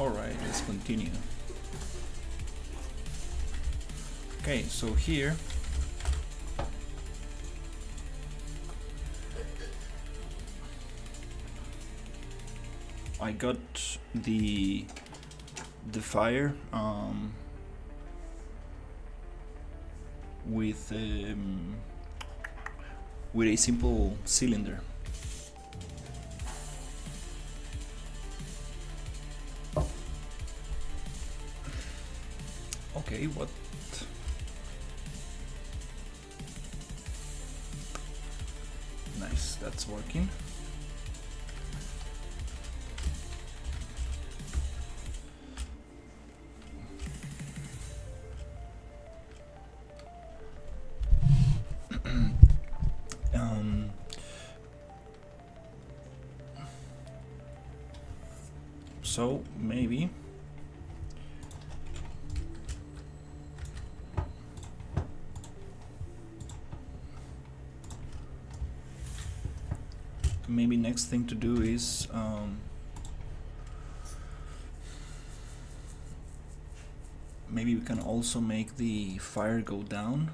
Alright, let's continue. Okay, so here I got the fire with a simple cylinder. Okay, what? Nice, that's working. So maybe next thing to do is maybe we can also make the fire go down.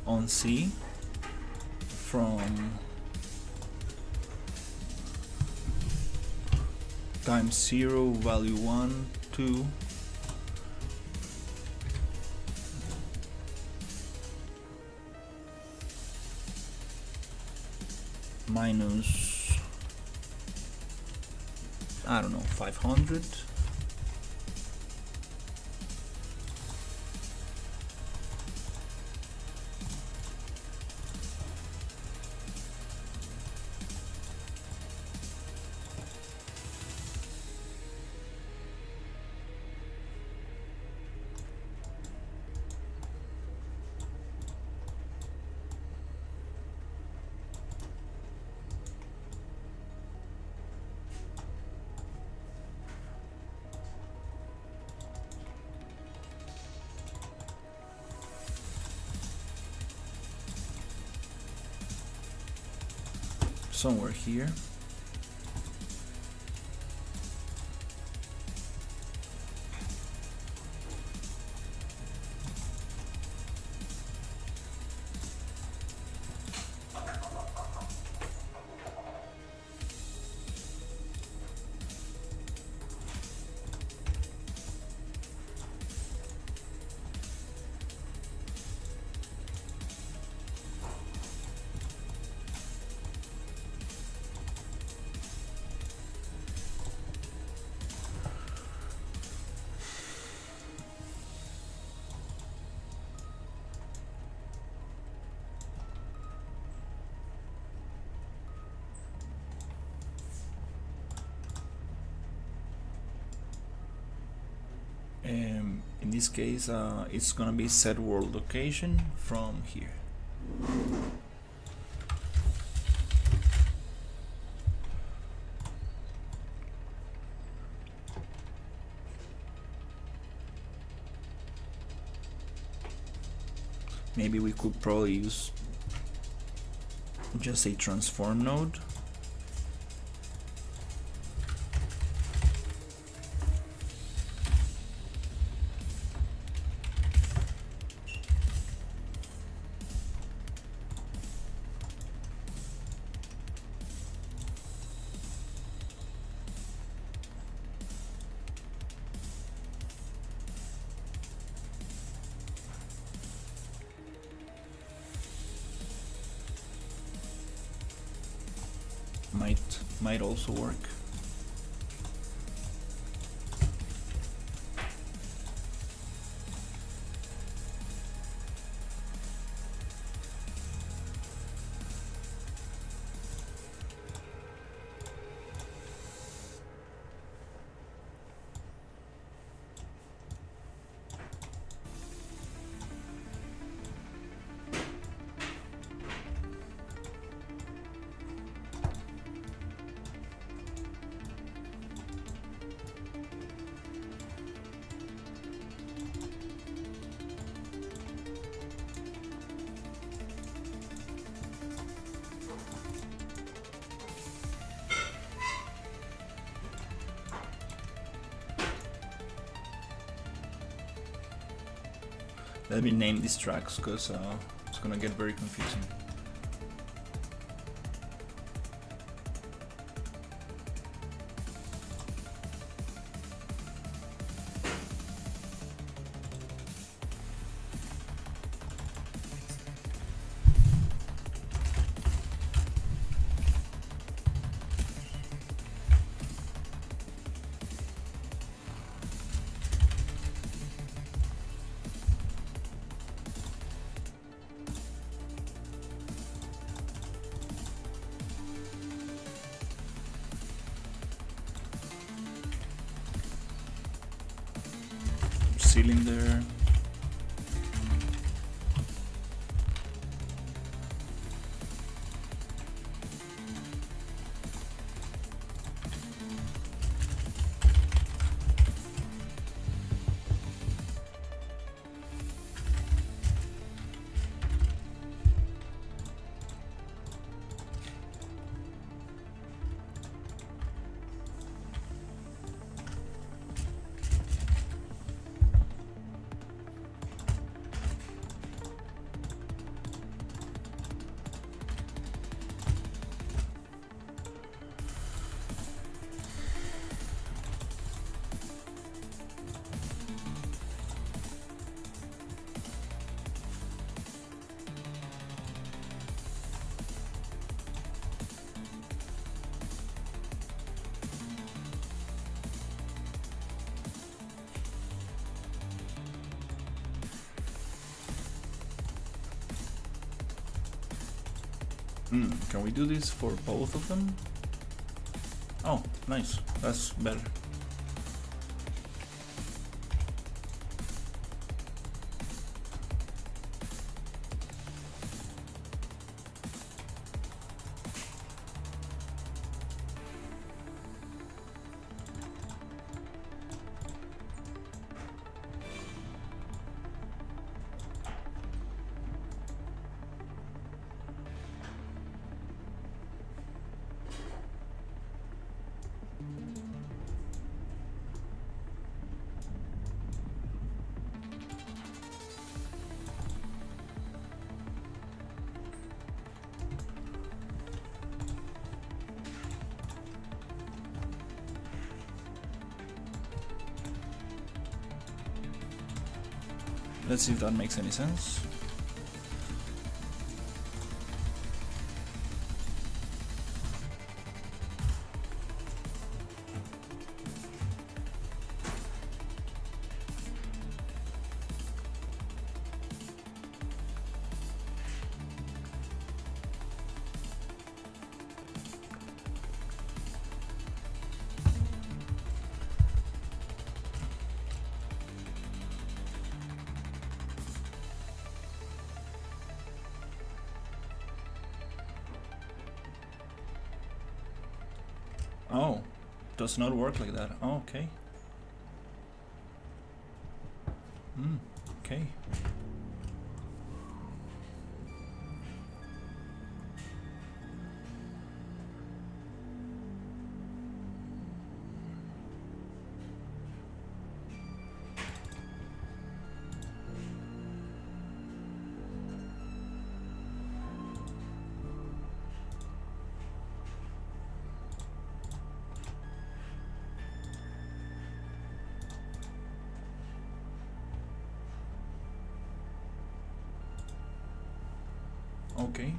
On C from times 0 value 1 2 minus, I don't know, 500. Somewhere here. In this case, it's gonna be set world location from here. Maybe we could probably use just a transform node. might also work. Let me name these tracks because it's gonna get very confusing. Cylinder. Can we do this for both of them? Oh, nice. That's better. Let's see if that makes any sense. Oh, does not work like that. Oh, okay. Okay. Okay.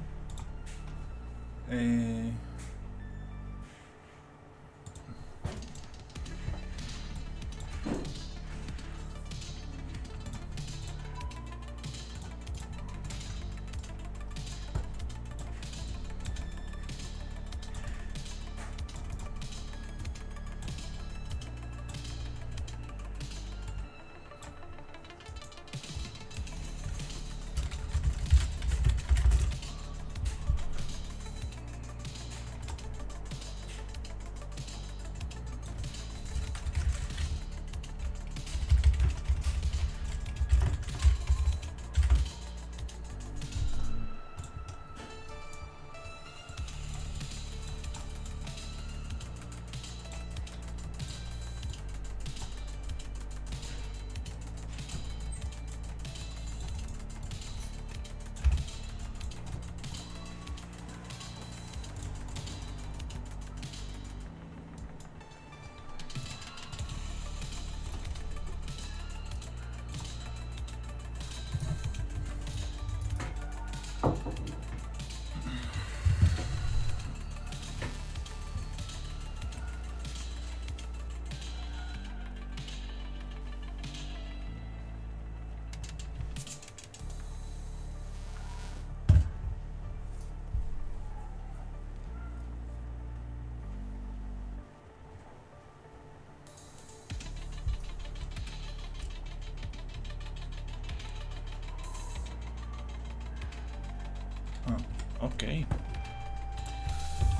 Okay.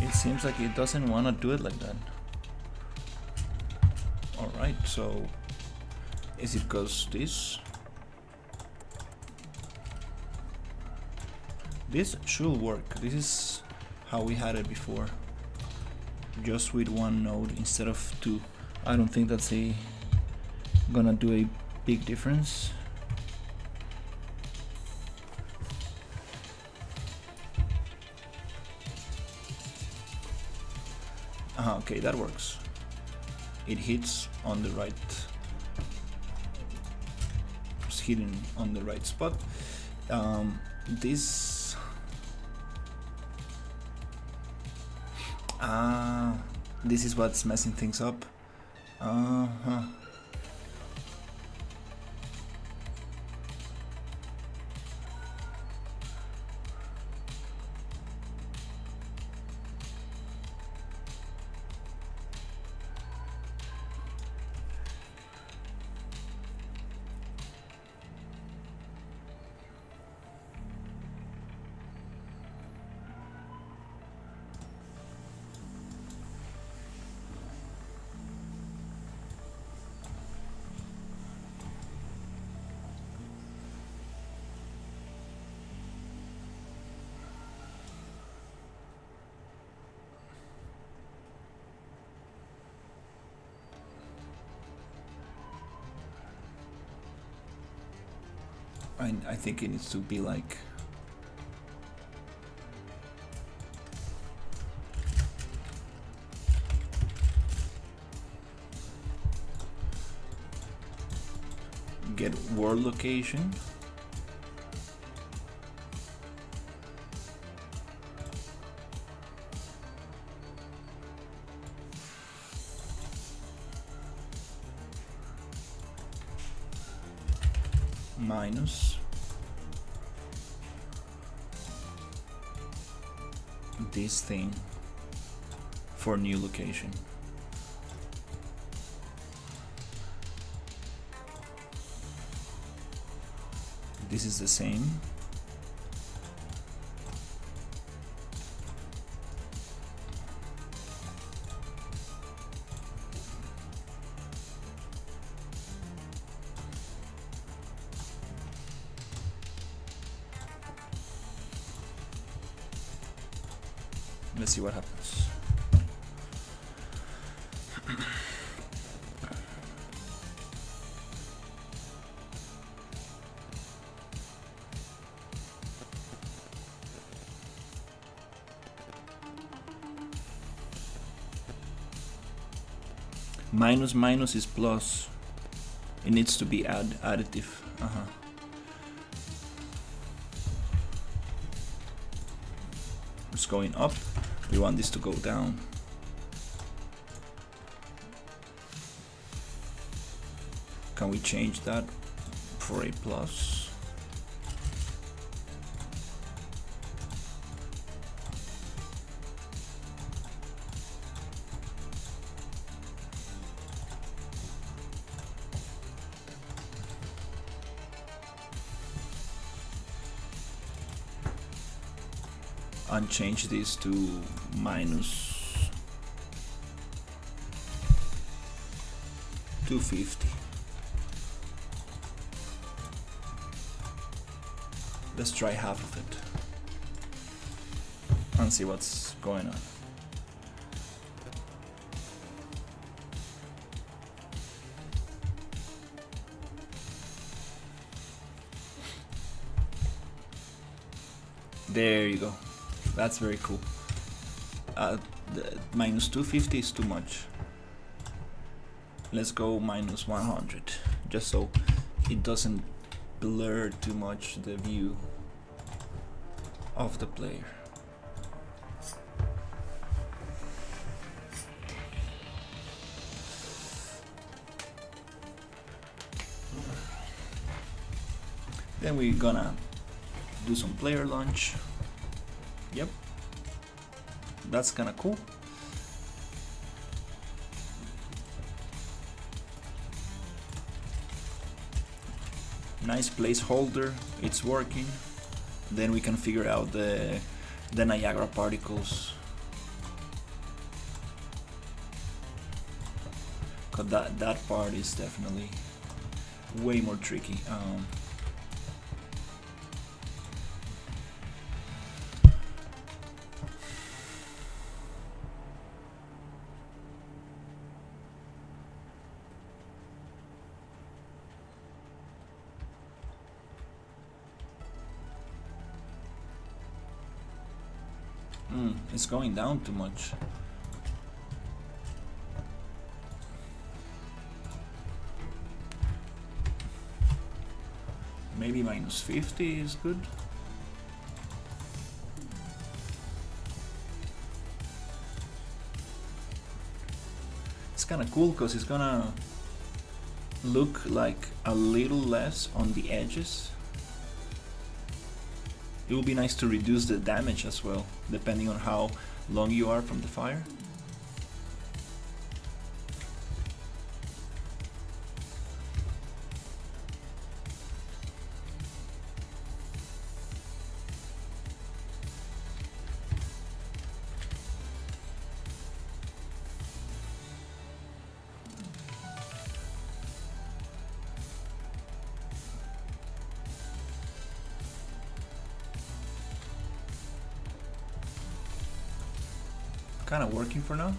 It seems like it doesn't want to do it like that. Alright, so is it because this should work. This is how we had it before, just with one node instead of two. I don't think that's gonna do a big difference. Okay, that works. It hits on the right. It's hitting on the right spot. This is what's messing things up. I think it needs to be like get world location, minus this thing for new location. This is the same. Let's see what happens. Minus minus is plus. It needs to be additive. It's going up. We want this to go down. Can we change that for a plus? And change this to minus 250. Let's try half of it and see what's going on. There you go. That's very cool. The minus 250 is too much. Let's go minus 100, just so it doesn't blur too much the view of the player. Then we're gonna do some player launch. Yep, that's kinda cool. Nice placeholder, it's working. Then we can figure out the the Niagara particles. Cause that part is definitely way more tricky. It's going down too much. Maybe minus 50 is good. It's kind of cool because it's gonna look like a little less on the edges. It will be nice to reduce the damage as well, depending on how long you are from the fire. Kind of working for now.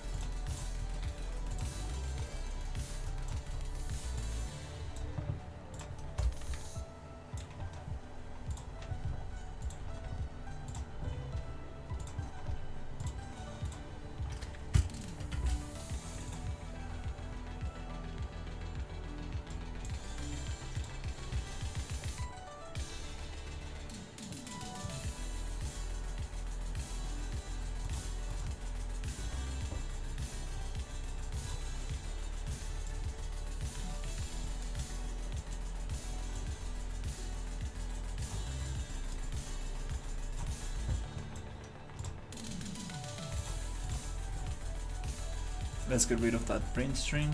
Let's get rid of that print string.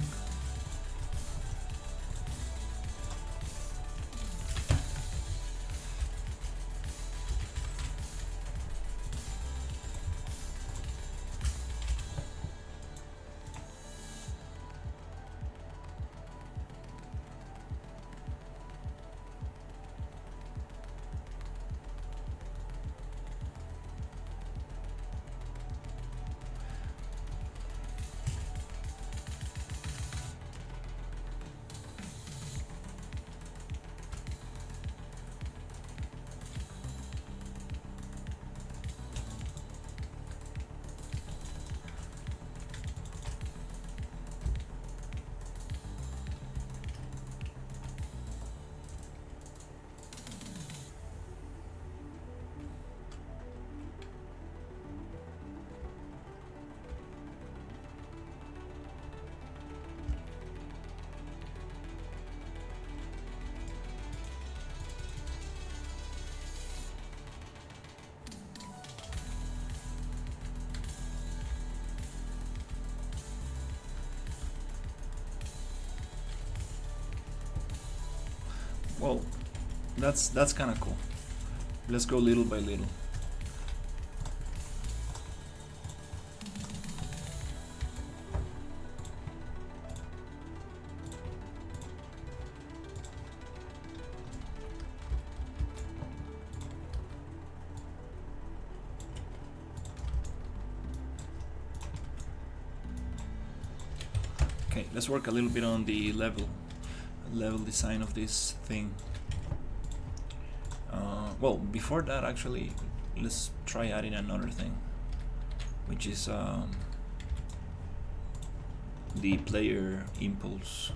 Well, that's kind of cool. Let's go little by little. Okay, let's work a little bit on the level design of this thing. Well, before that, actually, let's try adding another thing, which is the player impulse.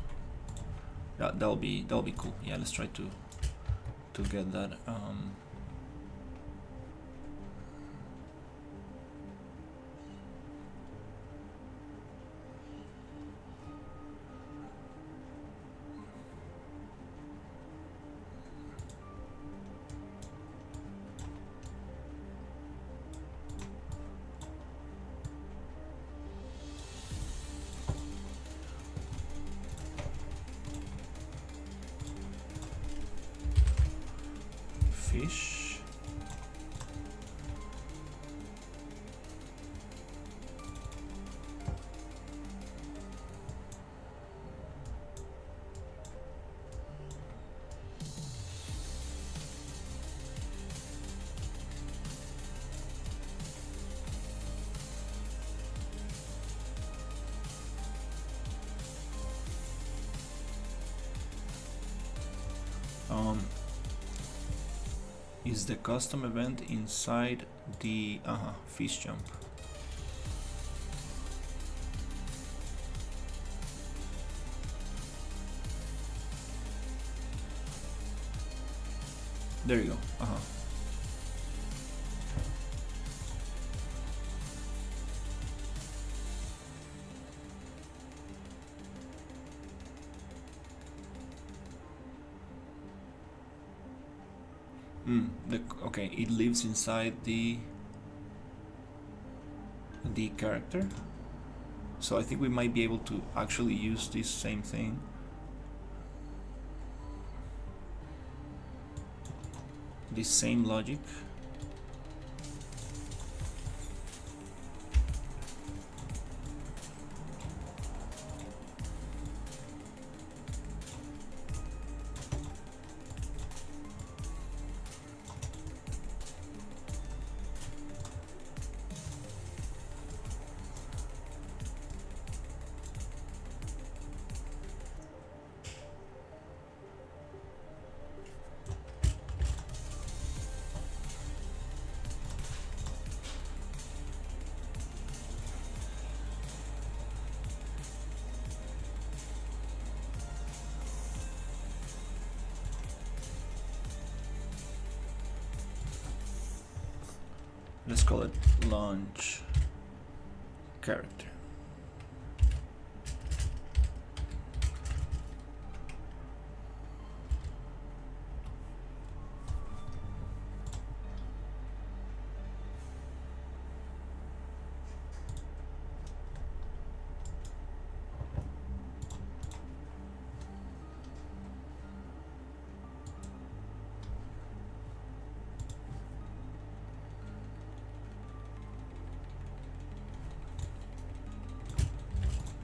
That'll be cool. Yeah, let's try to get that. Fish. is the custom event inside the fish jump. There you go. Okay, it lives inside the character. So I think we might be able to actually use this same thing. This same logic. Let's call it launch character.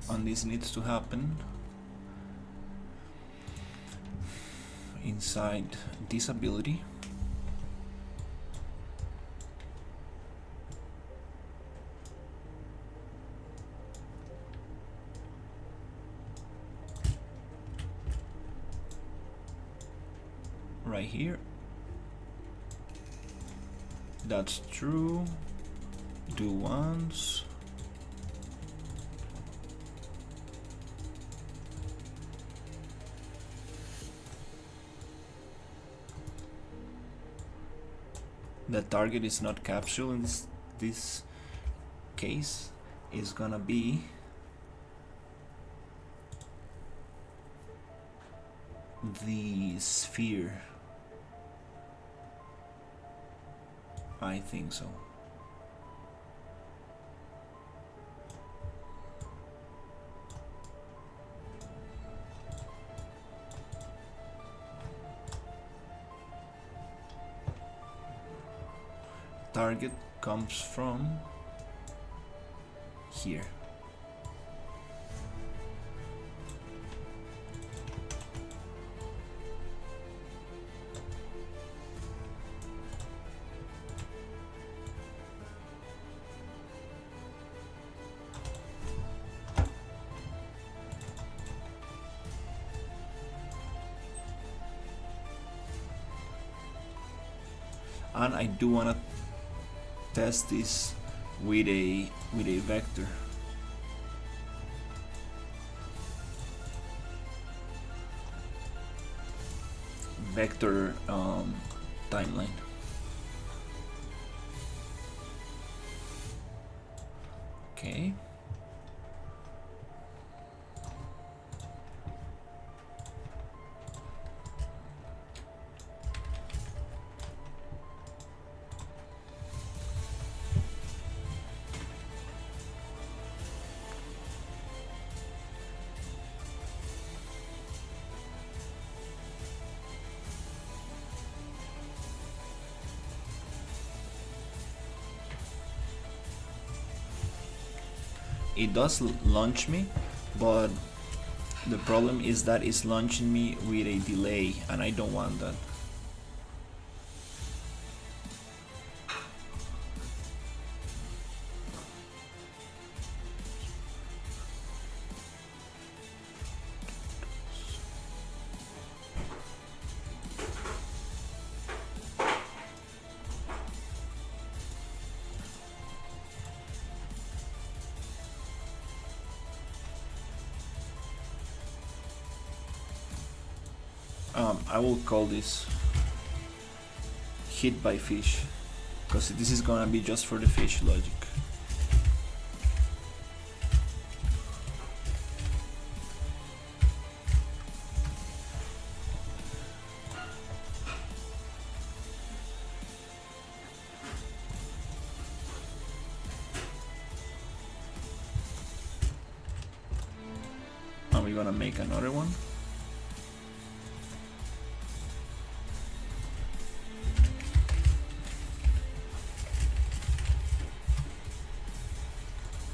And this needs to happen inside this ability. Right here. That's true. Do once. The target is not capsule in this case, is gonna be the sphere. I think so. Target comes from here. And I do want to test this with a vector. Vector timeline. Okay. It does launch me, but the problem is that it's launching me with a delay, and I don't want that. I will call this hit by fish, because this is gonna be just for the fish logic. And we're gonna make another one.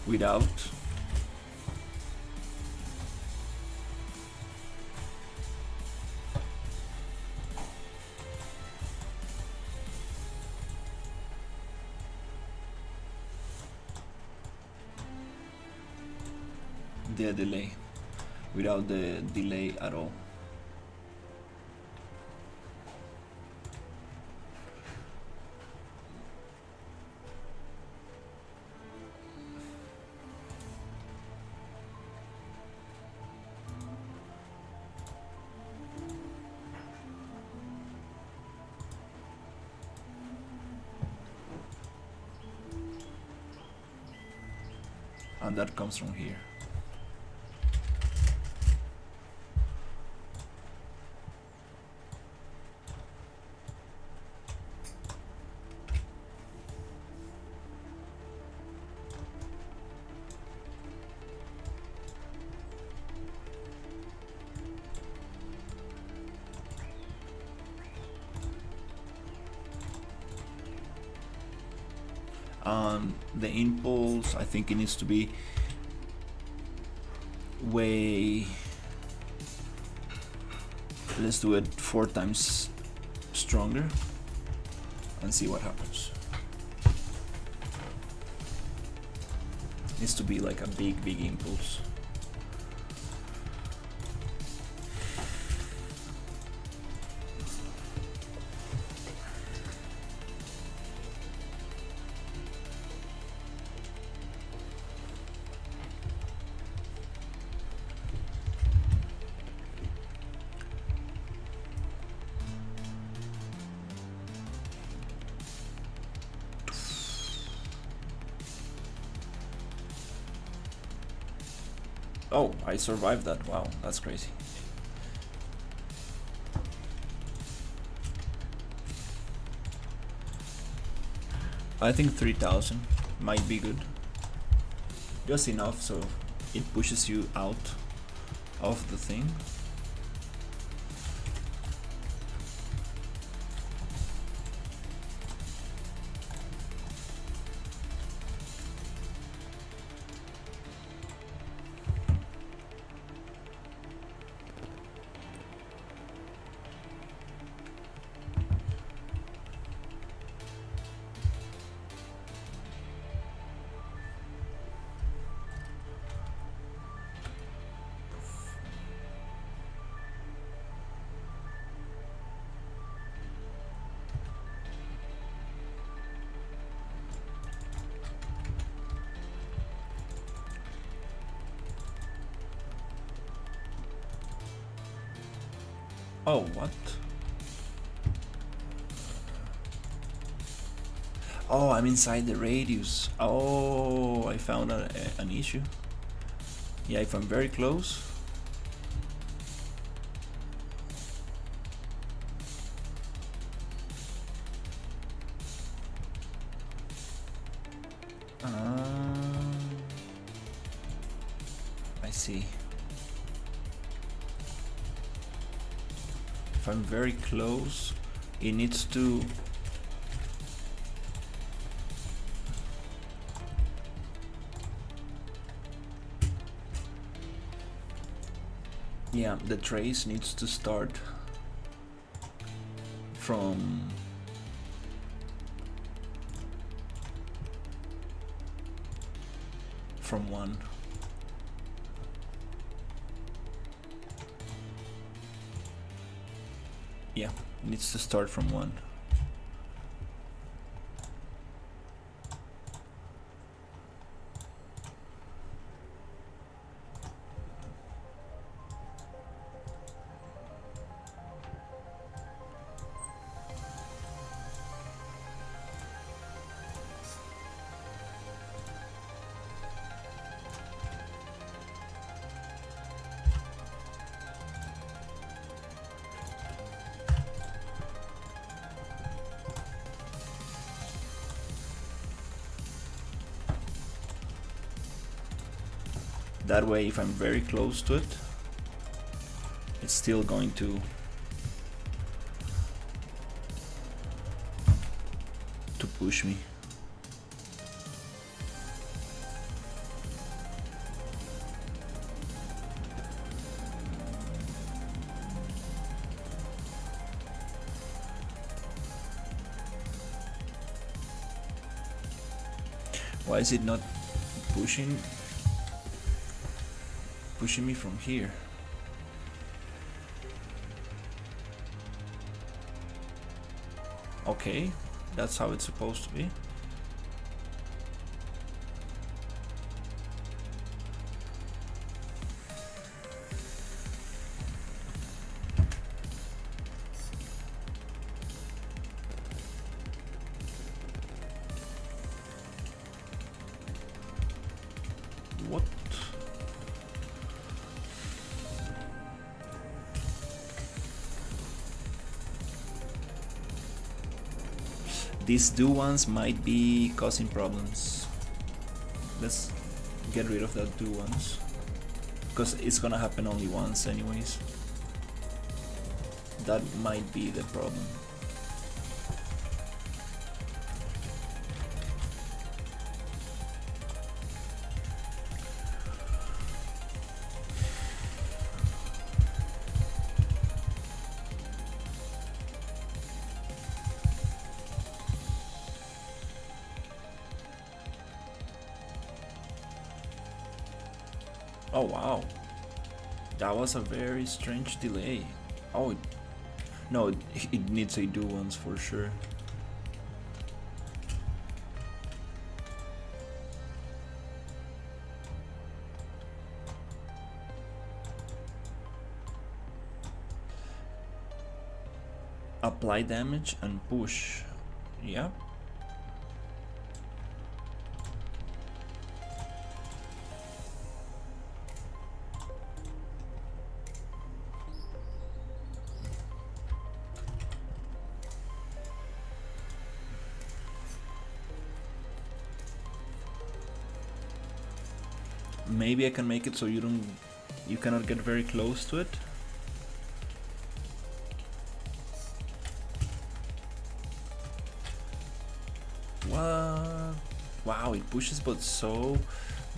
Without the delay, without the delay at all. And that comes from here. The impulse, I think it needs to be way, let's do it 4 times stronger and see what happens. Needs to be like a big impulse. Oh, I survived that. Wow, that's crazy. I think 3000 might be good. Just enough so it pushes you out of the thing. Oh, what? Oh, I'm inside the radius. Oh, I found an issue. Yeah, if I'm very close. I see. If I'm very close, it needs to... Yeah, the trace needs to start from 1. Yeah, it needs to start from 1. That way, if I'm very close to it, it's still going to push me. Why is it not pushing me from here? Okay, that's how it's supposed to be. What? These do ones might be causing problems. Let's get rid of that do ones, because it's gonna happen only once anyways. That might be the problem. Oh wow, that was a very strange delay. Oh, no, it needs a do once for sure. Apply damage and push. Yeah. Maybe I can make it so you cannot get very close to it. What? Wow, it pushes, but so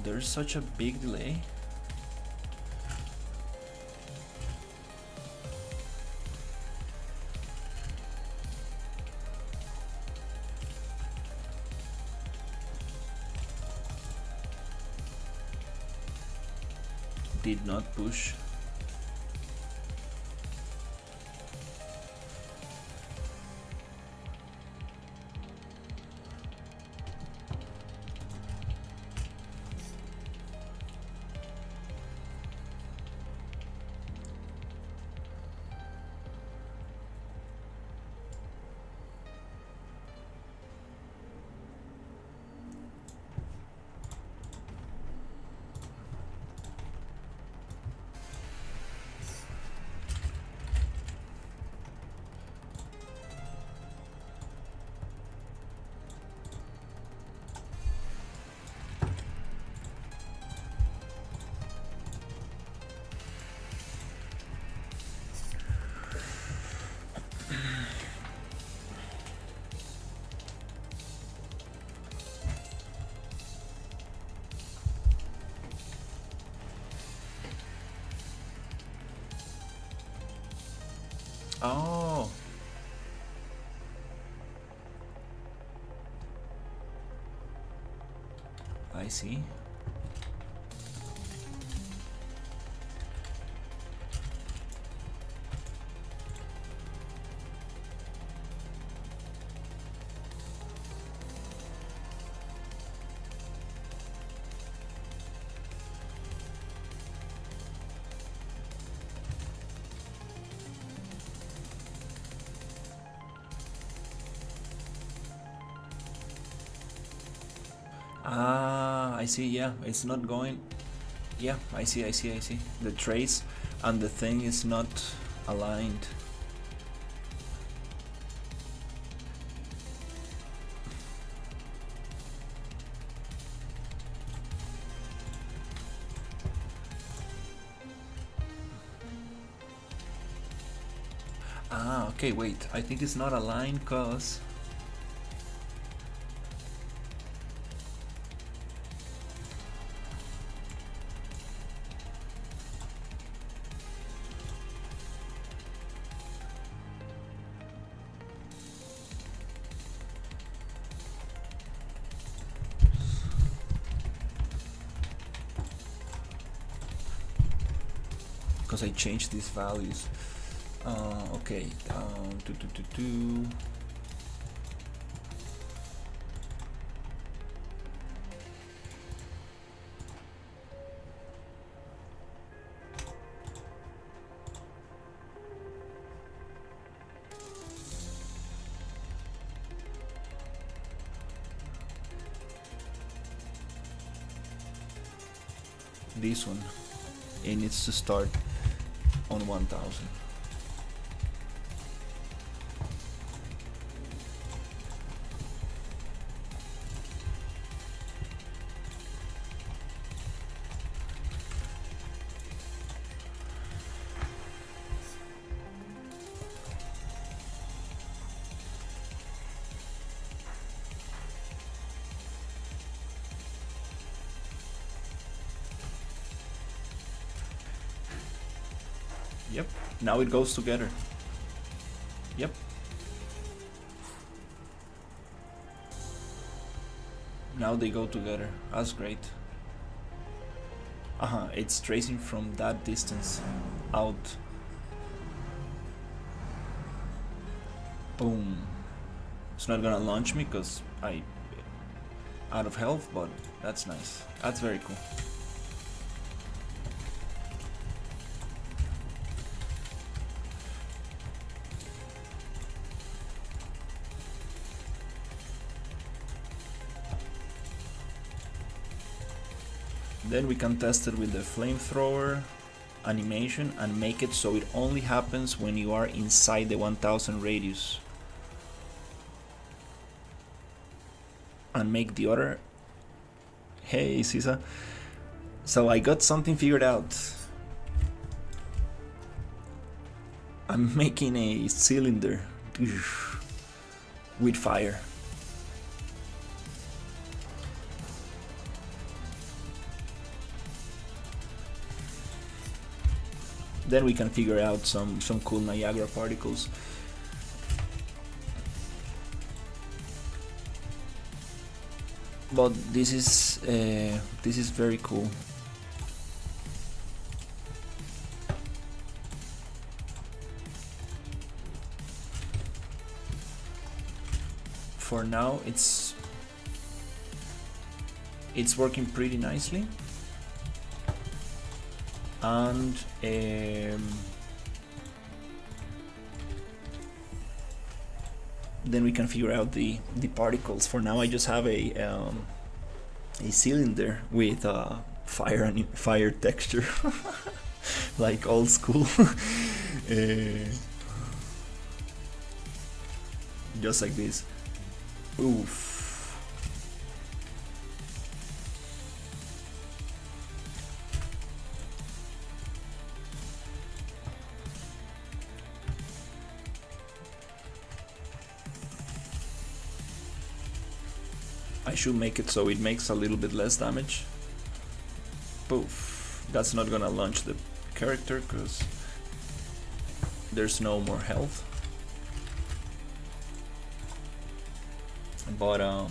there's such a big delay. Did not push. Oh. I see. Ah, I see. Yeah, it's not going. Yeah, I see. The trace and the thing is not aligned. Okay, wait. I think it's not aligned cause I changed these values. Okay. This one, it needs to start on 1000. Yep, now it goes together. Yep. Now they go together. That's great. It's tracing from that distance out. Boom. It's not gonna launch me because I out of health, but that's nice. That's very cool. Then we can test it with the flamethrower animation and make it so it only happens when you are inside the 1000 radius. And make the other... Hey, Sisa. So I got something figured out. I'm making a cylinder with fire. Then we can figure out some cool Niagara particles. But this is very cool. For now, it's working pretty nicely. And then we can figure out the particles. For now, I just have a cylinder with fire texture, like old school. Just like this. Oof. I should make it so it makes a little bit less damage. Poof. That's not gonna launch the character because there's no more health. But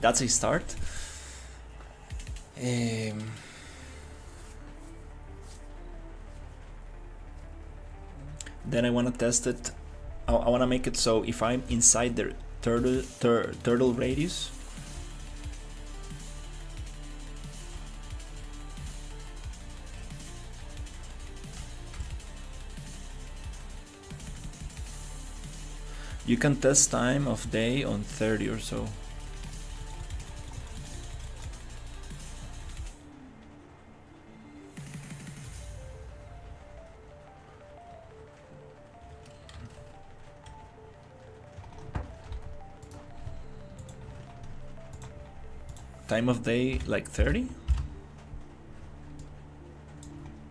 that's a start. Then I want to test it. I want to make it so if I'm inside the turtle radius, you can test time of day on 30 or so. Time of day like 30?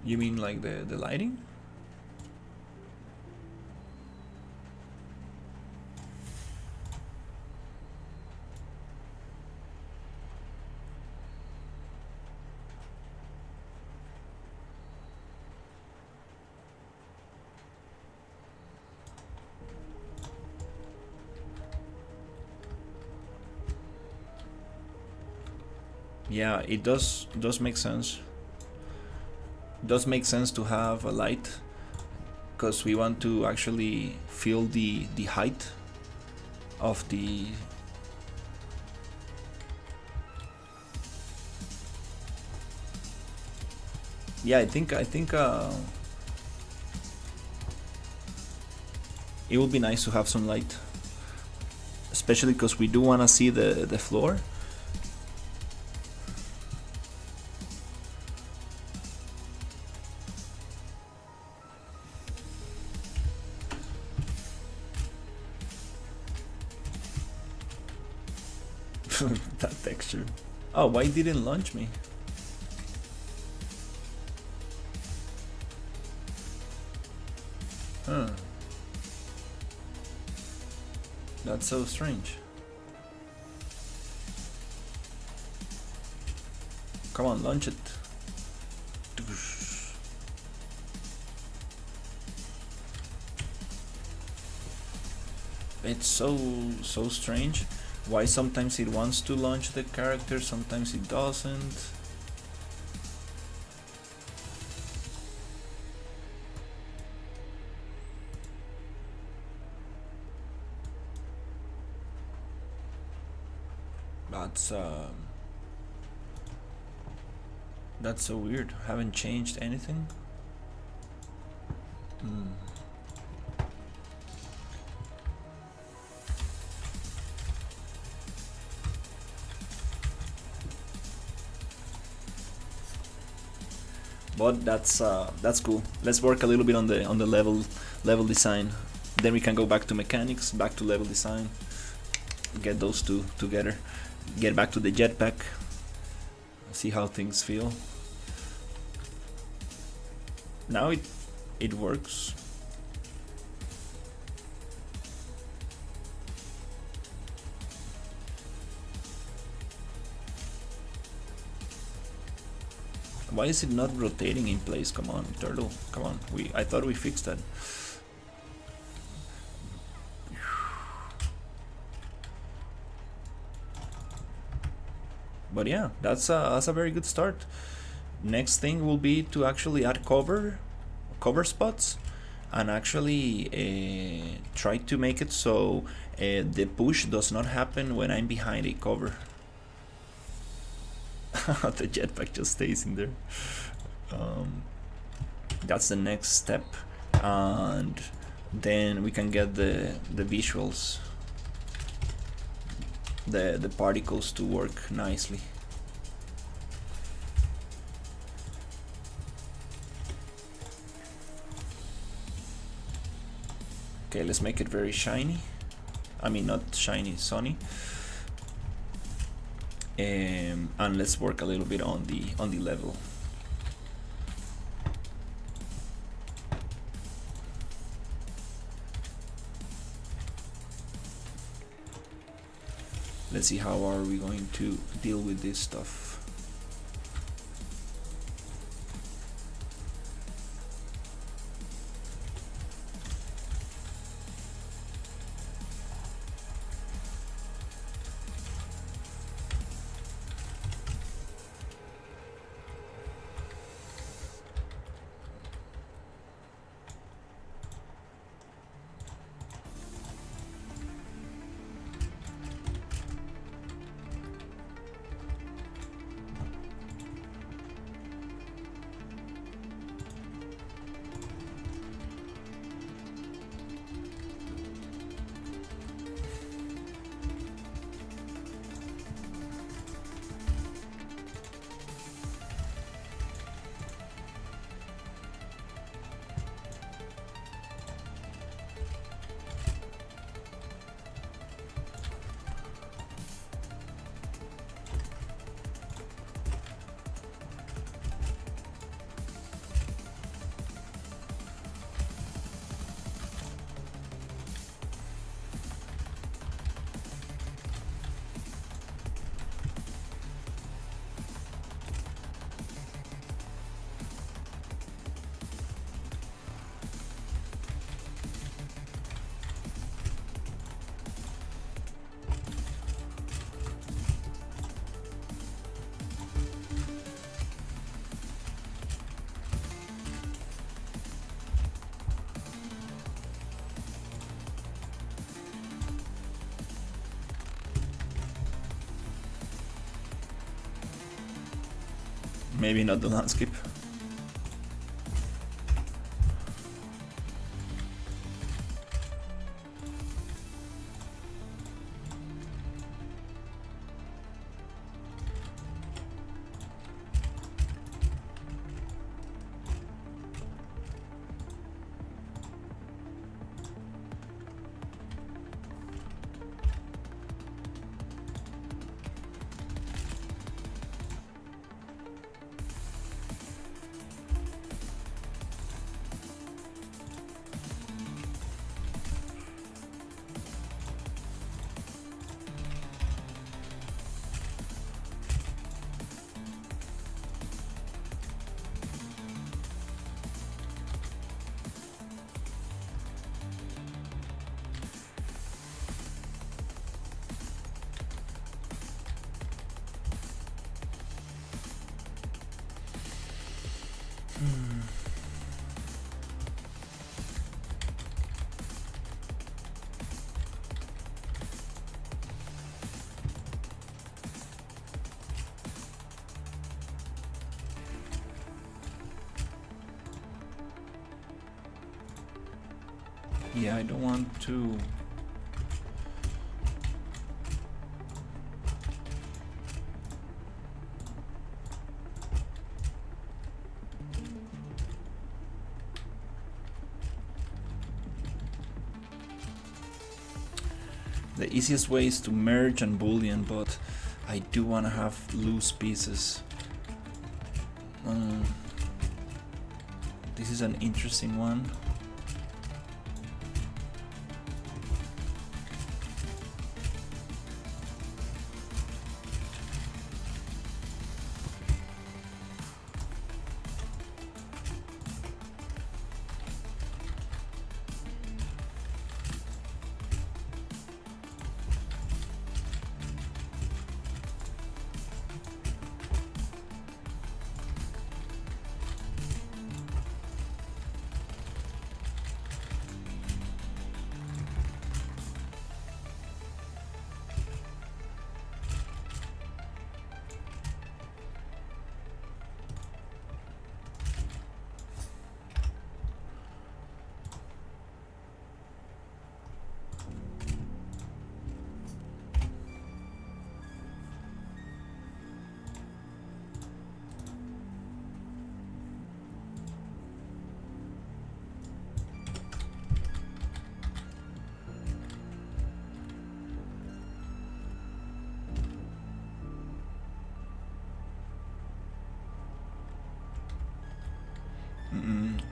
You mean like the lighting? Yeah, it does make sense. Does make sense to have a light because we want to actually feel the height of the. Yeah, I think it would be nice to have some light, especially because we do want to see the floor. That texture. Oh, why didn't launch me? Huh. That's so strange. Come on, launch it. It's so strange. Why sometimes it wants to launch the character, sometimes it doesn't. That's that's so weird. Haven't changed anything. Hmm. But that's cool. Let's work a little bit on the level design. Then we can go back to mechanics, back to level design. Get those two together. Get back to the jetpack. See how things feel. Now it works. Why is it not rotating in place? Come on, turtle. Come on. I thought we fixed that. But yeah, that's a very good start. Next thing will be to actually add cover spots, and actually try to make it so the push does not happen when I'm behind a cover. The jetpack just stays in there. That's the next step, and then we can get the visuals, the particles to work nicely. Okay, let's make it very shiny. I mean, not shiny, sunny. And let's work a little bit on the level. Let's see how are we going to deal with this stuff. Maybe not the landscape. Yeah, I don't want to. The easiest way is to merge and boolean, but I do want to have loose pieces. This is an interesting one.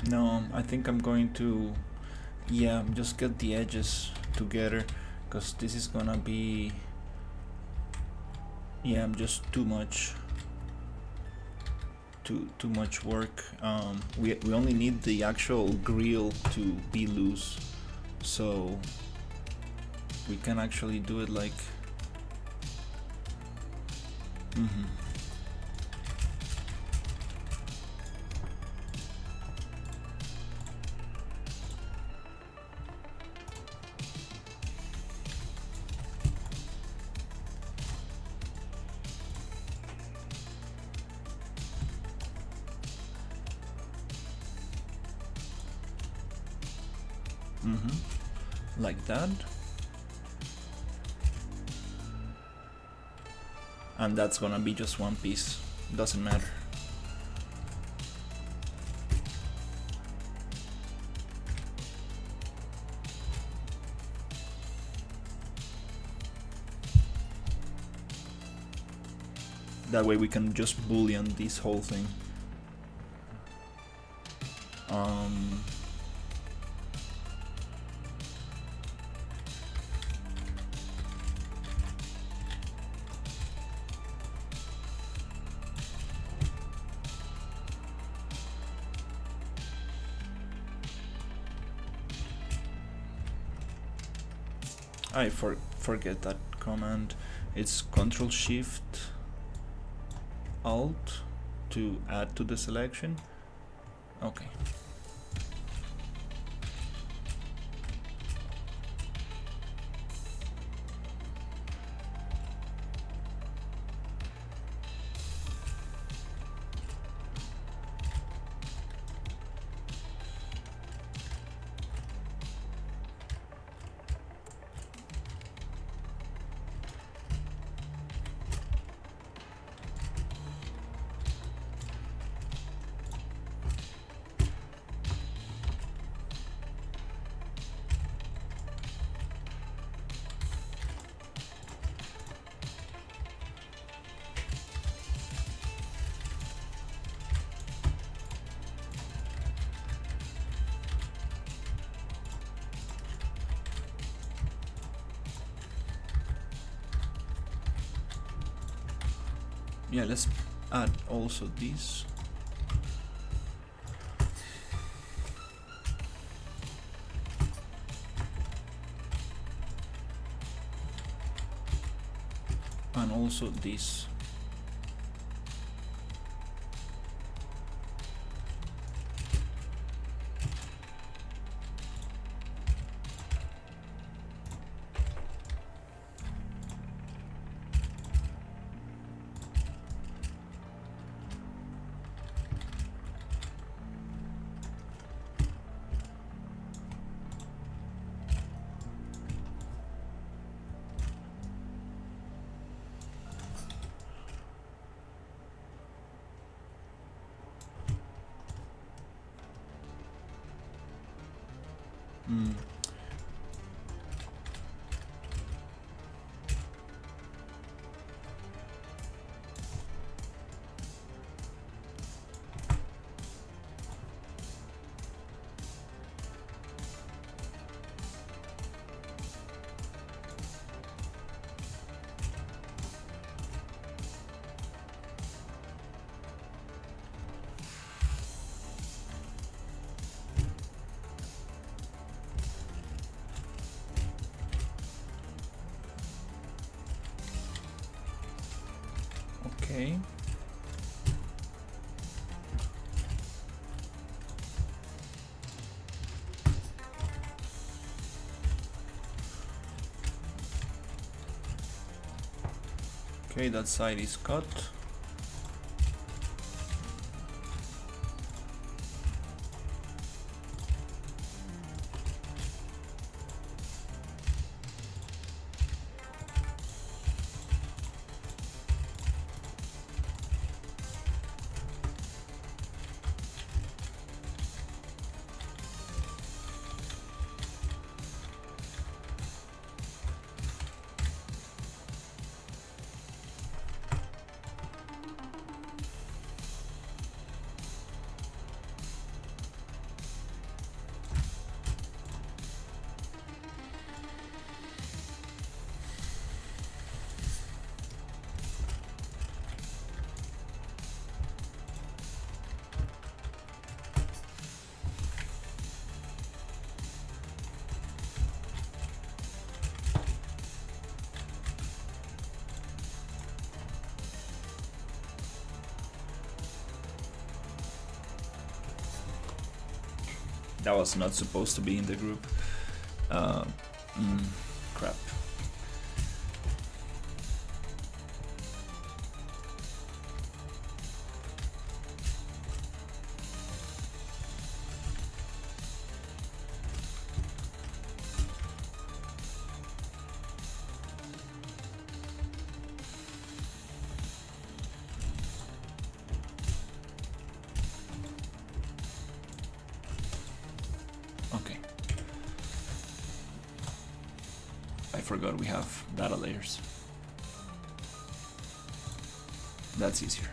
No, I think I'm going to, yeah, just get the edges together, because this is gonna be, yeah, just too much work. We only need the actual grill to be loose, so we can actually do it like like that, and that's gonna be just one piece, doesn't matter. That way we can just boolean this whole thing. I forget that command. It's Control Shift Alt to add to the selection. Okay. yeah, let's add also this. And also this. Okay. Okay, that side is cut. That was not supposed to be in the group. Crap. Okay. I forgot we have data layers. That's easier.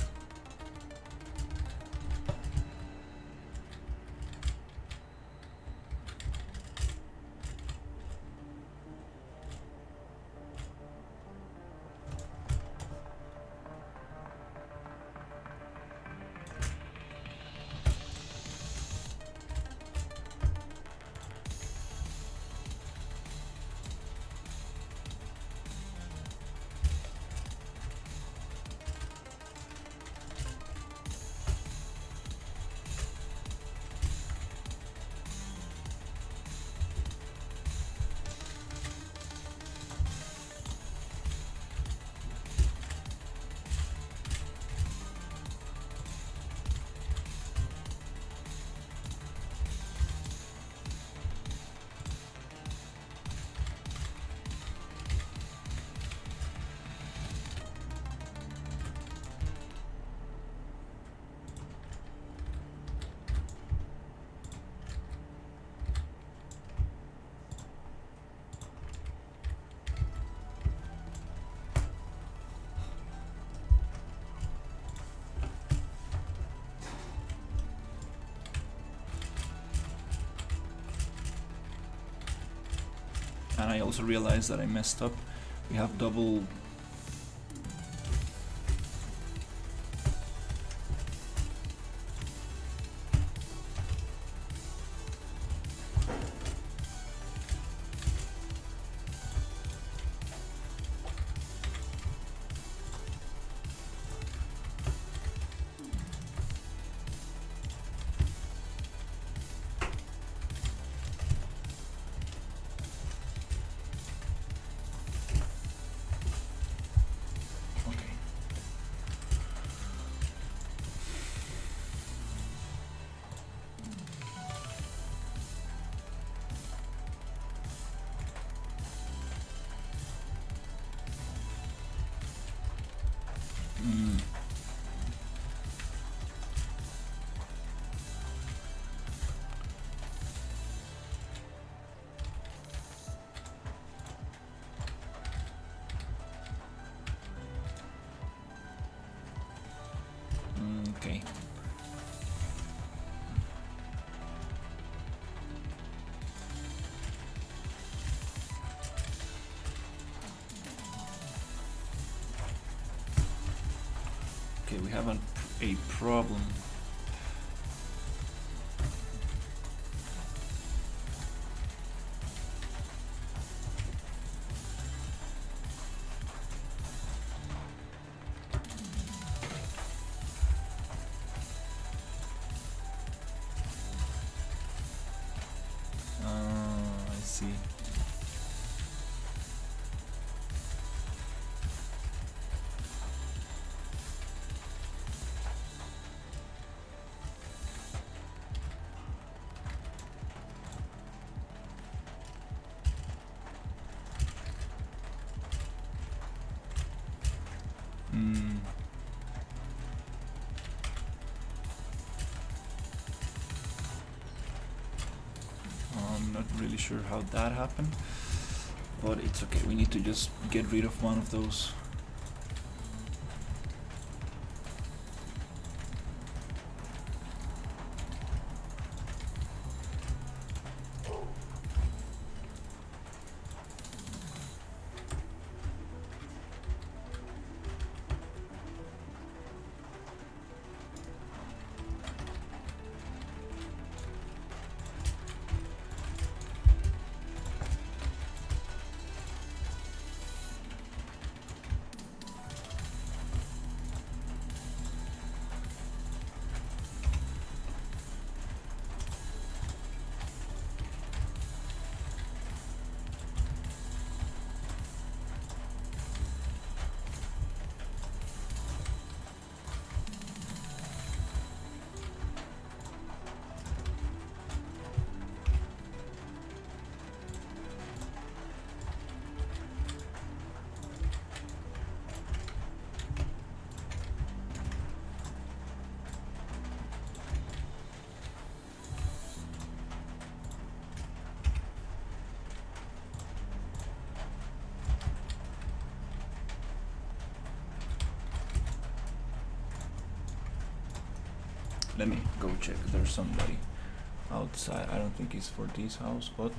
And I also realized that I messed up. We have double Okay, we have a problem. I see. I'm not really sure how that happened, but it's okay. We need to just get rid of one of those. Let me go check. There's somebody outside. I don't think it's for this house, but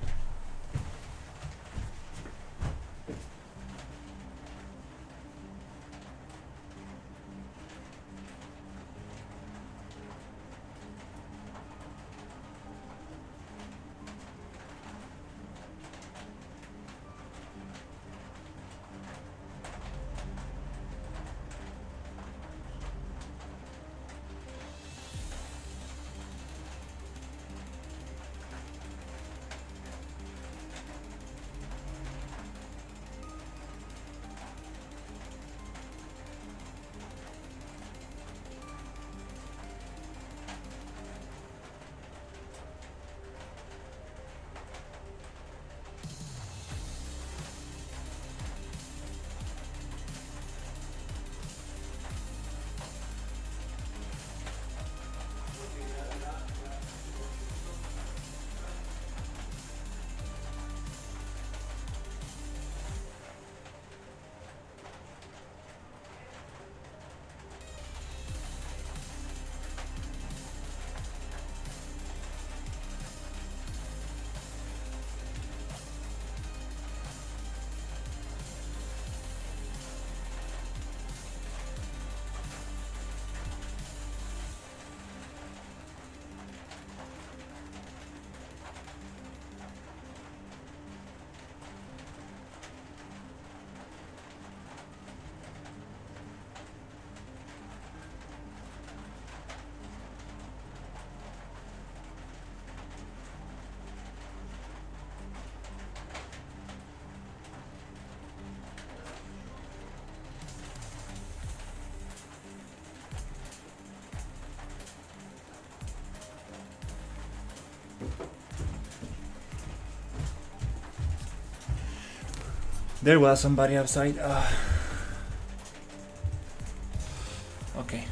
there was somebody outside. Okay.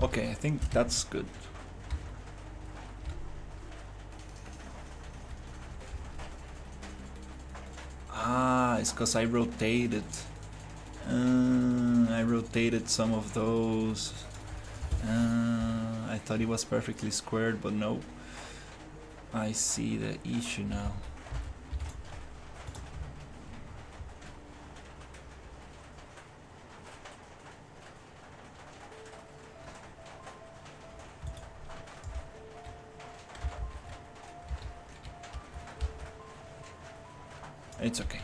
Okay, I think that's good. Ah, it's because I rotated. I rotated some of those. I thought it was perfectly squared, but no. I see the issue now. It's okay.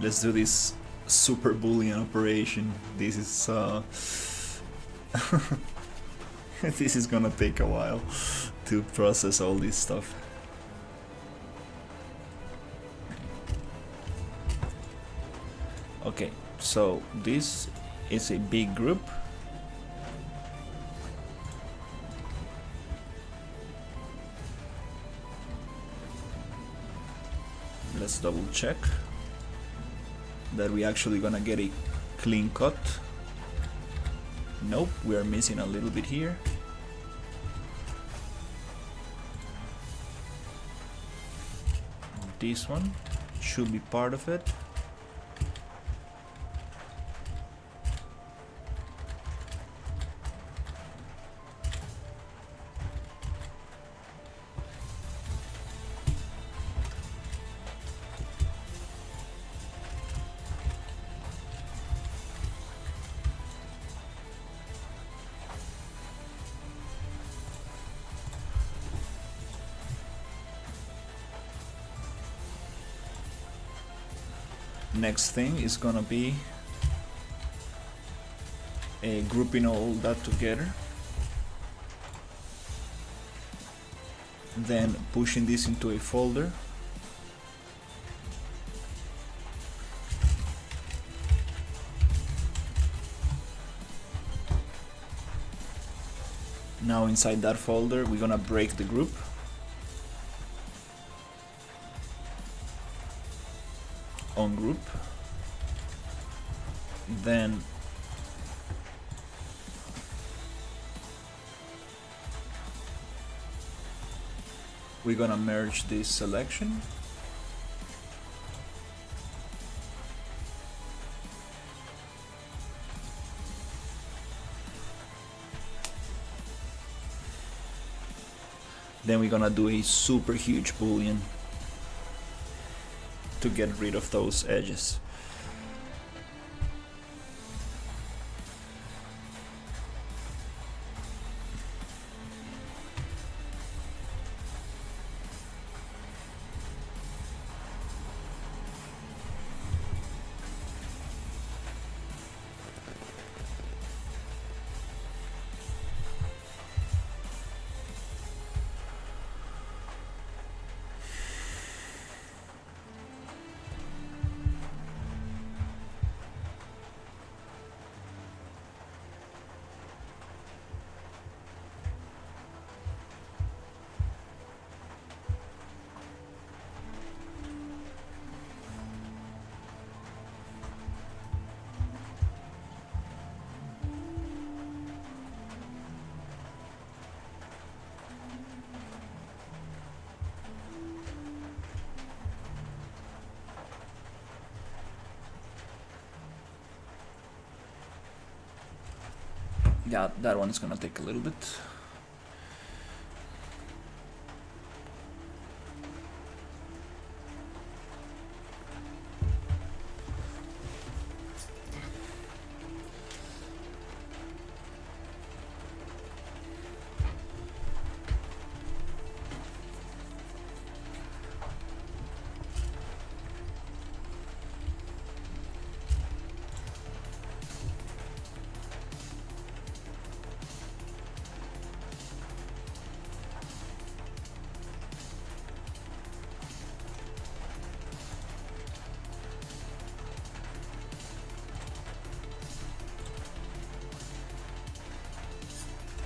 Let's do this super boolean operation. This is this is gonna take a while to process all this stuff. Okay, so this is a big group. Let's double check that we actually gonna get a clean cut. Nope, we are missing a little bit here. This one should be part of it. Next thing is gonna be grouping all that together, then pushing this into a folder, now inside that folder we're gonna break the group. On group, then we're gonna merge this selection, then we're gonna do a super huge boolean to get rid of those edges. Yeah, that one is gonna take a little bit.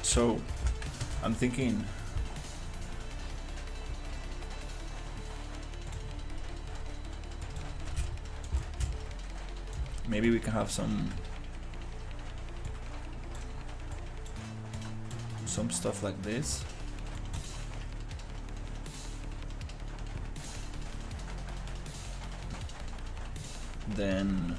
So I'm thinking maybe we can have some stuff like this. Then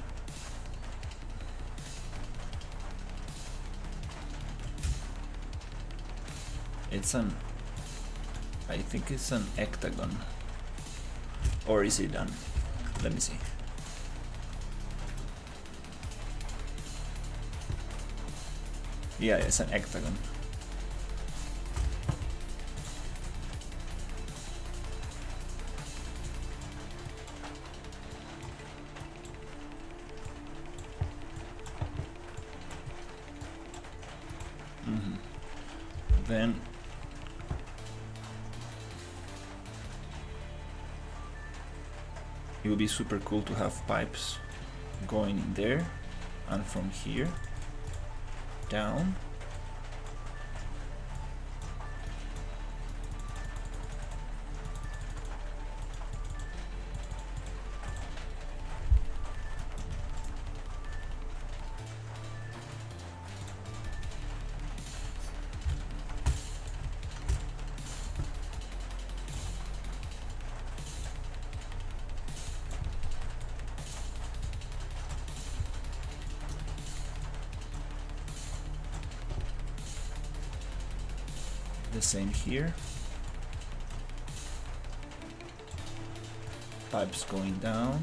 I think it's an octagon, or is it an, let me see. Yeah, it's an octagon. Then it would be super cool to have pipes going in there and from here down. The same here. Pipes going down.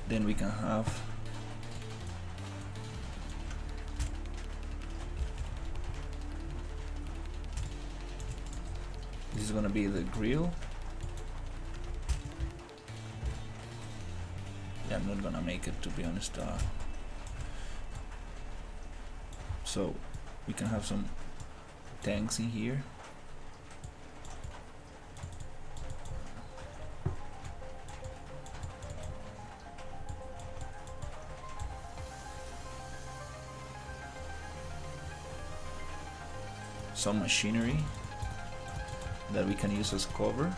Then we can have this is gonna be the grill. Yeah, I'm not gonna make it, to be honest. So we can have some tanks in here. Some machinery that we can use as cover.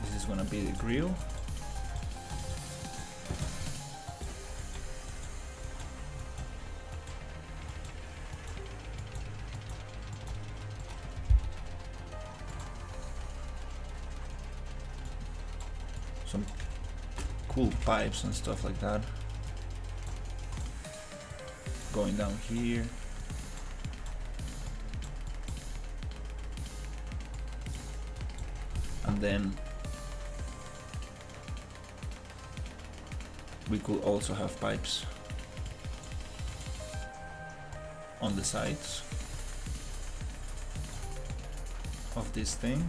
This is gonna be the grill. Some cool pipes and stuff like that going down here. And then we could also have pipes on the sides of this thing.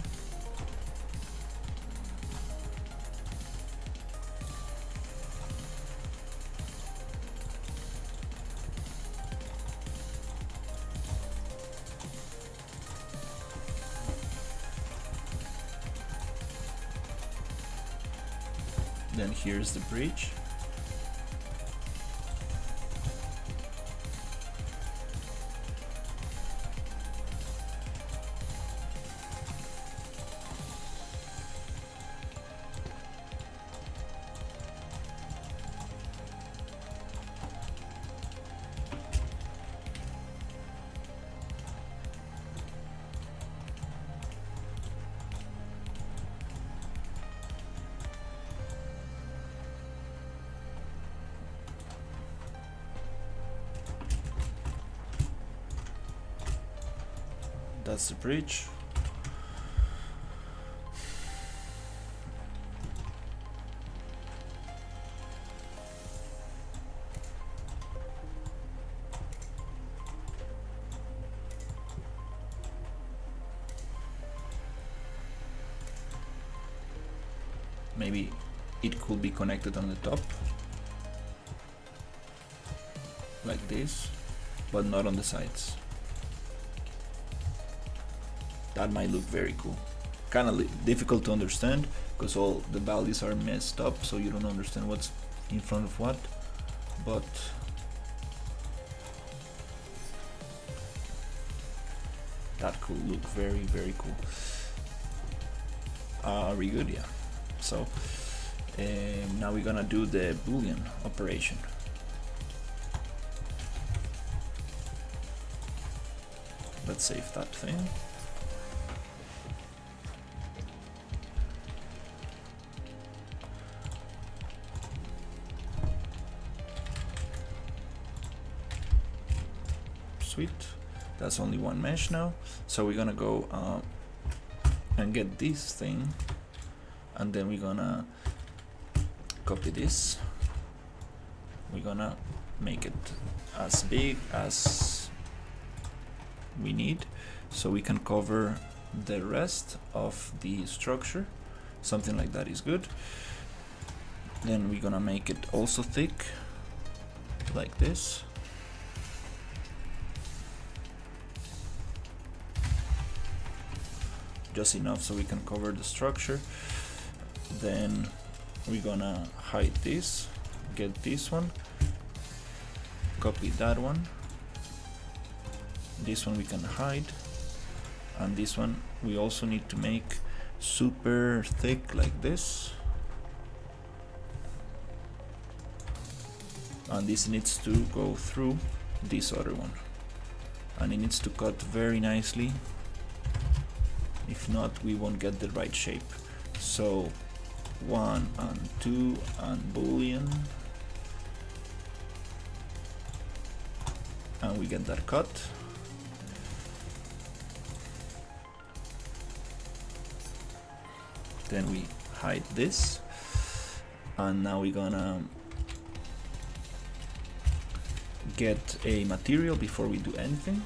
Then here's the bridge. That's the bridge. Maybe it could be connected on the top, like this, but not on the sides. That might look very cool. Kind of difficult to understand because all the values are messed up, so you don't understand what's in front of what, but that could look very, very cool. Are we good? Yeah. So now we're gonna do the Boolean operation. Let's save that thing. Sweet. That's only one mesh now. So we're gonna go and get this thing, and then we're gonna copy this. We're gonna make it as big as we need so we can cover the rest of the structure. Something like that is good. Then we're gonna make it also thick, like this. Just enough so we can cover the structure. Then we're gonna hide this, get this one, copy that one, this one we can hide, and this one we also need to make super thick like this, and this needs to go through this other one, and it needs to cut very nicely. If not, we won't get the right shape. So 1 and 2 and Boolean, and we get that cut. Then we hide this, and now we're gonna get a material before we do anything.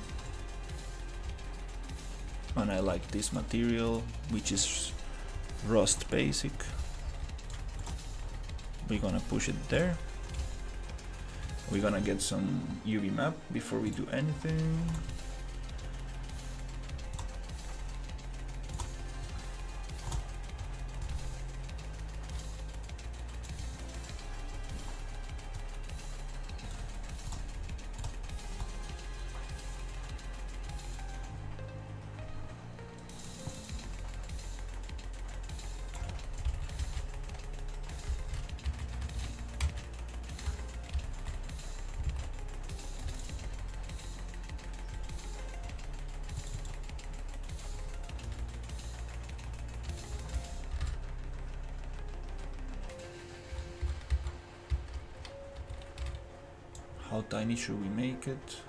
And I like this material, which is Rust Basic. We're gonna push it there. We're gonna get some UV map before we do anything. How tiny should we make it?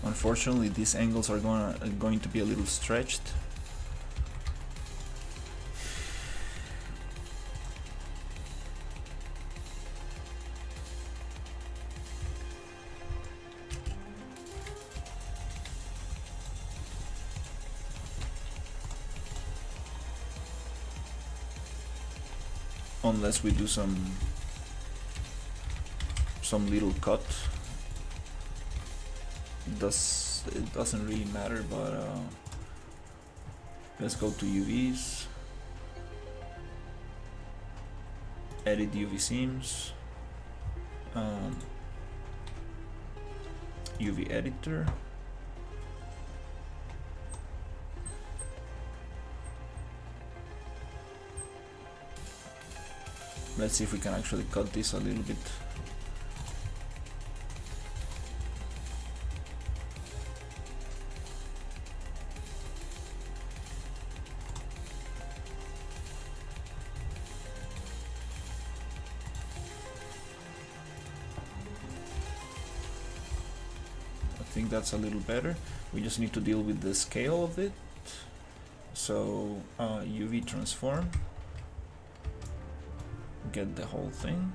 Unfortunately, these angles are going to be a little stretched. Unless we do some little cut. It doesn't really matter, but let's go to UVs, edit UV seams, UV editor, let's see if we can actually cut this a little bit. think that's a little better. We just need to deal with the scale of it. So UV transform, get the whole thing,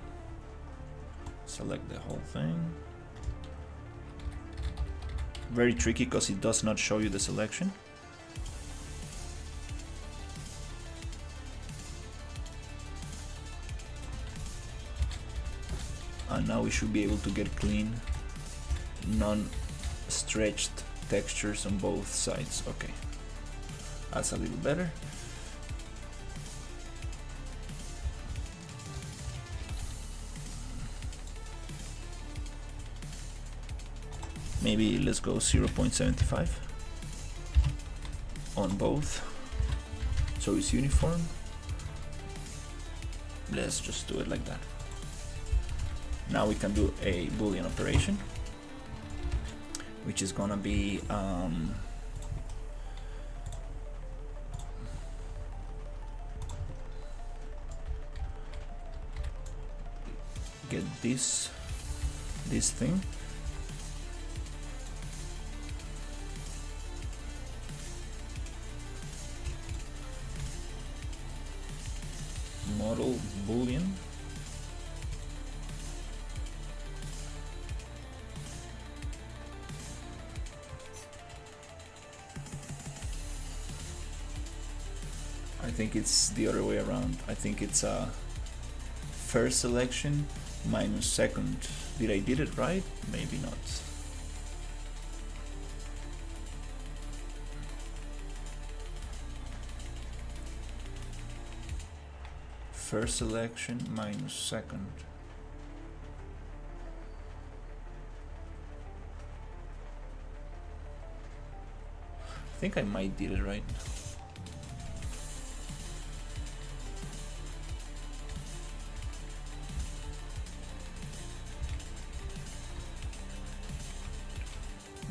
select the whole thing. Very tricky because it does not show you the selection. And now we should be able to get clean, non-stretched textures on both sides. Okay, that's a little better. Maybe let's go 0.75 on both, so it's uniform. Let's just do it like that. Now we can do a Boolean operation, which is gonna be get this thing, model Boolean, I think it's the other way around. I think it's a first selection minus second. Did I did it right? Maybe not. First selection minus second. I think I might did it right.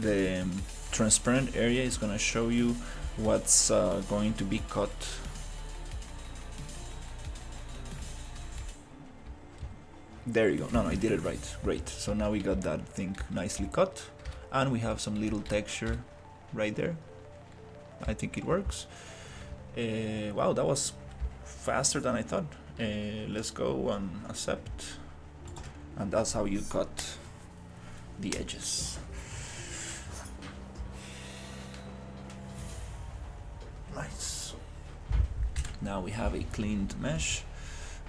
The transparent area is going to show you what's going to be cut. There you go. No, I did it right. Great. So now we got that thing nicely cut, and we have some little texture right there. I think it works. Wow, that was faster than I thought. Let's go and accept, and that's how you cut the edges. Nice. Now we have a cleaned mesh.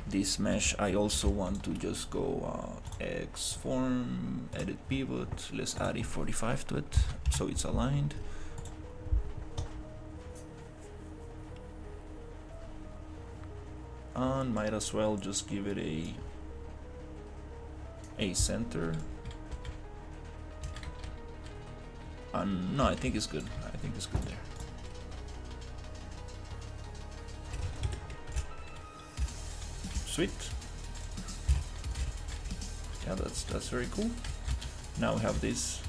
This mesh I also want to just go X form, edit pivot. Let's add a 45 to it so it's aligned. And might as well just give it a center. And no, I think it's good. I think it's good there. Sweet. Yeah, that's very cool. Now we have this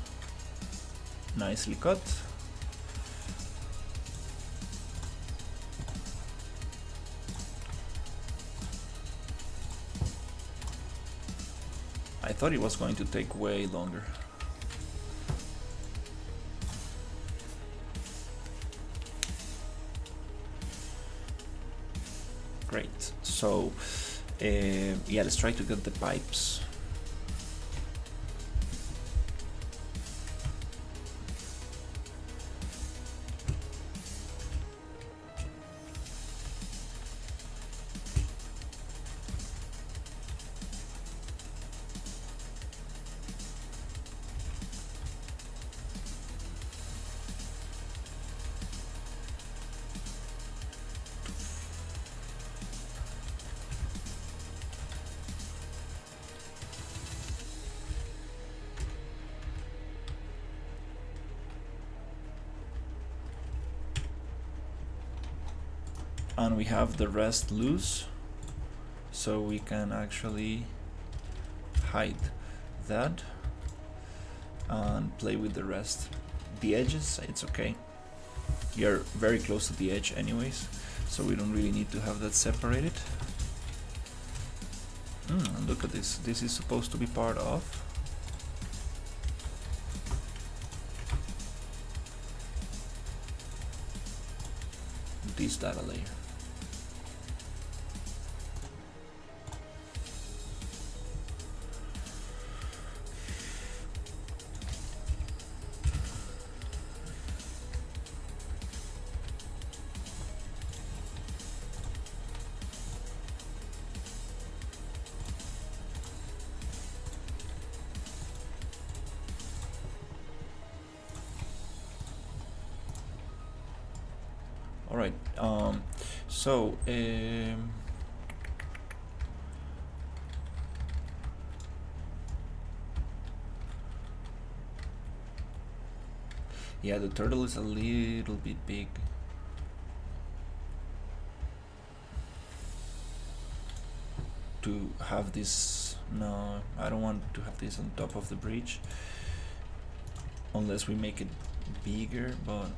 nicely cut. I thought it was going to take way longer. Great. So yeah, let's try to get the pipes. And we have the rest loose, so we can actually hide that and play with the rest. The edges, it's okay. You're very close to the edge anyways, so we don't really need to have that separated. Look at this. This is supposed to be part of. this data layer. All right. Yeah, the turtle is a little bit big. To have this, no, I don't want to have this on top of the bridge, unless we make it bigger, but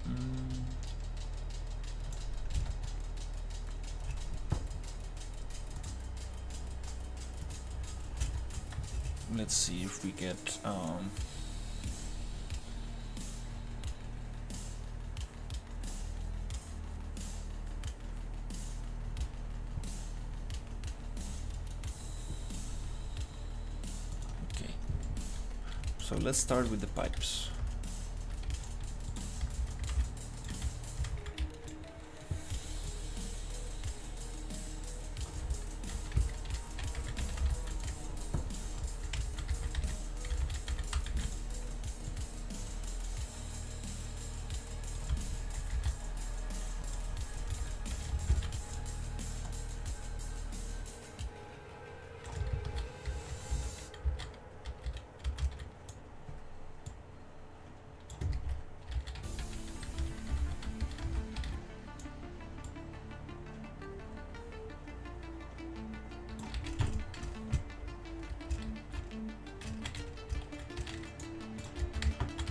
let's see if we get okay, so let's start with the pipes.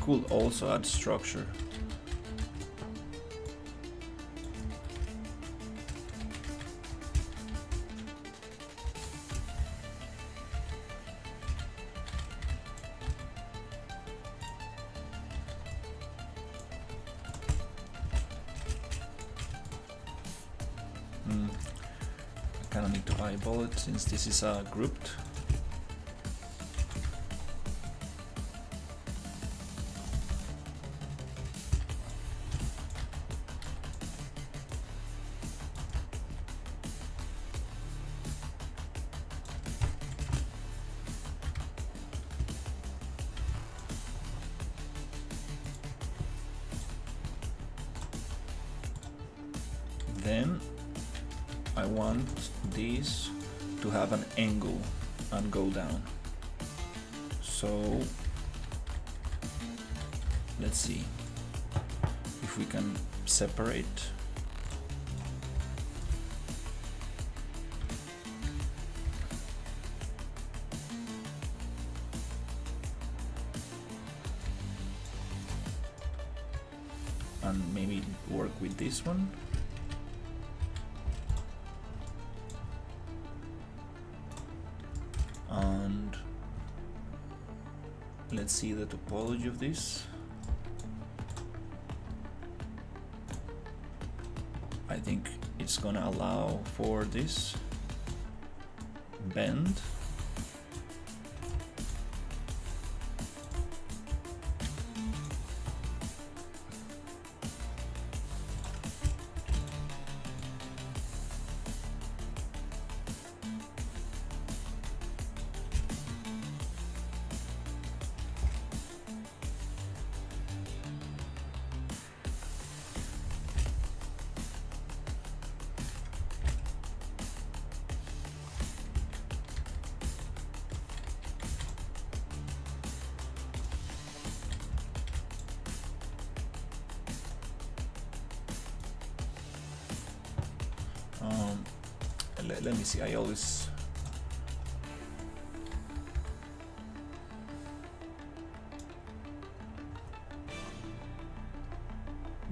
Could also add structure. I kind of need to eyeball it since this is grouped. Then I want this to have an angle and go down. So let's see if we can separate. And maybe work with this one. And let's see the topology of this. I think it's gonna allow for this bend. Let me see, I always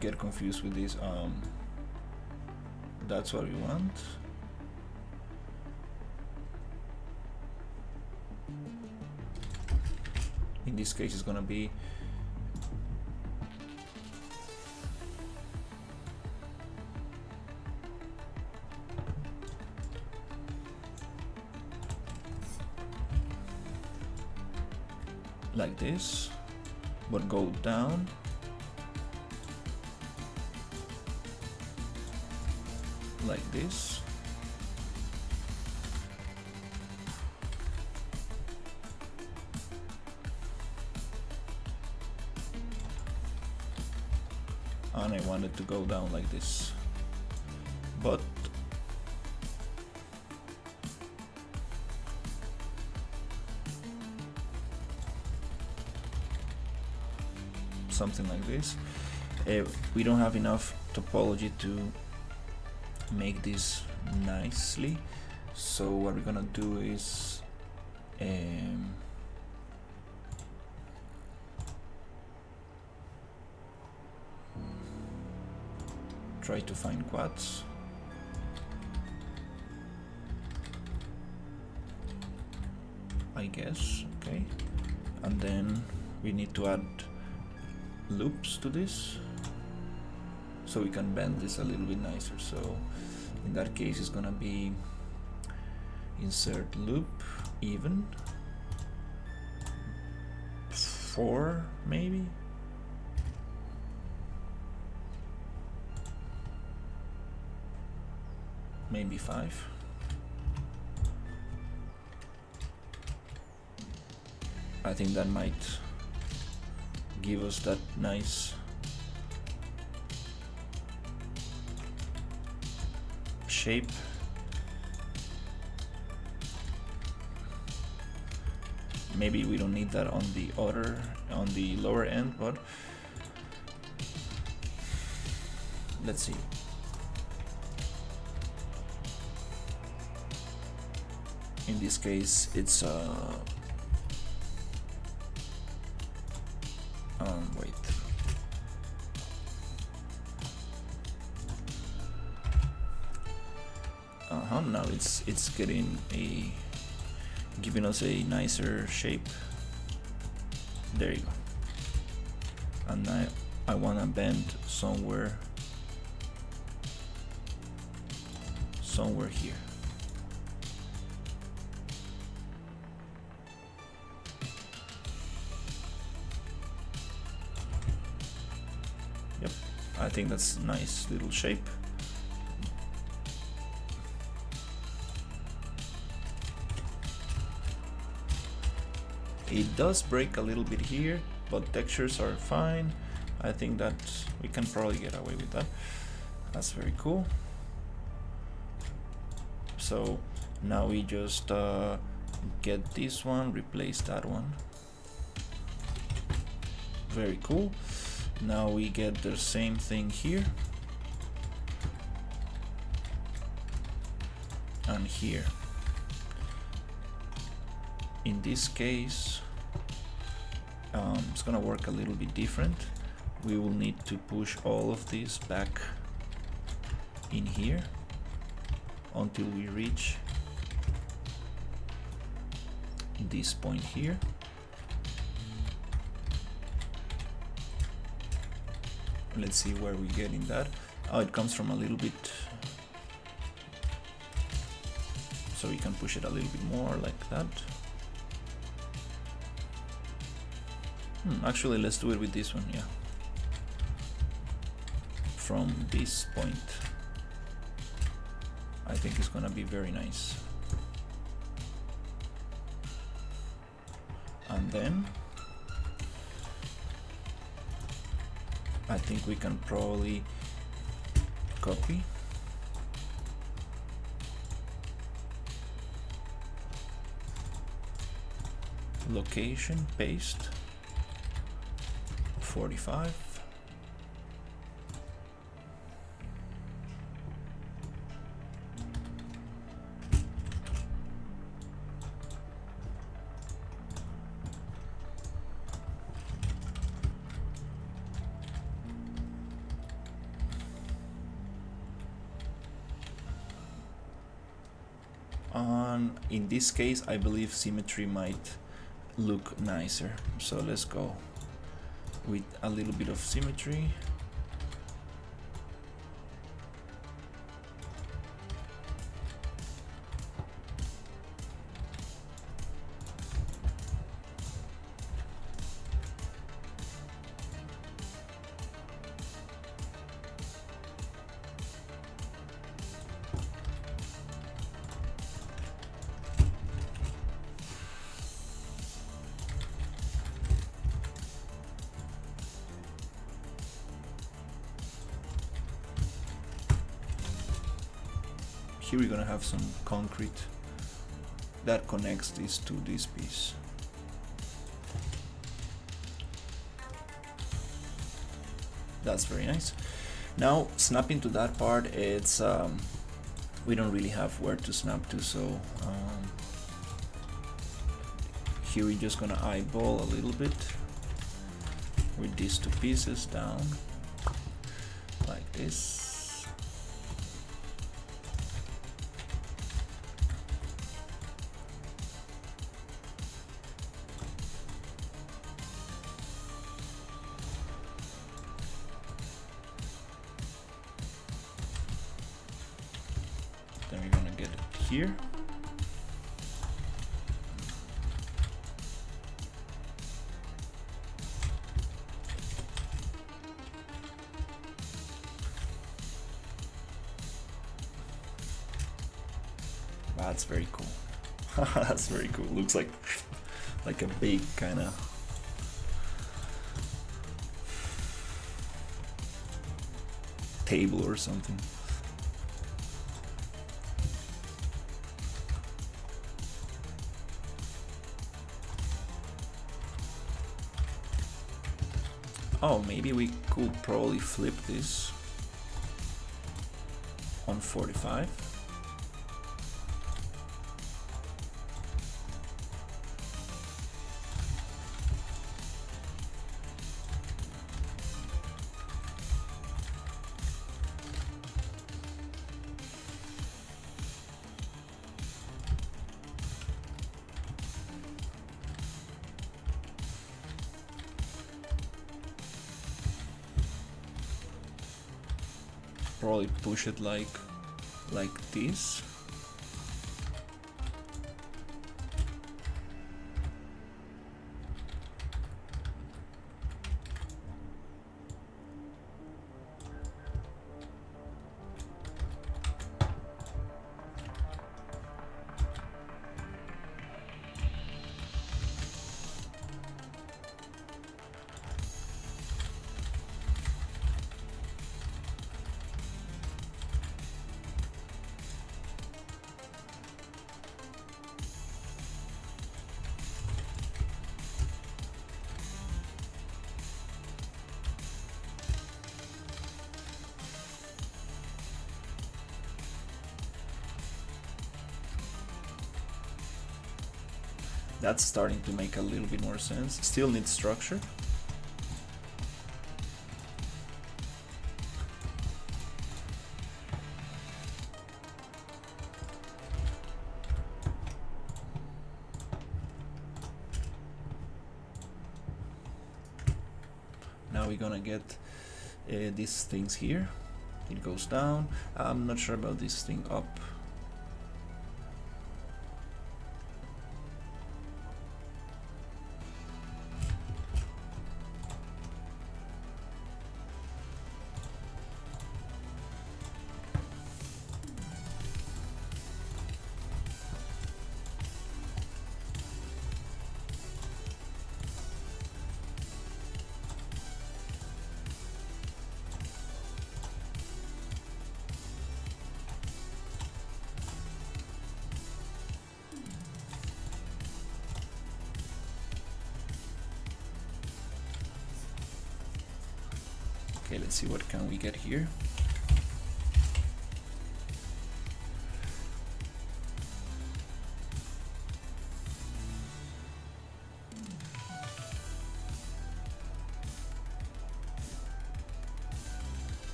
get confused with this. That's what we want. In this case, it's gonna be like this, but go down. Like this. And I want it to go down like this. But something like this. We don't have enough topology to make this nicely, so what we're gonna do is try to find quads. I guess, okay. And then we need to add loops to this so we can bend this a little bit nicer. So in that case it's gonna be insert loop even 4 maybe. Maybe 5. I think that might give us that nice shape. Maybe we don't need that on the lower end, but let's see. In this case, it's wait. Now it's giving us a nicer shape. There you go. And I wanna bend somewhere here. Yep, I think that's a nice little shape. It does break a little bit here, but textures are fine. I think that we can probably get away with that. That's very cool. So now we just get this one, replace that one. Very cool. Now we get the same thing here and here. In this case, it's gonna work a little bit different. We will need to push all of this back in here until we reach this point here. Let's see where we get in that. Oh, it comes from a little bit, so we can push it a little bit more like that. Actually, let's do it with this one, yeah. From this point, I think it's gonna be very nice. And then I think we can probably copy location, paste 45. In this case, I believe symmetry might look nicer. So let's go with a little bit of symmetry. here we're gonna have some concrete that connects this to this piece. That's very nice. Now snapping to that part, it's we don't really have where to snap to, so here we're just gonna eyeball a little bit with these two pieces down like this. Then we're gonna get it here. That's very cool. That's very cool. Looks like a big kind of table or something. Oh, maybe we could probably flip this on 45. Probably push it like this. That's starting to make a little bit more sense. Still needs structure. Now we're gonna get these things here. It goes down. I'm not sure about this thing up. Okay, let's see what can we get here.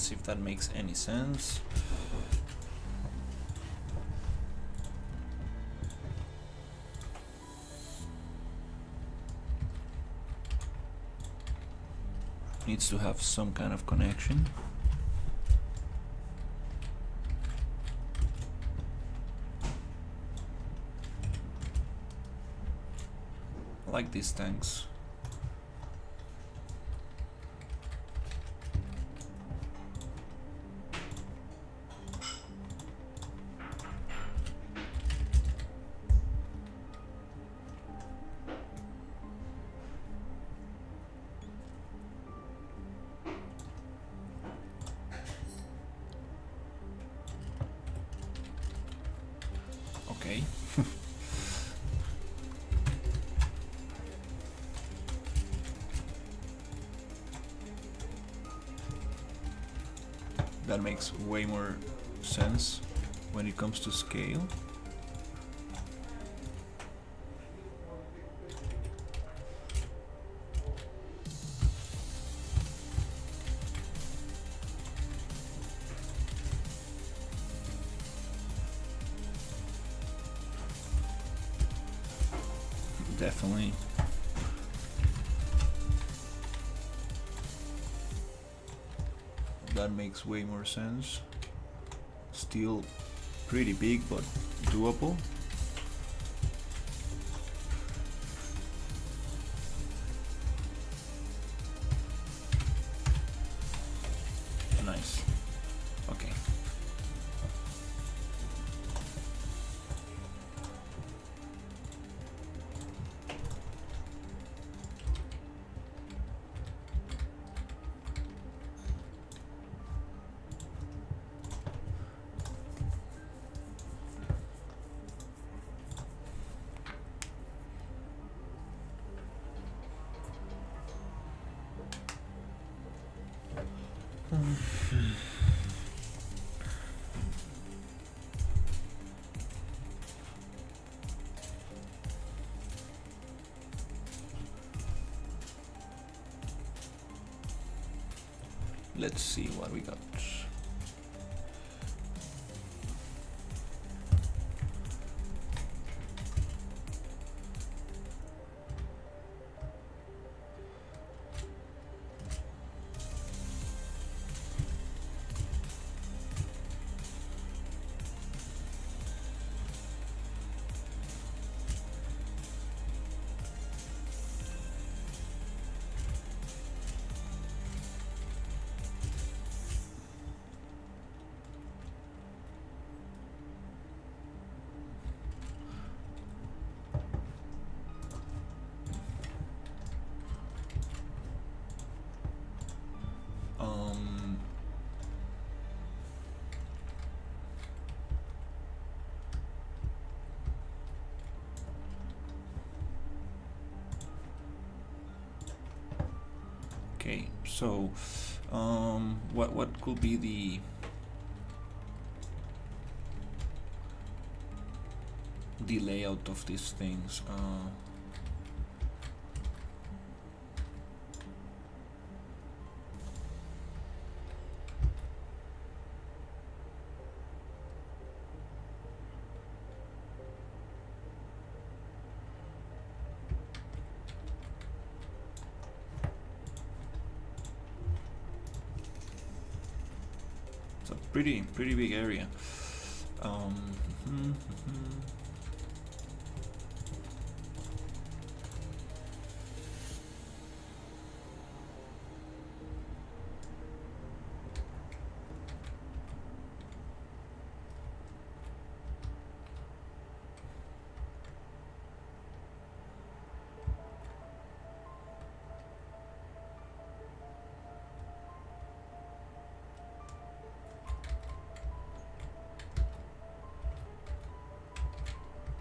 see if that makes any sense. Needs to have some kind of connection. I like these tanks. Okay. That makes way more sense when it comes to scale. Definitely. That makes way more sense. Still pretty big, but doable. Nice. Okay. Let's see what we got. Okay, so what could be the layout of these things? It's a pretty big area.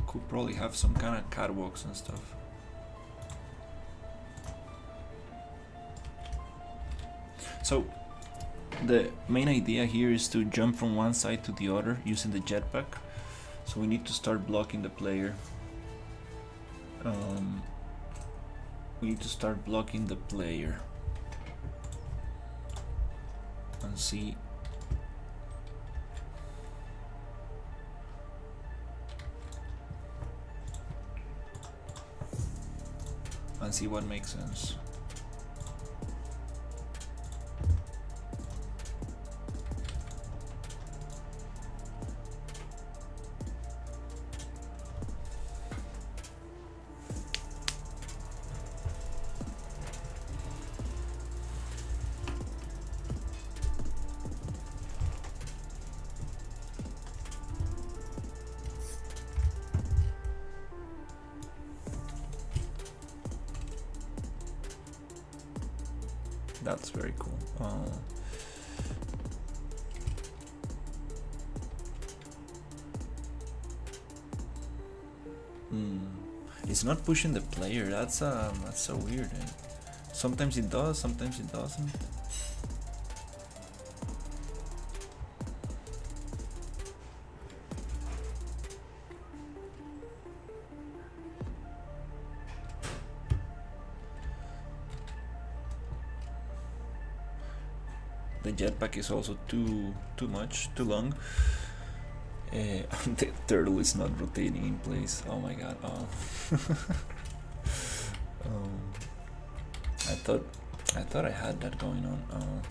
Could probably have some kind of catwalks and stuff. So the main idea here is to jump from one side to the other using the jetpack. So we need to start blocking the player. We need to start blocking the player. And and see. And see what makes sense. That's very cool. It's not pushing the player. That's so weird. Sometimes it does, sometimes it doesn't. The jetpack is also too much, too long. The turtle is not rotating in place. Oh my god. I thought I had that going on.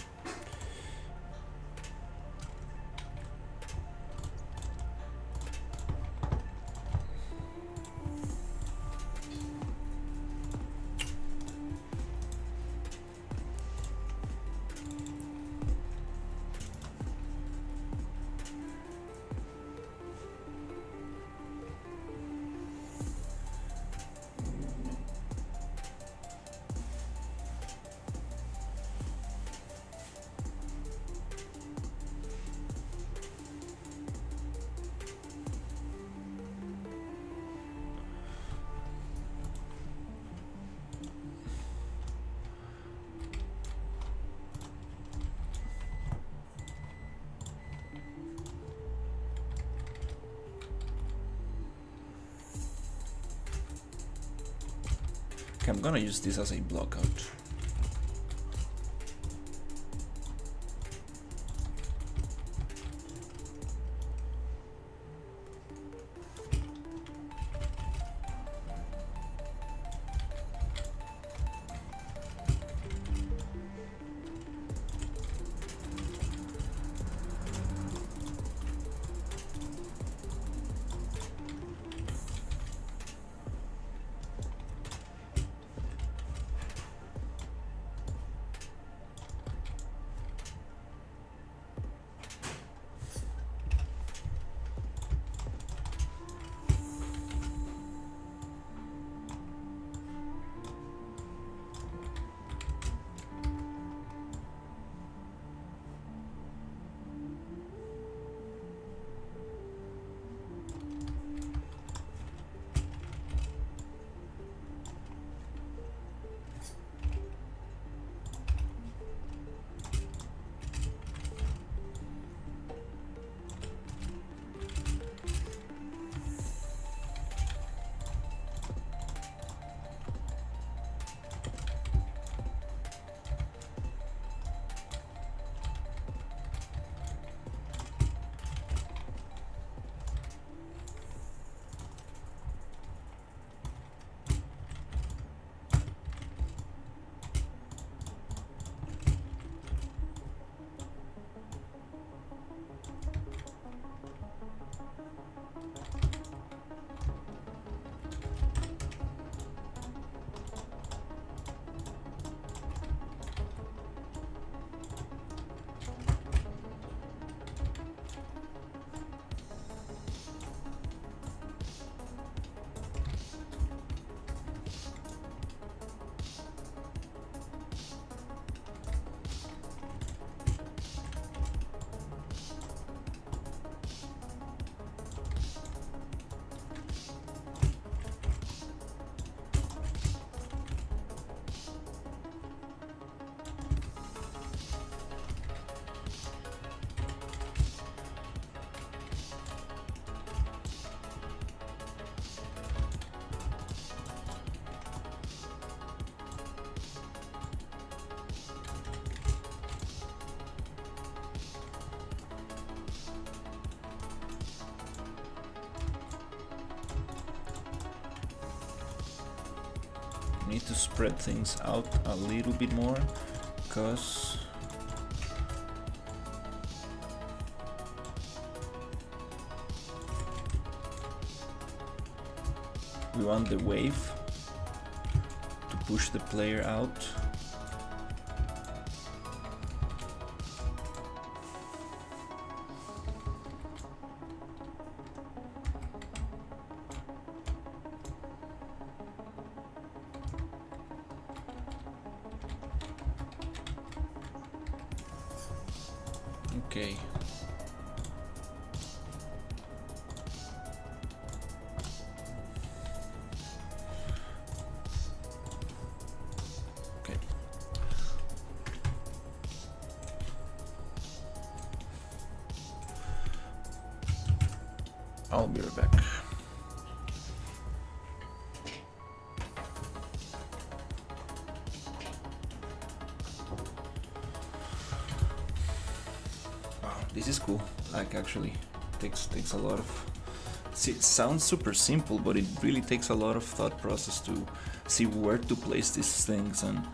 Okay, I'm gonna use this as a blockout. need to spread things out a little bit more, because we want the wave to push the player out. Okay. Okay. I'll be right back. This is cool. Like, actually takes a lot of. See, it sounds super simple, but it really takes a lot of thought process to see where to place these things, and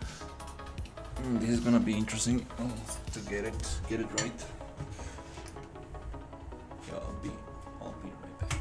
this is gonna be interesting to get it right. Yeah, I'll be right back.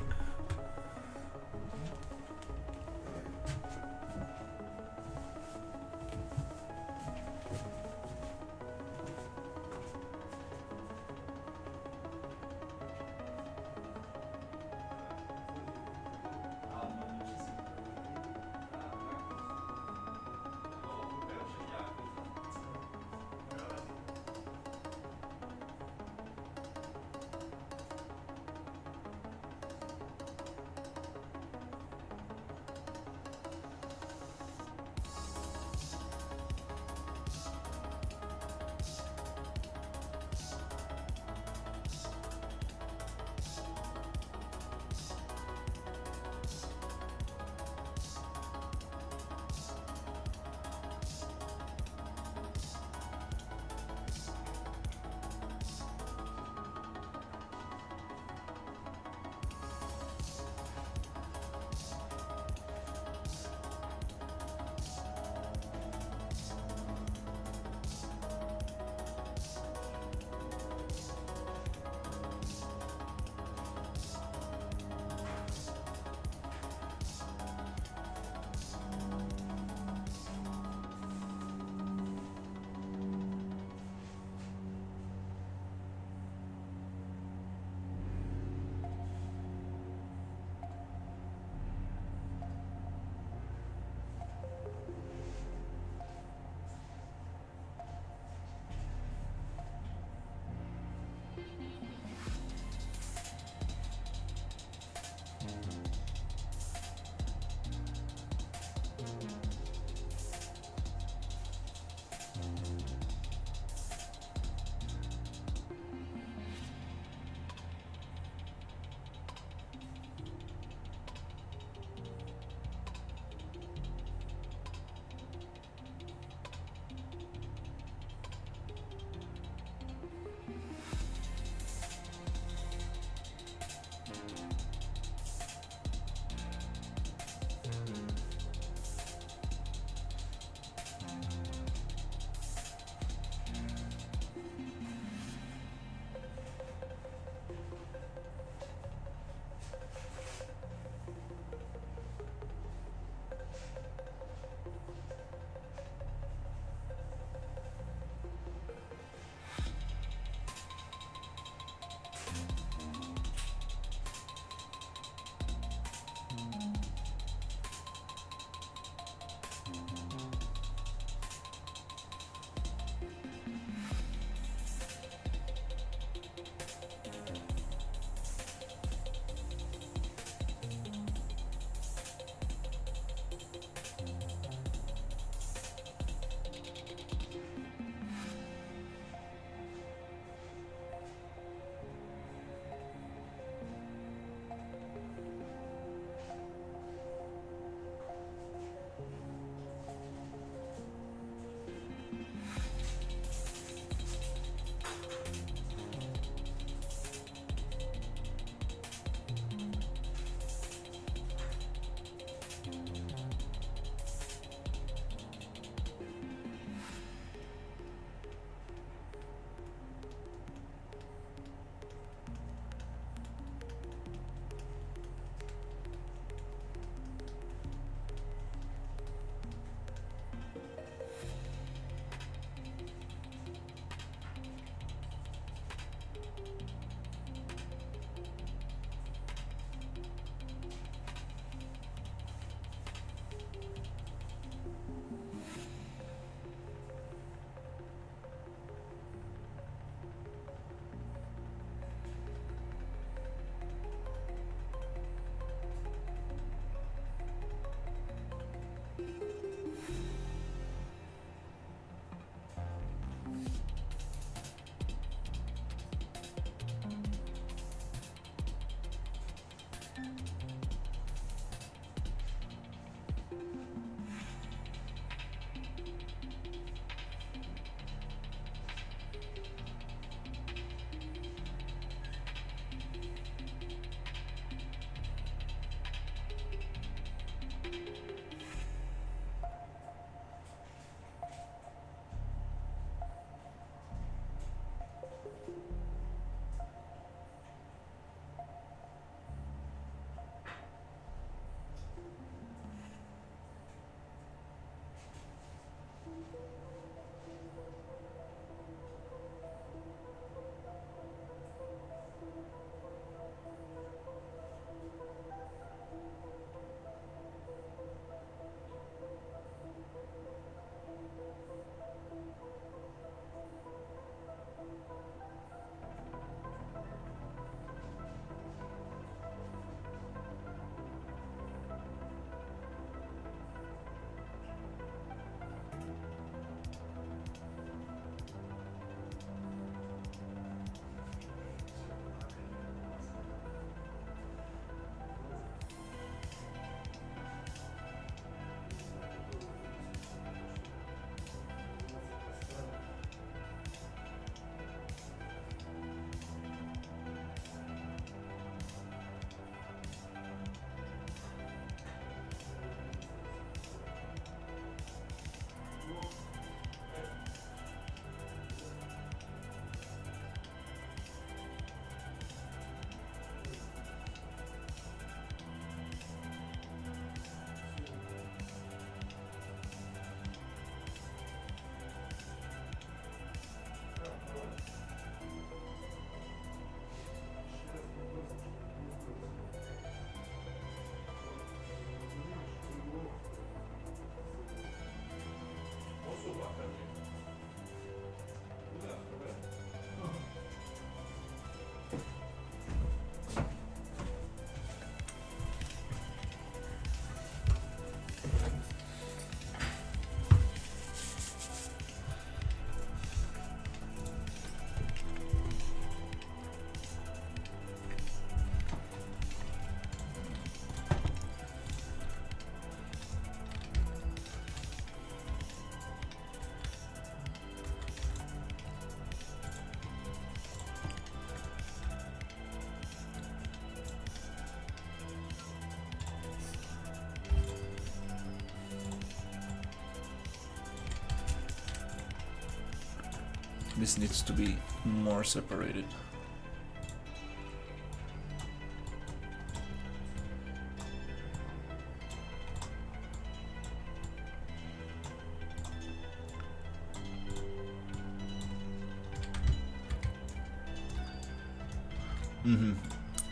This needs to be more separated.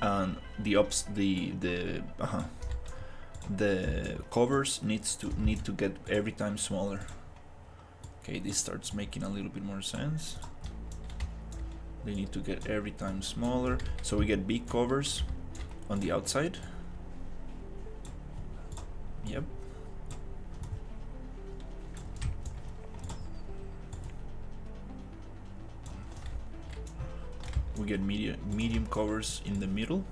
And the covers need to get every time smaller. Okay, this starts making a little bit more sense. They need to get every time smaller, so we get big covers on the outside. Yep. We get medium covers in the middle.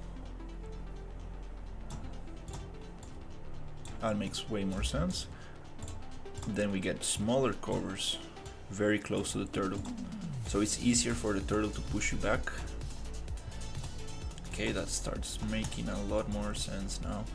That makes way more sense. Then we get smaller covers very close to the turtle, so it's easier for the turtle to push you back. Okay, that starts making a lot more sense now.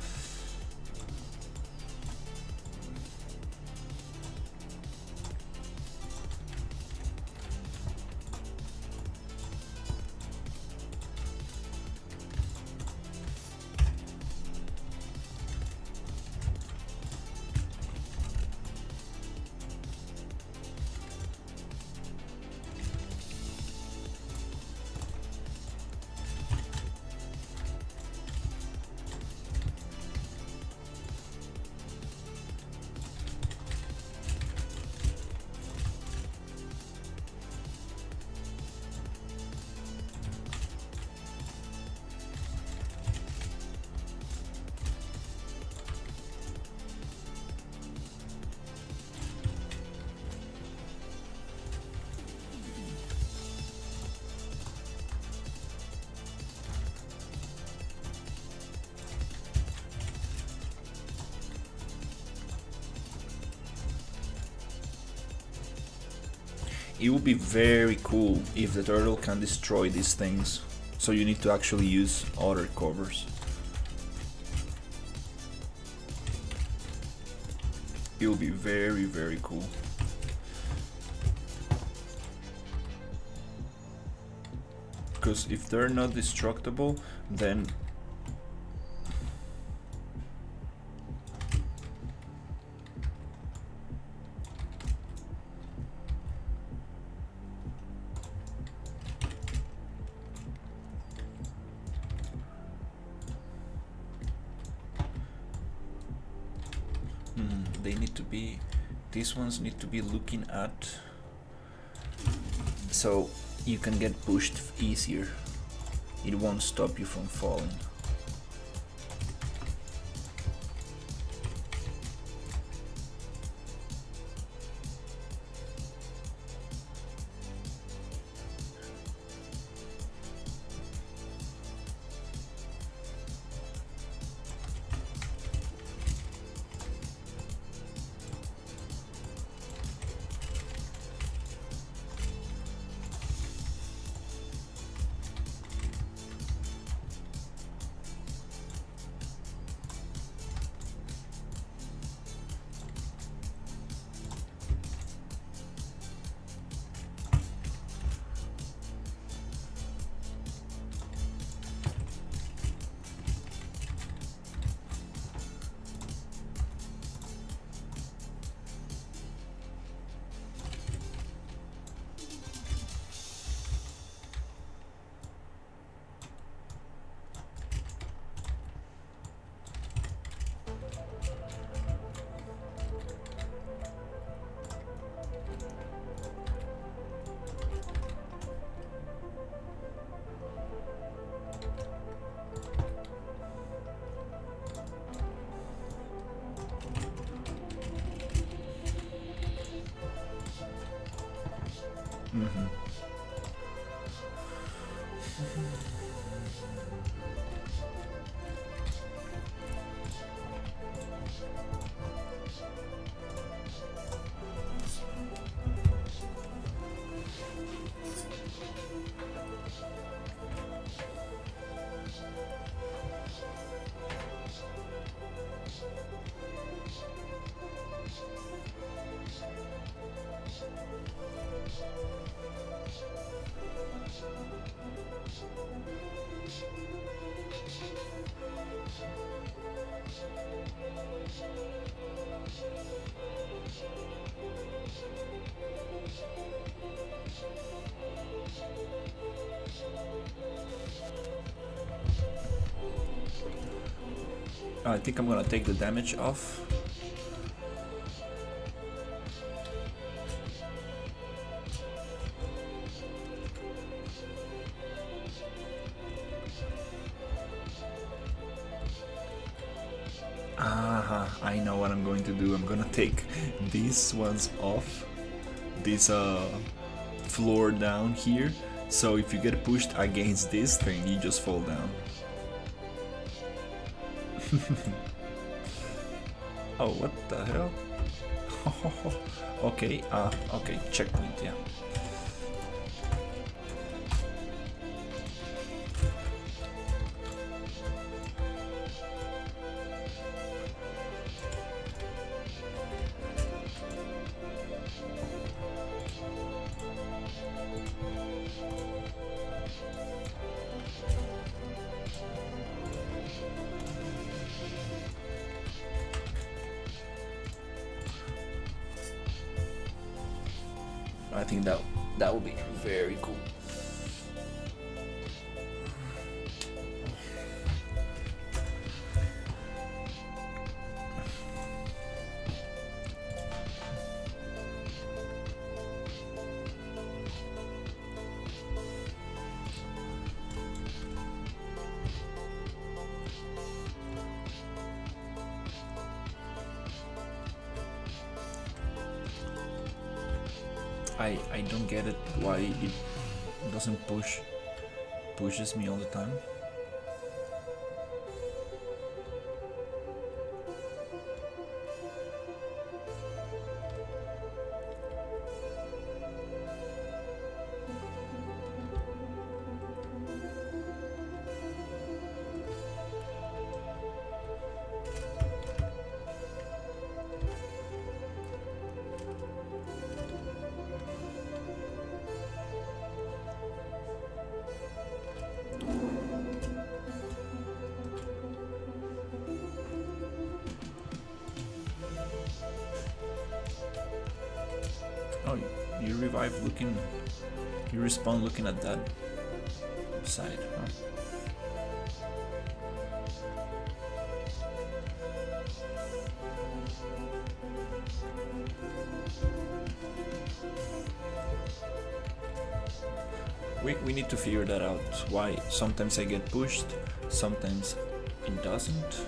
It would be very cool if the turtle can destroy these things, so you need to actually use other covers. It would be very, very cool. Because if they're not destructible, then they need to be, these ones need to be looking at, so you can get pushed easier. It won't stop you from falling. I think I'm gonna take the damage off. I know what I'm going to do. I'm gonna take these ones off. This floor down here. So if you get pushed against this thing, you just fall down. Oh, what the hell? Okay, okay, checkpoint, yeah. I think that would be very cool. I don't get it why it doesn't pushes me all the time. Oh, you revive looking, you respawn looking at that side, huh? We need to figure that out, why sometimes I get pushed, sometimes it doesn't.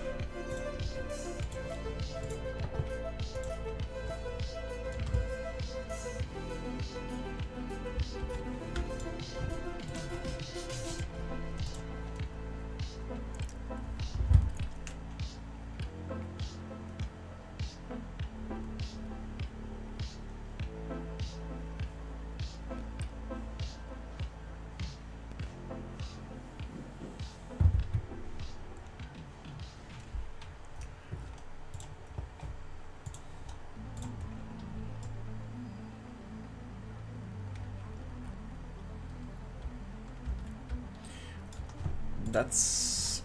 That's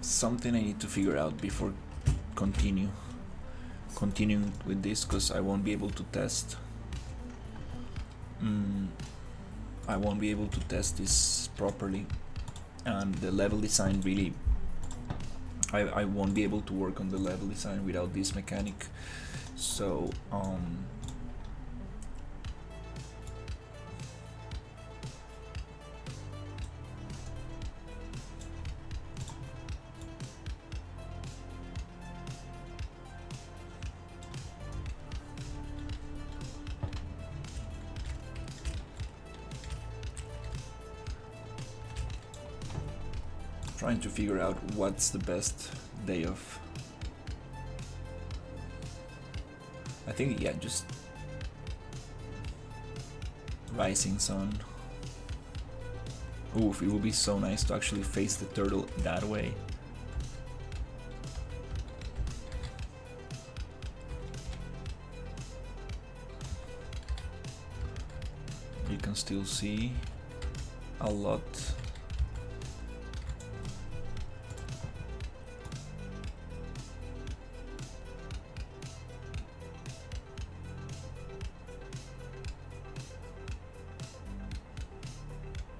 something I need to figure out before continuing with this, because I won't be able to test. I won't be able to test this properly, and the level design really, I won't be able to work on the level design without this mechanic. So trying to figure out what's the best day of. I think, yeah, just rising sun. Oof, it would be so nice to actually face the turtle that way. You can still see a lot.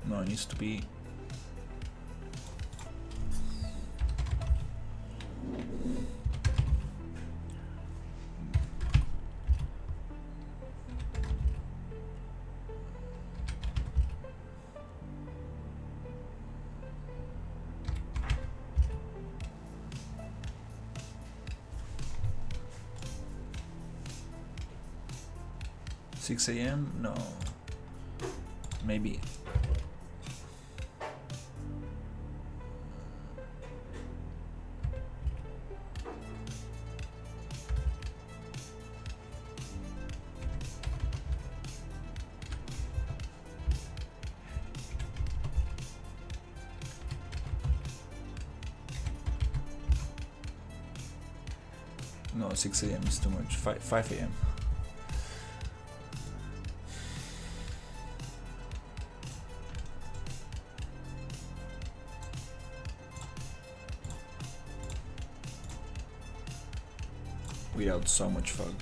No, it needs to be 6 a.m. No, maybe. No, 6 a.m. is too much. 5 a.m. Without so much fog.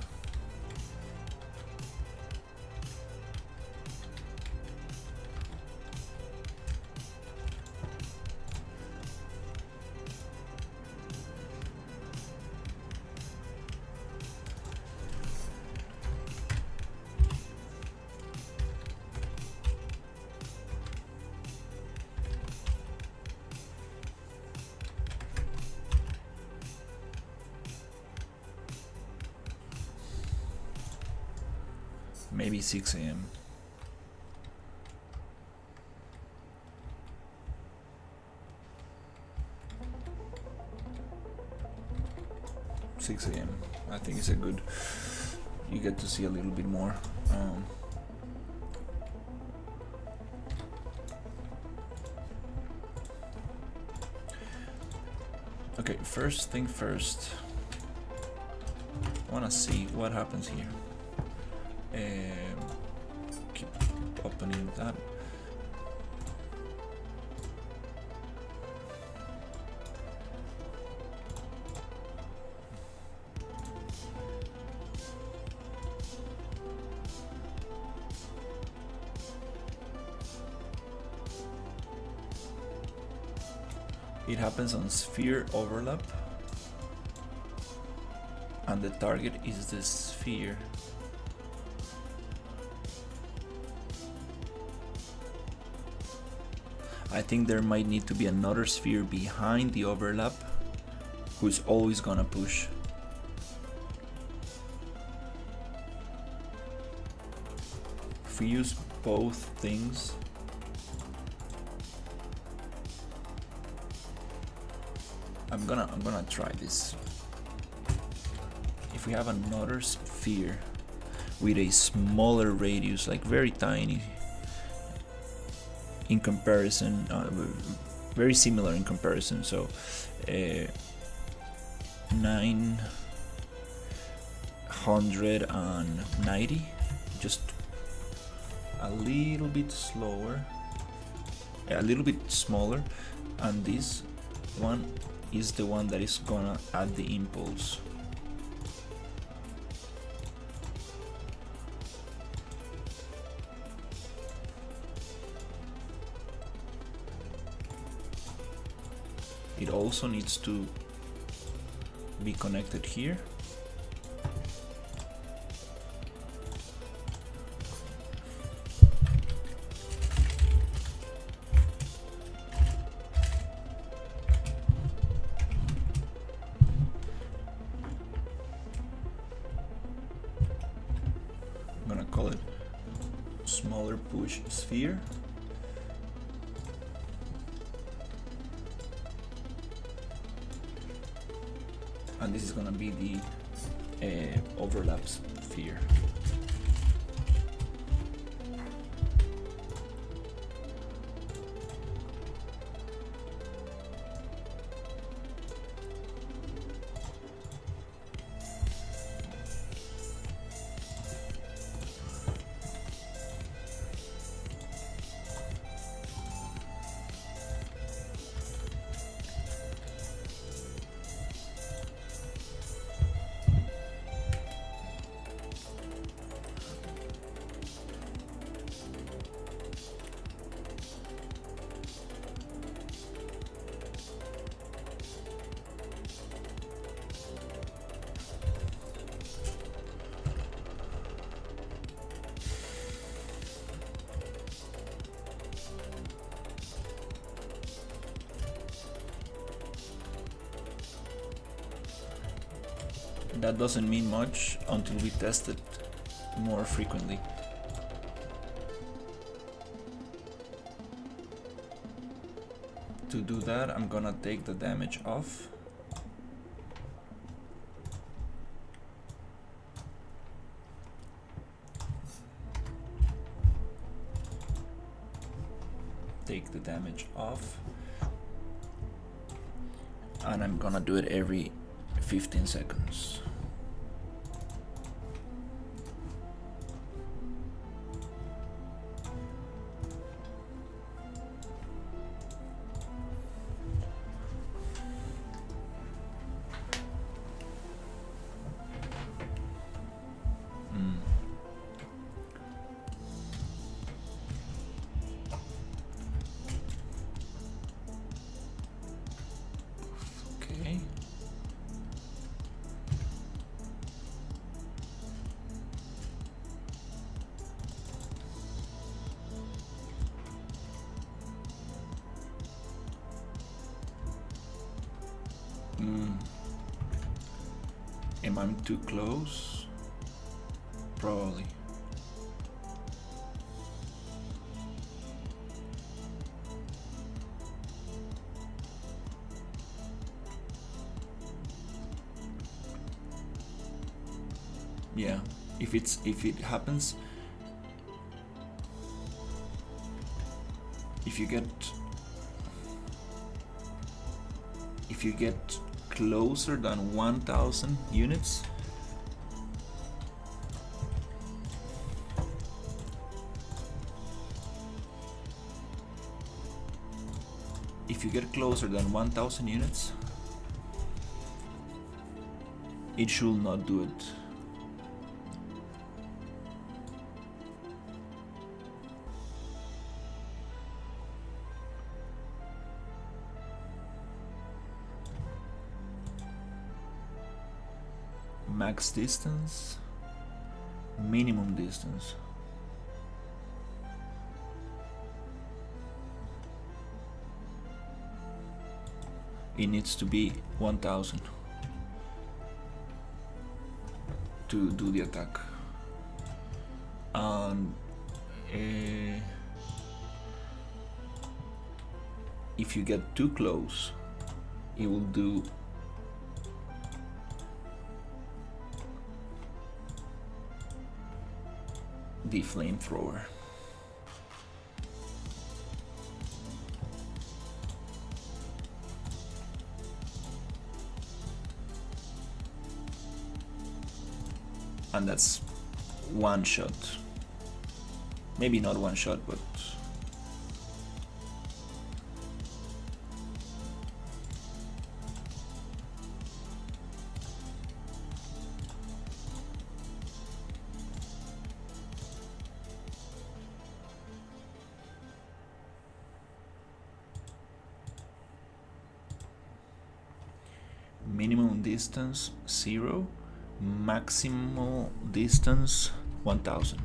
Maybe 6 a.m. I think it's a good. You get to see a little bit more. Okay, first thing first. I wanna see what happens here. Keep opening that. It happens on sphere overlap, and the target is the sphere. I think there might need to be another sphere behind the overlap who's always gonna push. If we use both things, I'm gonna try this. If we have another sphere with a smaller radius, like very tiny in comparison, very similar in comparison, so 990, just a little bit slower, a little bit smaller, and this one is the one that is gonna add the impulse. It also needs to be connected here. I'm gonna call it smaller push sphere. And this is gonna be the overlap sphere. That doesn't mean much until we test it more frequently. To do that, I'm gonna take the damage off. Take the damage off. And I'm gonna do it every 15 seconds. Okay. Am I too close? Probably. Yeah, if it happens, if you get closer than 1000 units, if you get closer than 1000 units, it should not do it. Max distance, minimum distance. It needs to be 1000 to do the attack. And if you get too close, it will do the flamethrower. And that's one shot. Maybe not one shot, but minimum distance 0, maximal distance 1000.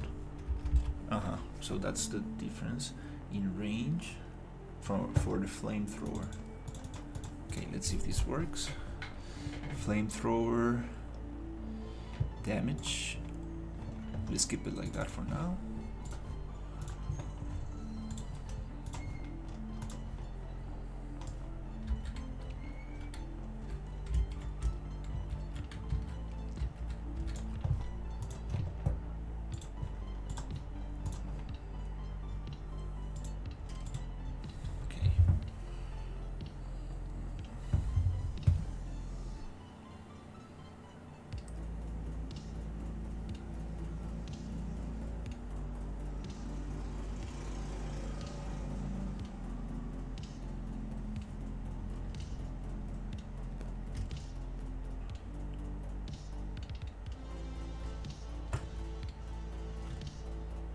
So that's the difference in range for the flamethrower. Okay, let's see if this works. Flamethrower damage. Let's keep it like that for now.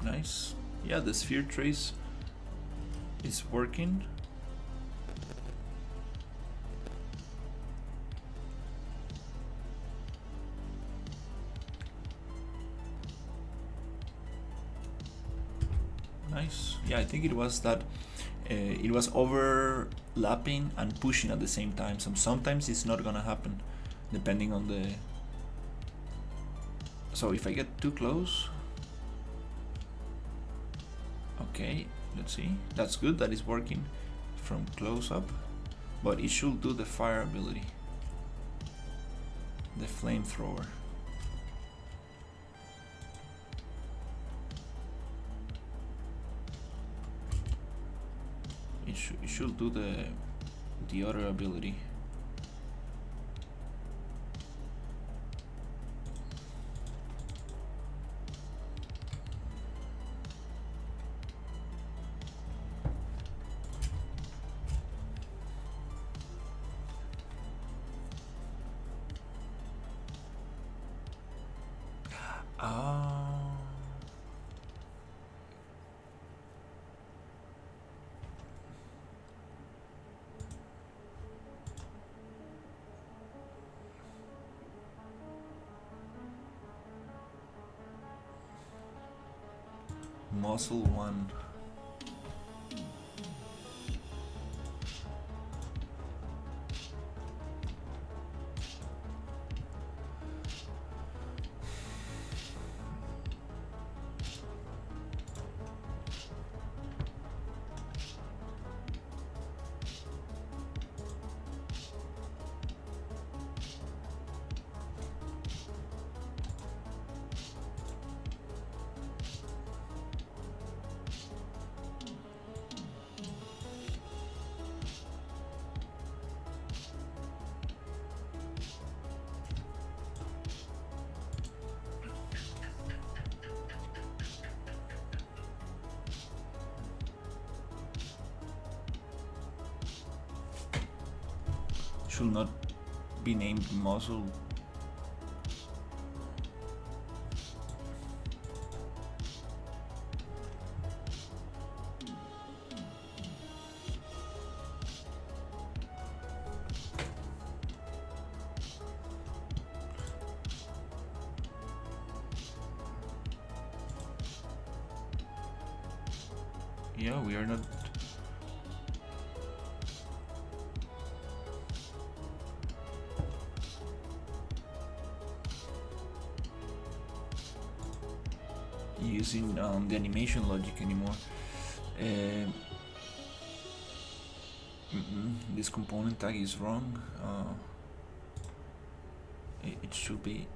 Nice. Yeah, the sphere trace is working. Nice. Yeah, I think it was that it was overlapping and pushing at the same time. Sometimes it's not gonna happen depending on the... So if I get too close... Okay, let's see. That's good, that is working. from close up, but it should do the fire ability, the flamethrower. It should do the other ability. Muscle 1. Should not be named muscle. Yeah, we are not. Using the animation logic anymore. This component tag is wrong. It should be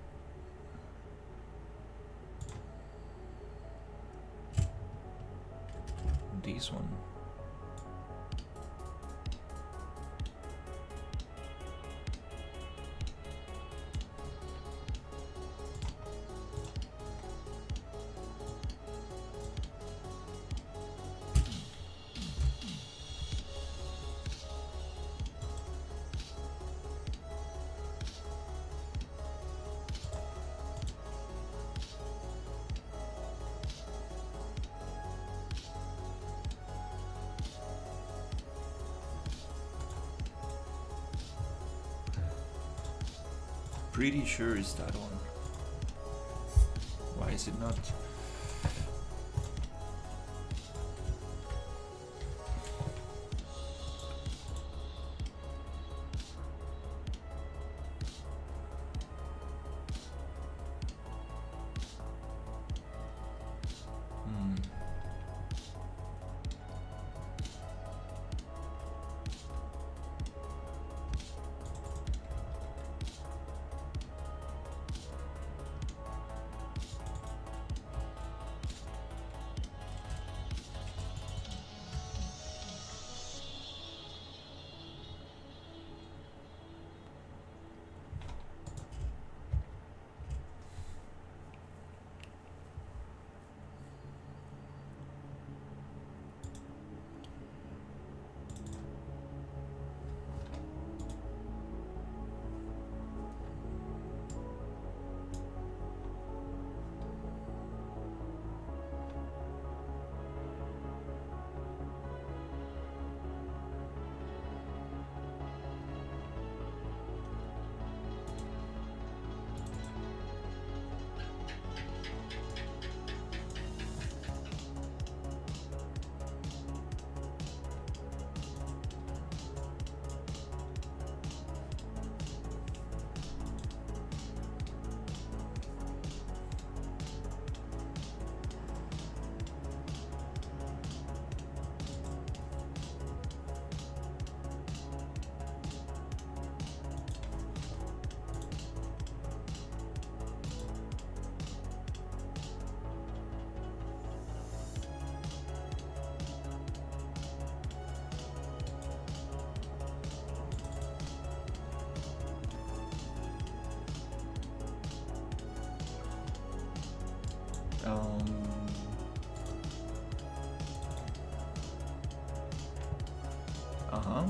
this one. Pretty sure it's that one. Why is it not? Uh-huh.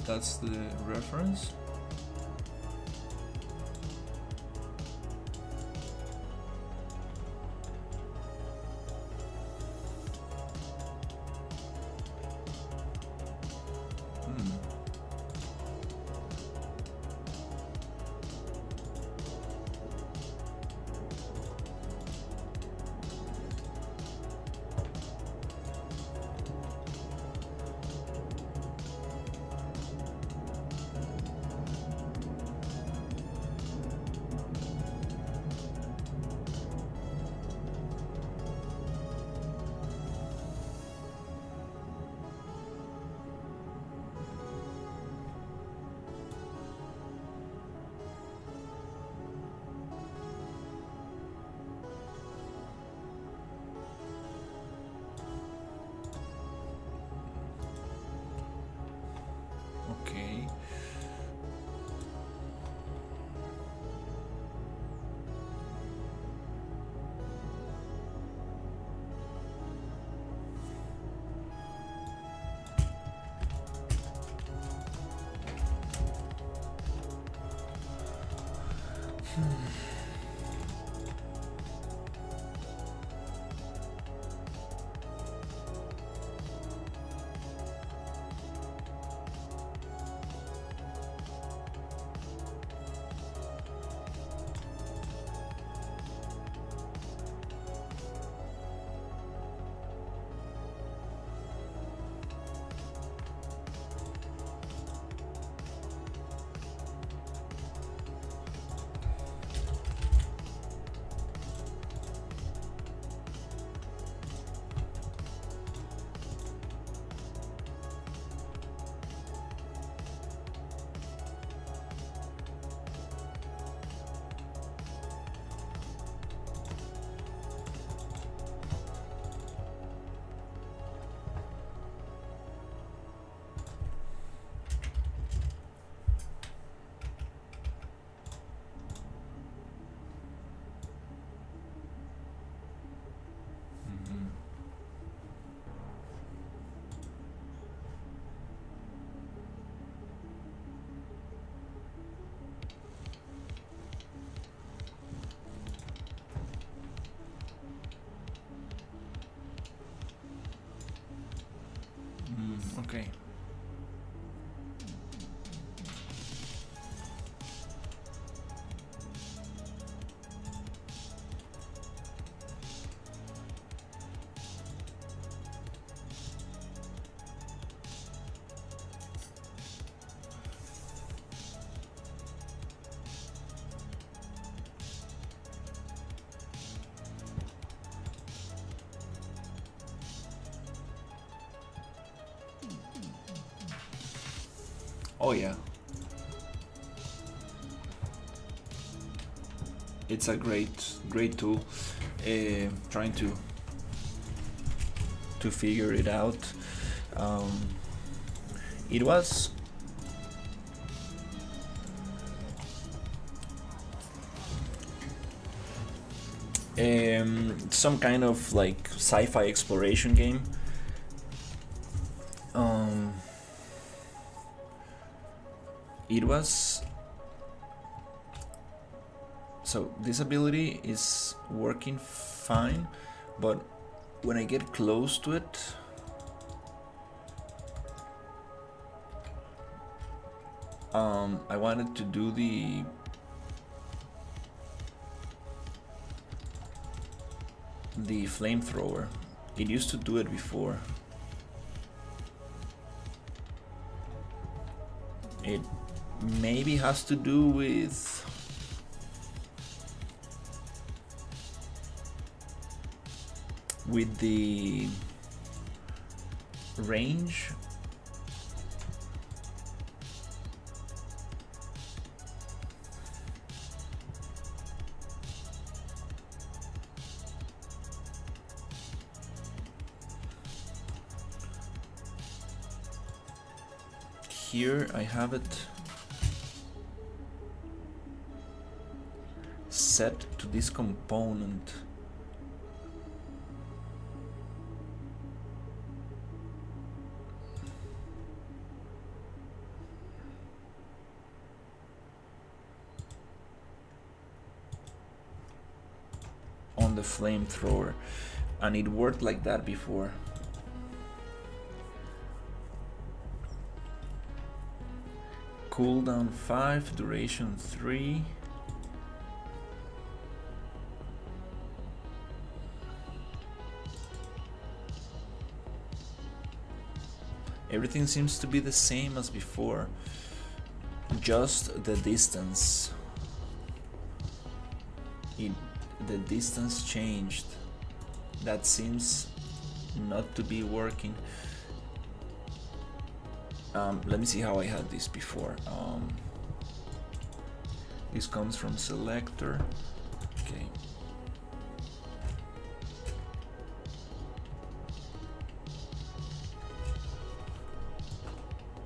That's the reference. Okay. Okay. Oh yeah. It's a great tool. Trying to figure it out. It was some kind of like sci-fi exploration game. It was so this ability is working fine, but when I get close to it, I wanted to do the flamethrower. It used to do it before. It maybe has to do with the range. Here I have it set to this component the flamethrower, and it worked like that before. Cooldown 5, duration 3. Everything seems to be the same as before, just the distance. The distance changed. That seems not to be working. Let me see how I had this before. This comes from selector. Okay.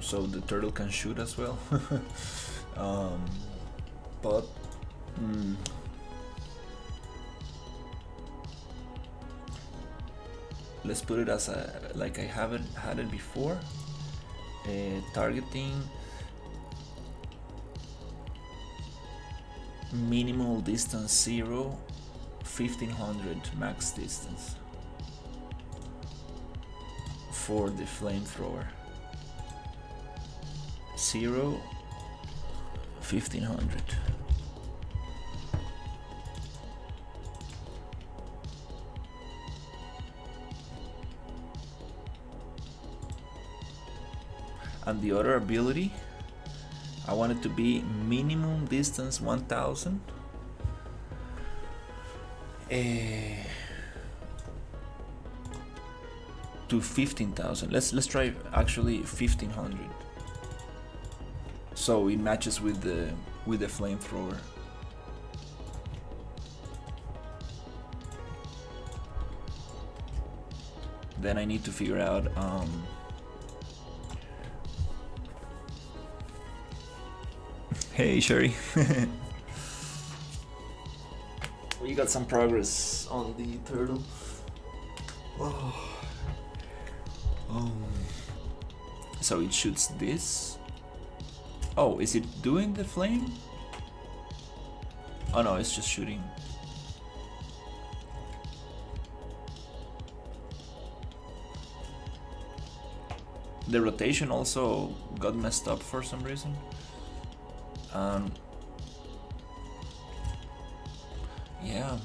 So the turtle can shoot as well. But let's put it as like I haven't had it before. Targeting minimal distance 0, 1500 max distance for the flamethrower. 0, 1500. And the other ability, I want it to be minimum distance 1000. To 15,000. Let's try actually 1500. So it matches with the flamethrower. Then I need to figure out hey Sherry. We got some progress on the turtle. Oh. So it shoots this. Oh, is it doing the flame? Oh no, it's just shooting. The rotation also got messed up for some reason. Yeah.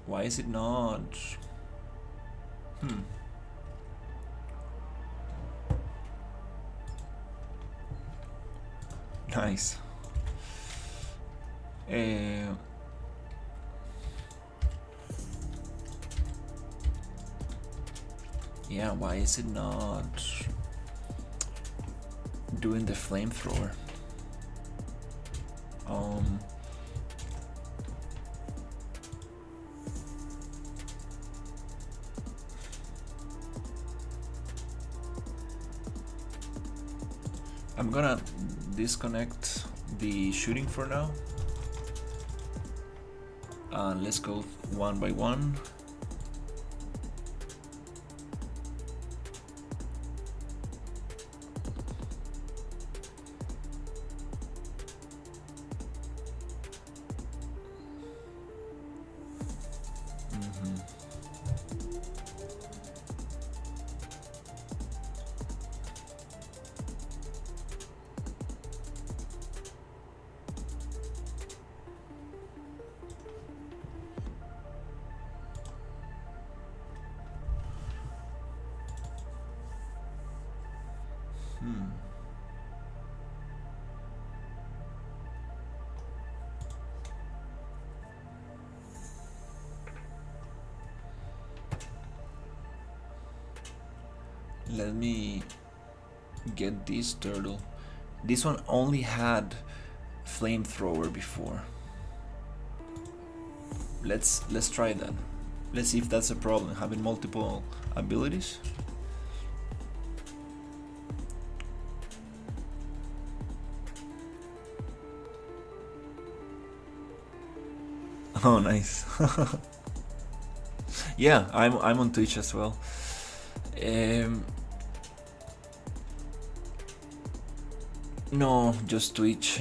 Why is it not? Nice. Yeah, why is it not doing the flamethrower? I'm gonna disconnect the shooting for now. Let's go one by one. Let me get this turtle. This one only had flamethrower before. Let's try that. Let's see if that's a problem, having multiple abilities. Oh, nice. Yeah, I'm on Twitch as well. No, just Twitch.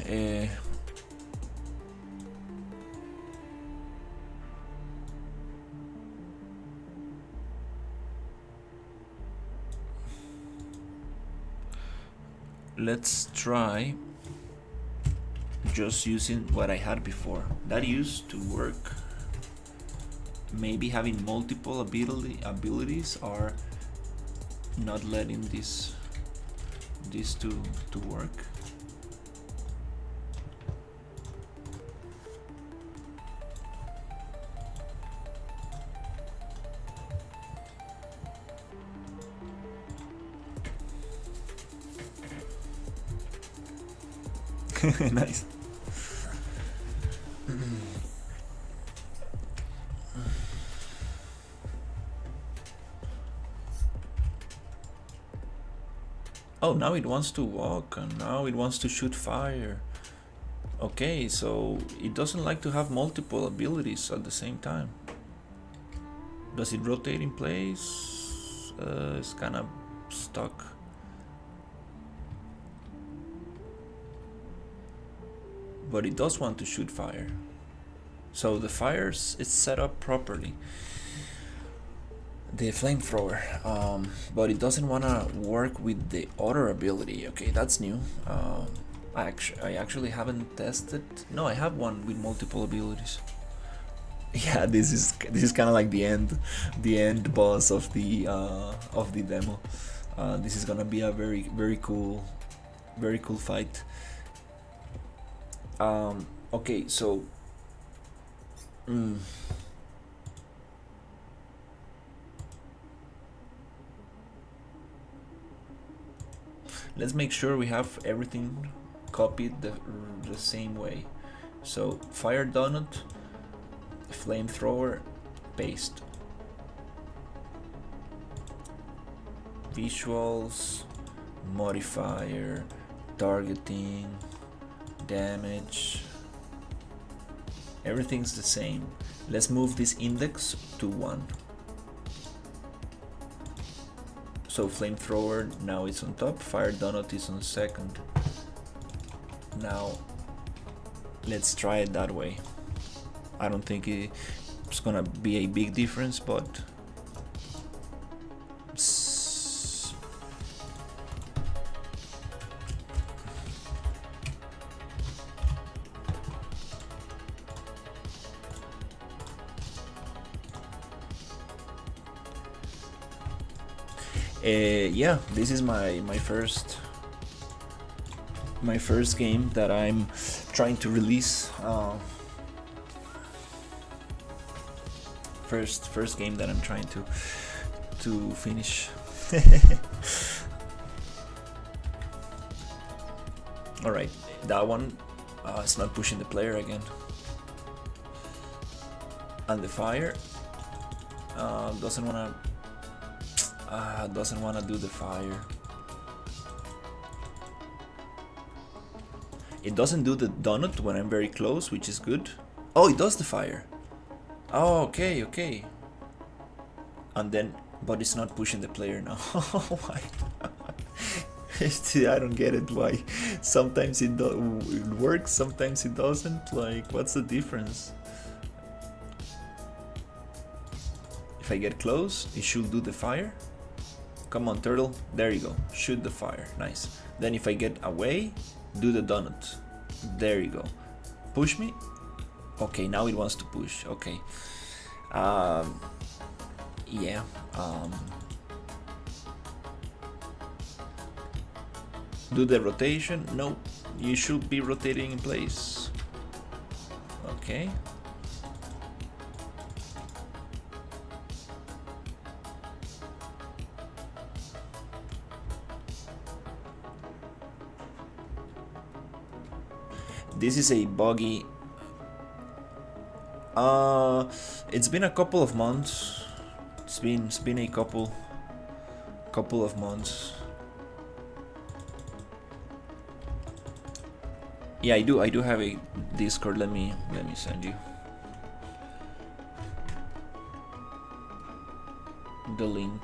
Let's try just using what I had before. That used to work. Maybe having multiple abilities are not letting this to work. Nice. Oh, now it wants to walk, and now it wants to shoot fire. Okay, so it doesn't like to have multiple abilities at the same time. Does it rotate in place? It's kind of stuck. But it does want to shoot fire. So the fires is set up properly. The flamethrower, but it doesn't want to work with the other ability. Okay, that's new. I actually haven't tested. No, I have one with multiple abilities. Yeah, this is kind of like the end boss of the demo. This is gonna be a very cool fight. Okay, so. Let's make sure we have everything copied the same way. So fire donut, flamethrower, paste. Visuals, modifier, targeting, damage. Everything's the same. Let's move this index to 1. So flamethrower now it's on top, fire donut is on second. Now let's try it that way. I don't think it's gonna be a big difference, but yeah, this is my first game that I'm trying to release. First game that I'm trying to finish. All right, that one it's not pushing the player again, and the fire doesn't wanna do the fire. It doesn't do the donut when I'm very close, which is good. Oh, it does the fire. Oh, okay. And then, but it's not pushing the player now. Why? I don't get it. Why? Sometimes it works, sometimes it doesn't. Like, what's the difference? If I get close, it should do the fire. Come on, turtle. There you go. Shoot the fire. Nice. Then if I get away, do the donut. There you go. Push me. Okay, now it wants to push. Okay. Yeah. Do the rotation. No, you should be rotating in place. Okay. This is a buggy. It's been a couple of months. It's been a couple of months. Yeah, I do have a Discord. Let me send you the link.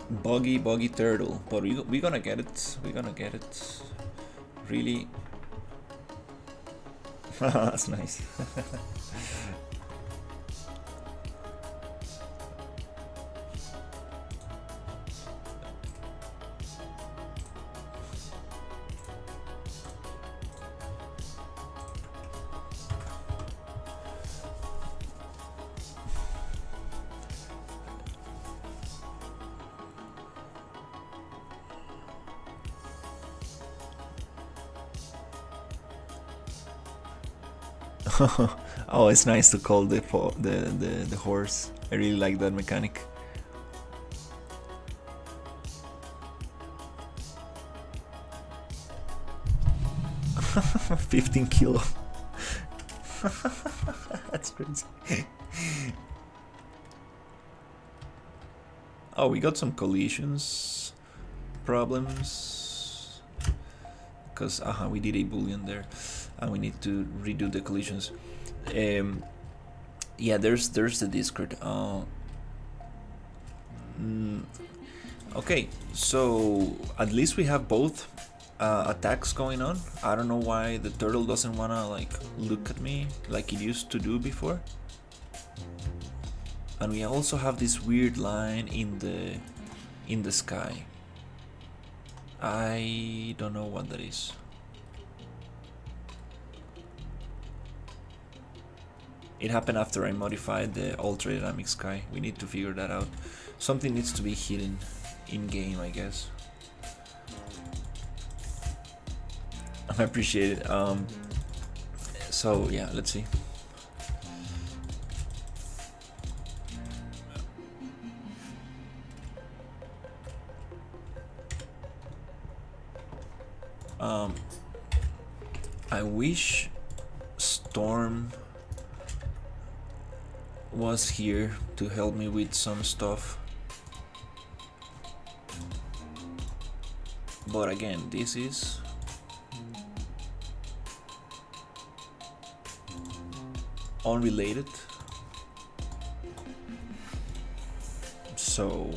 Buggy turtle. But we gonna get it. We gonna get it. Really. That's nice. Oh, it's nice to call the horse. I really like that mechanic. $15 kilo. That's crazy. Oh, we got some collisions problems because we did a boolean there, and we need to redo the collisions. Yeah, there's the Discord. Okay, so at least we have both attacks going on. I don't know why the turtle doesn't wanna like look at me like it used to do before. And we also have this weird line in the sky. I don't know what that is. It happened after I modified the ultra dynamic sky. We need to figure that out. Something needs to be hidden in game, I guess. I appreciate it. So yeah, let's see. I wish Storm was here to help me with some stuff, but again, this is unrelated, so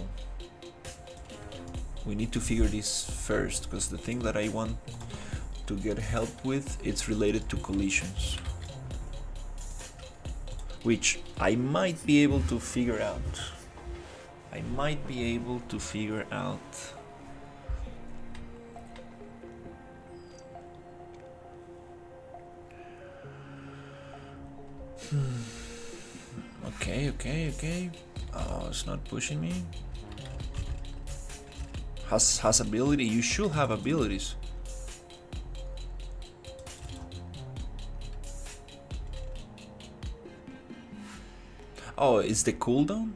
we need to figure this first, because the thing that I want to get help with, it's related to collisions, which I might be able to figure out. Okay. Oh, it's not pushing me. Has ability. You should have abilities. Oh, is the cooldown?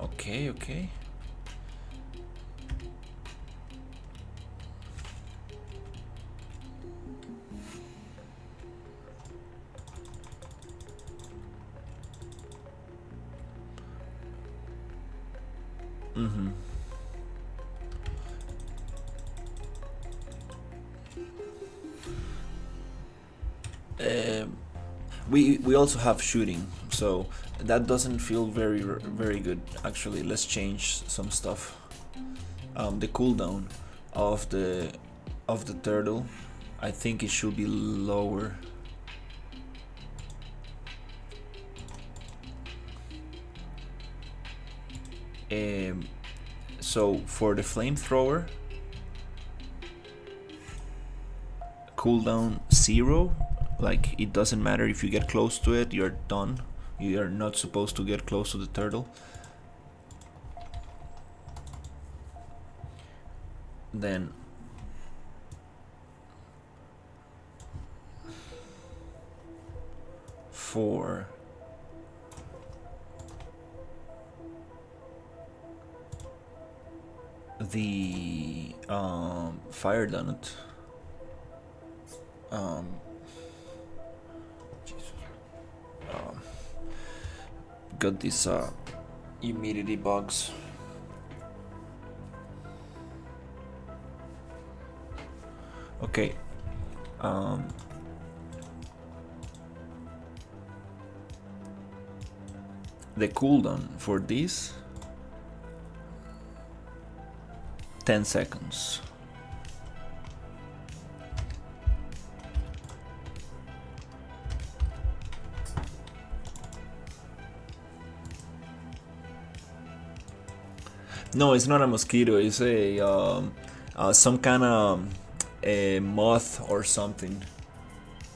Okay. We also have shooting, so that doesn't feel very good. Actually, let's change some stuff. The cooldown of the turtle, I think it should be lower. So for the flamethrower, cooldown 0. Like, it doesn't matter if you get close to it, you're done. You are not supposed to get close to the turtle. Then for the fire donut, got this humidity bugs. Okay. The cooldown for this 10 seconds. No, it's not a mosquito. It's a some kind of a moth or something.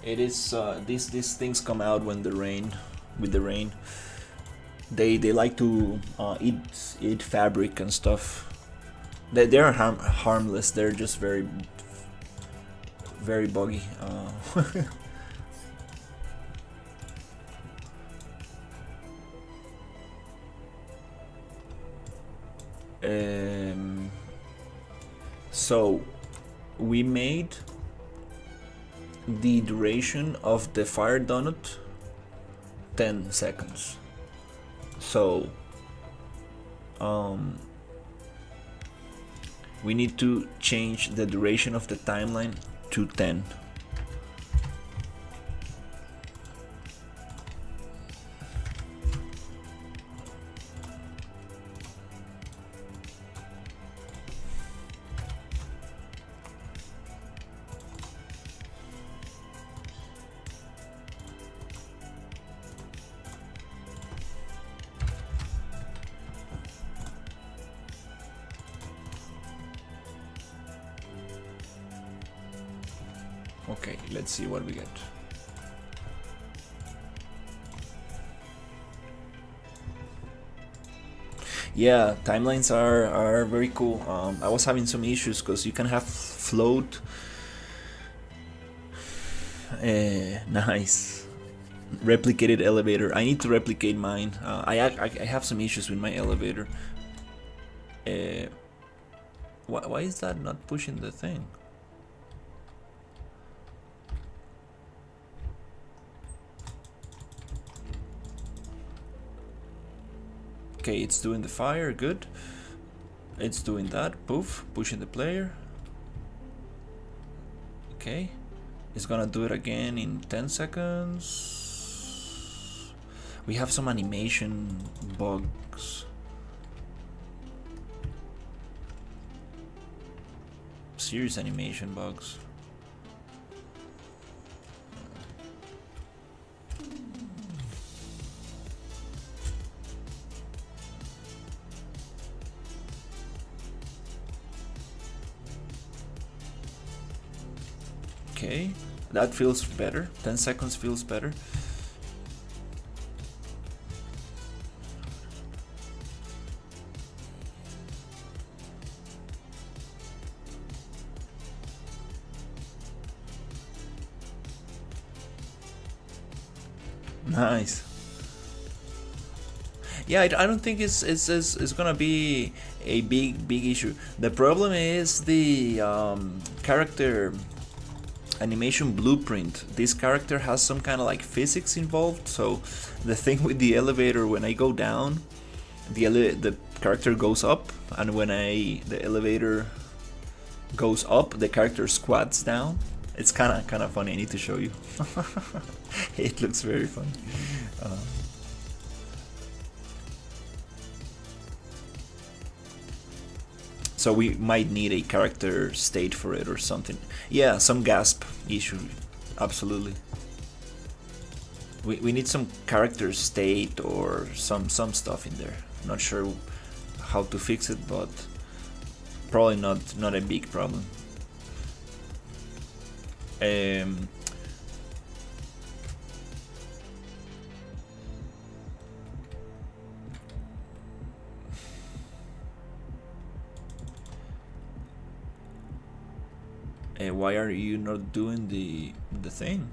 It is these things come out when the rain, with the rain. They like to eat fabric and stuff. They're harmless. They're just very buggy. So we made the duration of the fire donut 10 seconds. So we need to change the duration of the timeline to 10. Okay, let's see what we get. Yeah, timelines are very cool. I was having some issues because you can have float. Nice. Replicated elevator. I need to replicate mine. I have some issues with my elevator. Why is that not pushing the thing? Okay, it's doing the fire, good. It's doing that, poof, pushing the player. Okay, it's gonna do it again in 10 seconds. We have some animation bugs. Serious animation bugs. Okay, that feels better. 10 seconds feels better. Nice. Yeah, I don't think it's gonna be a big issue. The problem is the character animation blueprint. This character has some kind of like physics involved, so the thing with the elevator, when I go down, the character goes up, and when the elevator goes up, the character squats down. It's kind of funny. I need to show you. It looks very funny. So we might need a character state for it or something. Yeah, some gasp issue, absolutely. We need some character state or some stuff in there. Not sure how to fix it, but probably not a big problem. Why are you not doing the thing?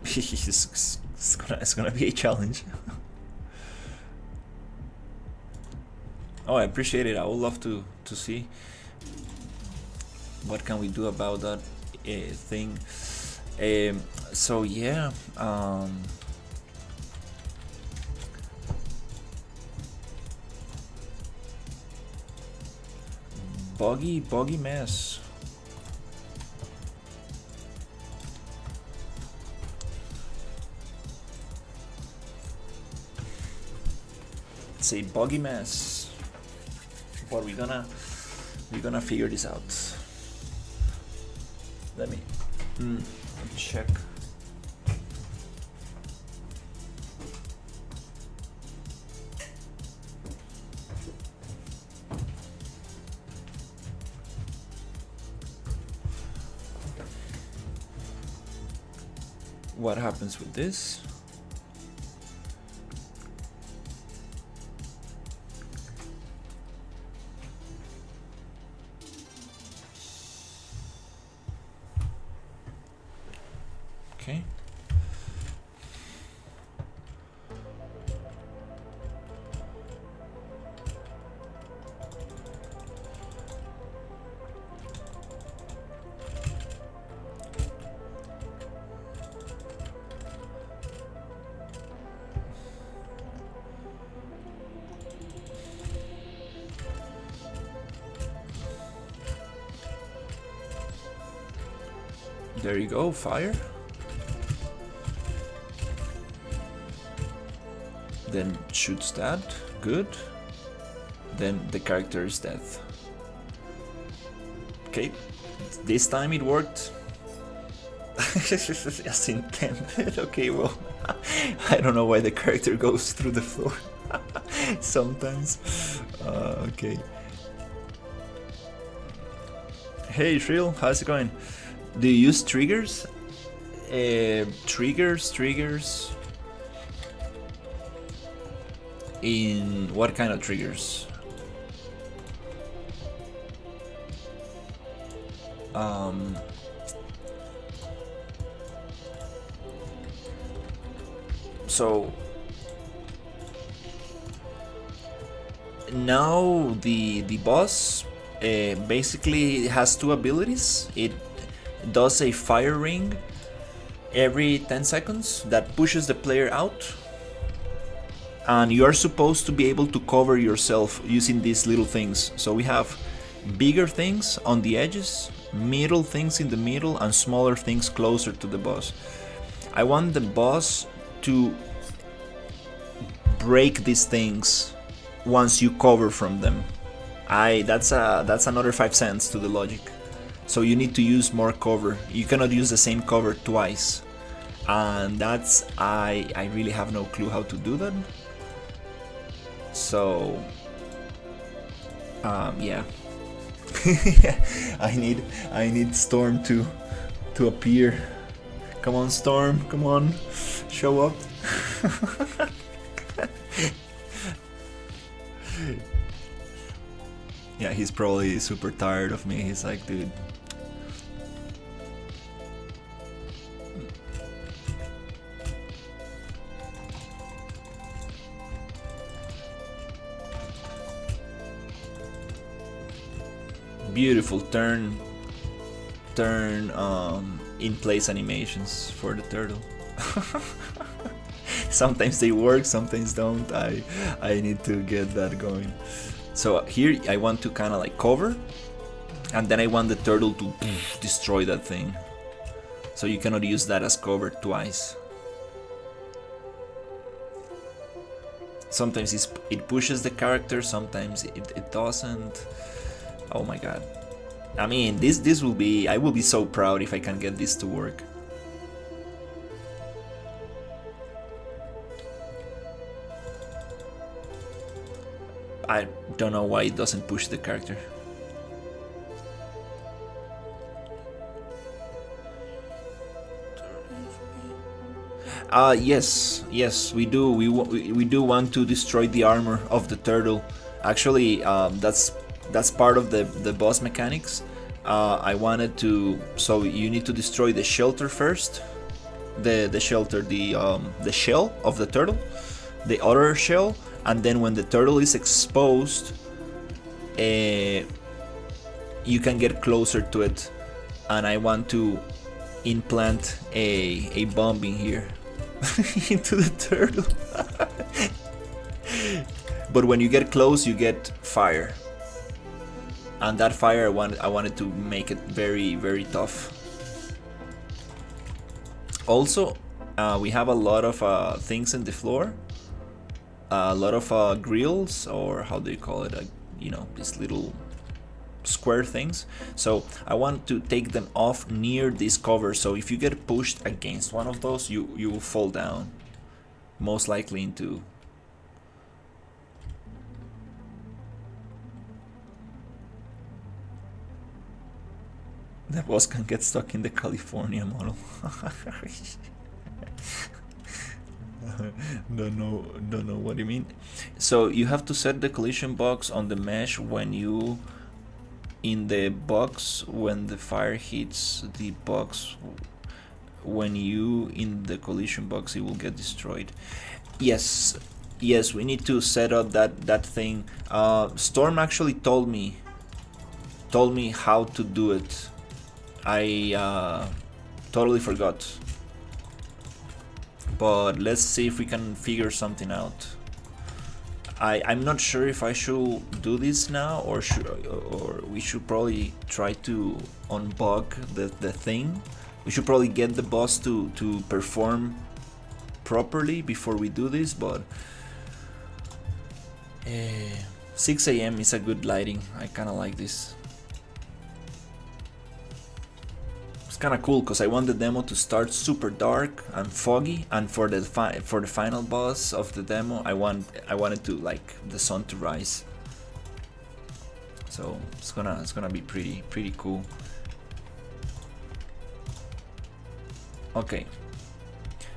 It's gonna be a challenge. Oh, I appreciate it. I would love to see what can we do about that thing. So yeah, buggy mess. It's a buggy mess, but we're gonna figure this out. Let me check. What happens with this? Okay. There you go, fire. Then shoots that, good. Then the character is dead. Okay, this time it worked. As intended. Okay, well, I don't know why the character goes through the floor sometimes. Okay. Hey Shrill, how's it going? Do you use triggers? Triggers. In what kind of triggers? So now the boss basically has two abilities. It does a fire ring every 10 seconds that pushes the player out, and you are supposed to be able to cover yourself using these little things. So we have bigger things on the edges, middle things in the middle, and smaller things closer to the boss. I want the boss to break these things once you cover from them. That's another 5 cents to the logic. So you need to use more cover. You cannot use the same cover twice, and that's I really have no clue how to do that. So yeah. I need Storm to appear. Come on, Storm, come on, show up. Yeah, he's probably super tired of me. He's like, dude. Beautiful turn in place animations for the turtle. Sometimes they work, sometimes don't. I need to get that going. So here I want to kind of like cover, and then I want the turtle to destroy that thing. So you cannot use that as cover twice. Sometimes it pushes the character, sometimes it doesn't. Oh my god. I mean, this will be... I will be so proud if I can get this to work. I don't know why it doesn't push the character. Yes, we do. We do want to destroy the armor of the turtle. Actually, that's part of the boss mechanics. I wanted to... So you need to destroy the shelter first. The shelter, the shell of the turtle, the other shell, and then when the turtle is exposed, you can get closer to it. And I want to implant a bomb in here into the turtle. But when you get close, you get fire, and that fire I wanted to make it very, very tough. Also, we have a lot of things in the floor, a lot of grills, or how do you call it? You know, these little square things. So I want to take them off near this cover. So if you get pushed against one of those, you will fall down, most likely into. The boss can get stuck in the California model. Don't know what you mean. So you have to set the collision box on the mesh when you in the box when the fire hits the box. When you in the collision box, it will get destroyed. Yes, we need to set up that thing. Storm actually told me how to do it. I totally forgot, but let's see if we can figure something out. I'm not sure if I should do this now, or we should probably try to unbug the thing. We should probably get the boss to perform properly before we do this, but 6 a.m. is a good lighting. I kind of like this. Kind of cool because I want the demo to start super dark and foggy, and for the final boss of the demo, I wanted to like the sun to rise. So it's gonna be pretty cool. Okay,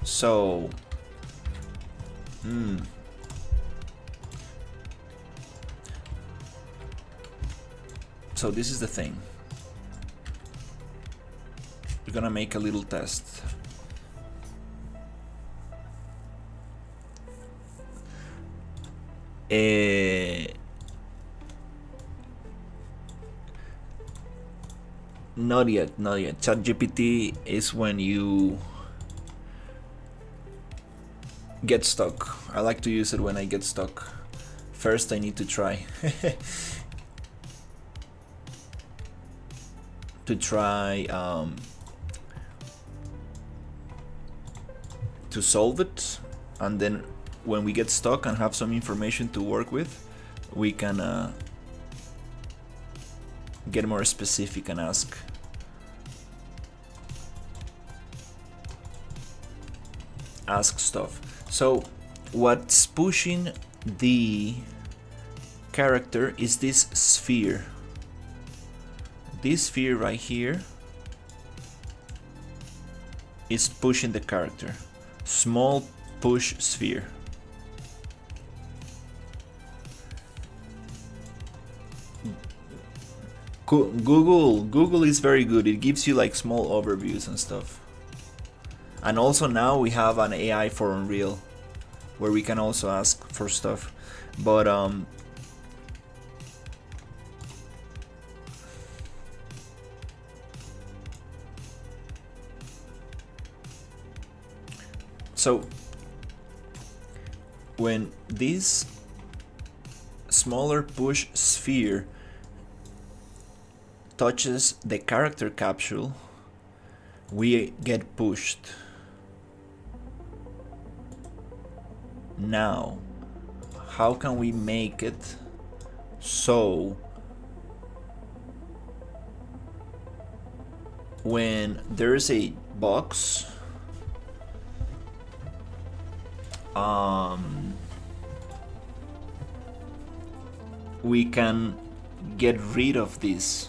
so so this is the thing. We're gonna make a little test. Not yet. ChatGPT is when you get stuck. I like to use it when I get stuck. First, I need to try. To solve it, and then when we get stuck and have some information to work with, we can get more specific and ask stuff. So what's pushing the character is this sphere. This sphere right here is pushing the character. Small push sphere. Google is very good. It gives you like small overviews and stuff. And also now we have an AI for Unreal where we can also ask for stuff. But so when this smaller push sphere touches the character capsule, we get pushed. Now, how can we make it so when there's a box, we can get rid of this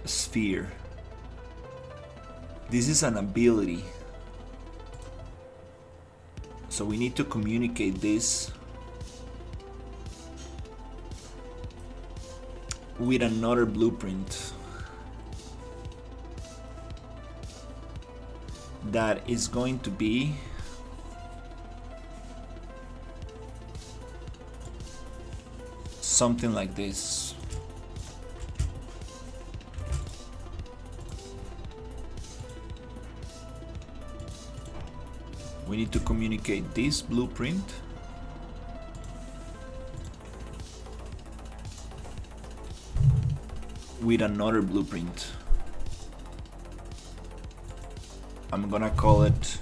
sphere? This is an ability, so we need to communicate this with another blueprint that is going to be something like this. We need to communicate this blueprint with another blueprint. I'm gonna call it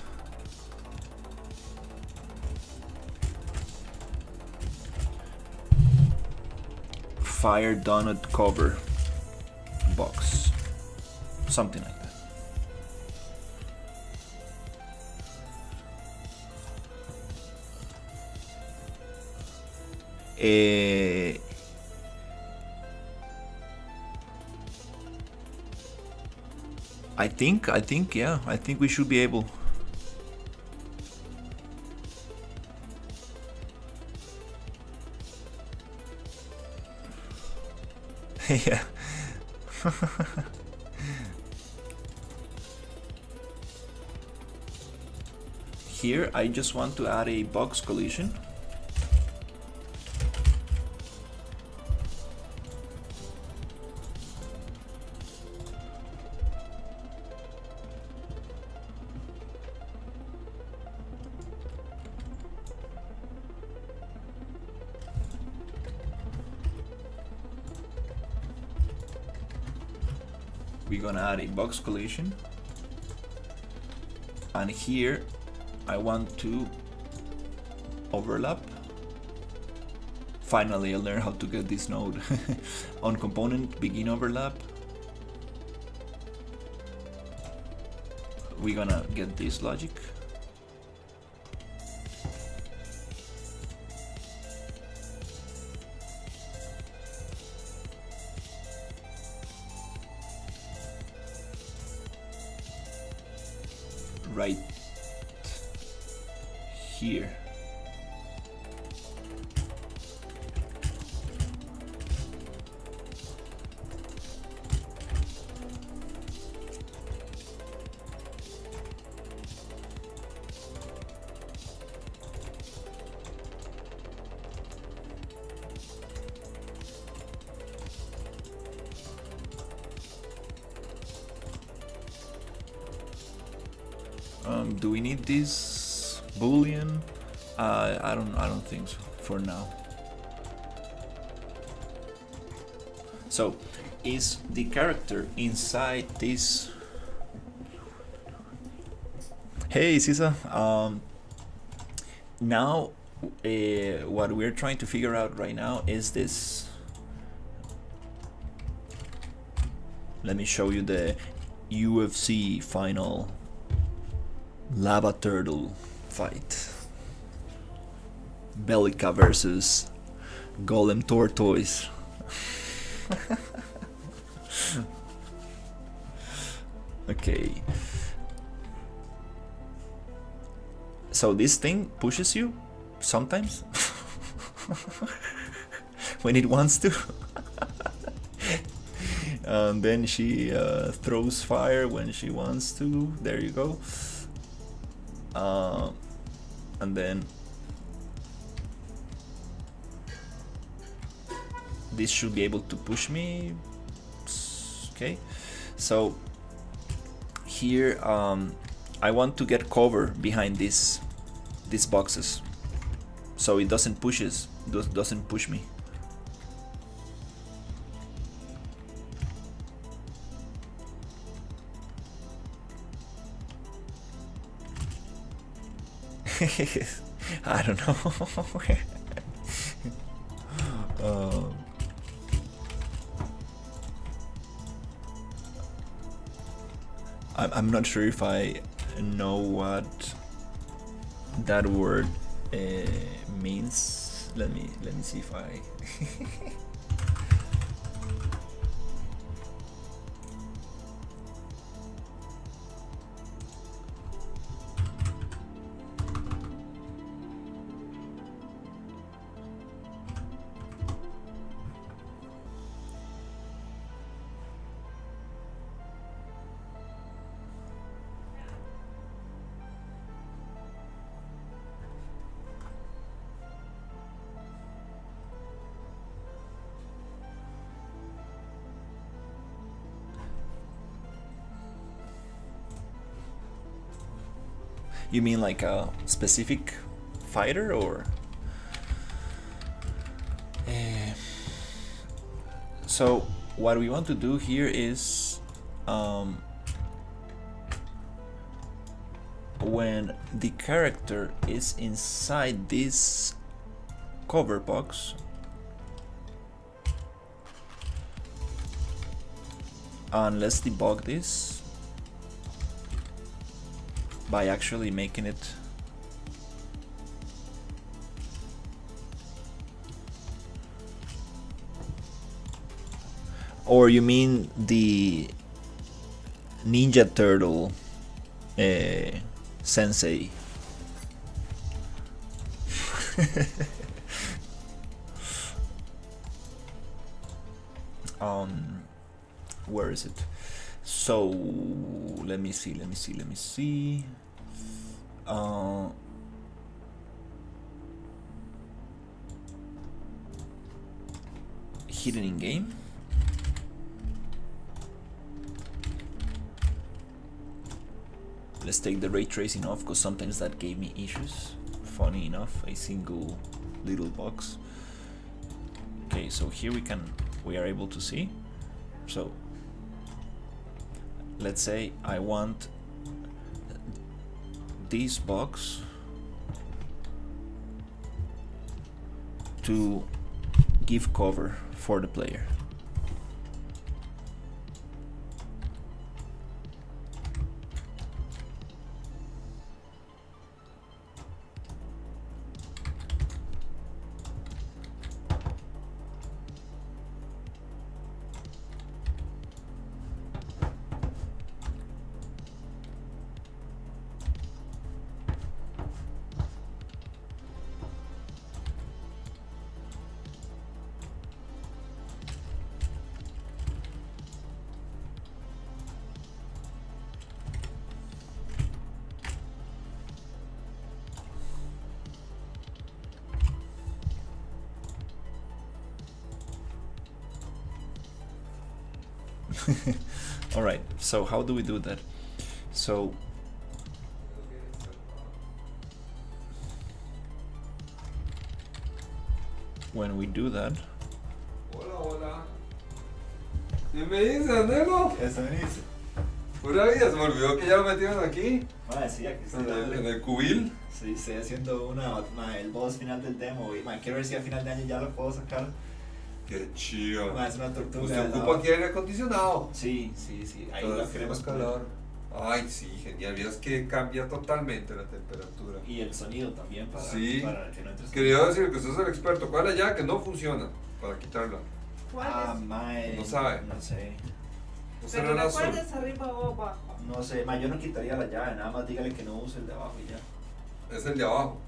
fire donut cover box, something like that. I think, yeah, I think we should be able. Yeah. Here, I just want to add a box collision. We're gonna add a box collision, and here I want to overlap. Finally, I learned how to get this node. On component, begin overlap. We're gonna get this logic. Right here. Do we need this boolean? I don't think so for now. So, is the character inside this? Hey, Sisa. Now, what we're trying to figure out right now is this. Let me show you the UFC final lava turtle fight. Bellica versus Golem Tortoise. Okay. So this thing pushes you sometimes when it wants to. And then she throws fire when she wants to. There you go. And then this should be able to push me. Okay, so here I want to get cover behind these boxes, so it doesn't push me. I don't know. I'm not sure if I know what that word means. Let me see if I. You mean like a specific fighter, or? So what we want to do here is when the character is inside this cover box, and let's debug this by actually making it or you mean the Ninja Turtle sensei? Where is it? So let me see. Hidden in game. Let's take the ray tracing off, because sometimes that gave me issues. Funny enough, a single little box. Okay, so here we are able to see. So let's say I want this box to give cover for the player. All right, so how do we do that? So when we do that, Hola. ¿Qué me dices, Nelo? eso me dice. Pura vida, se me olvidó que ya lo metieron aquí. Sí, aquí estoy En el cubil. Sí, estoy haciendo el boss final del demo, y quiero ver si a final de año ya lo puedo sacar. Qué chido. Es una tortuga. Usted ocupa aquí aire acondicionado. Sí. Ahí lo queremos calor. Ay, sí, genial. Vieras que cambia totalmente la temperatura. Y el sonido también para sí. Para que no entre. Quería decir que usted es el experto. ¿Cuál es la llave que no funciona para quitarla? ¿Cuál es? No sabe. No sé. ¿No Pero será el azul? ¿cuál es arriba o abajo? No sé, yo no quitaría la llave, nada más dígale que no use el de abajo y ya. Es el de abajo.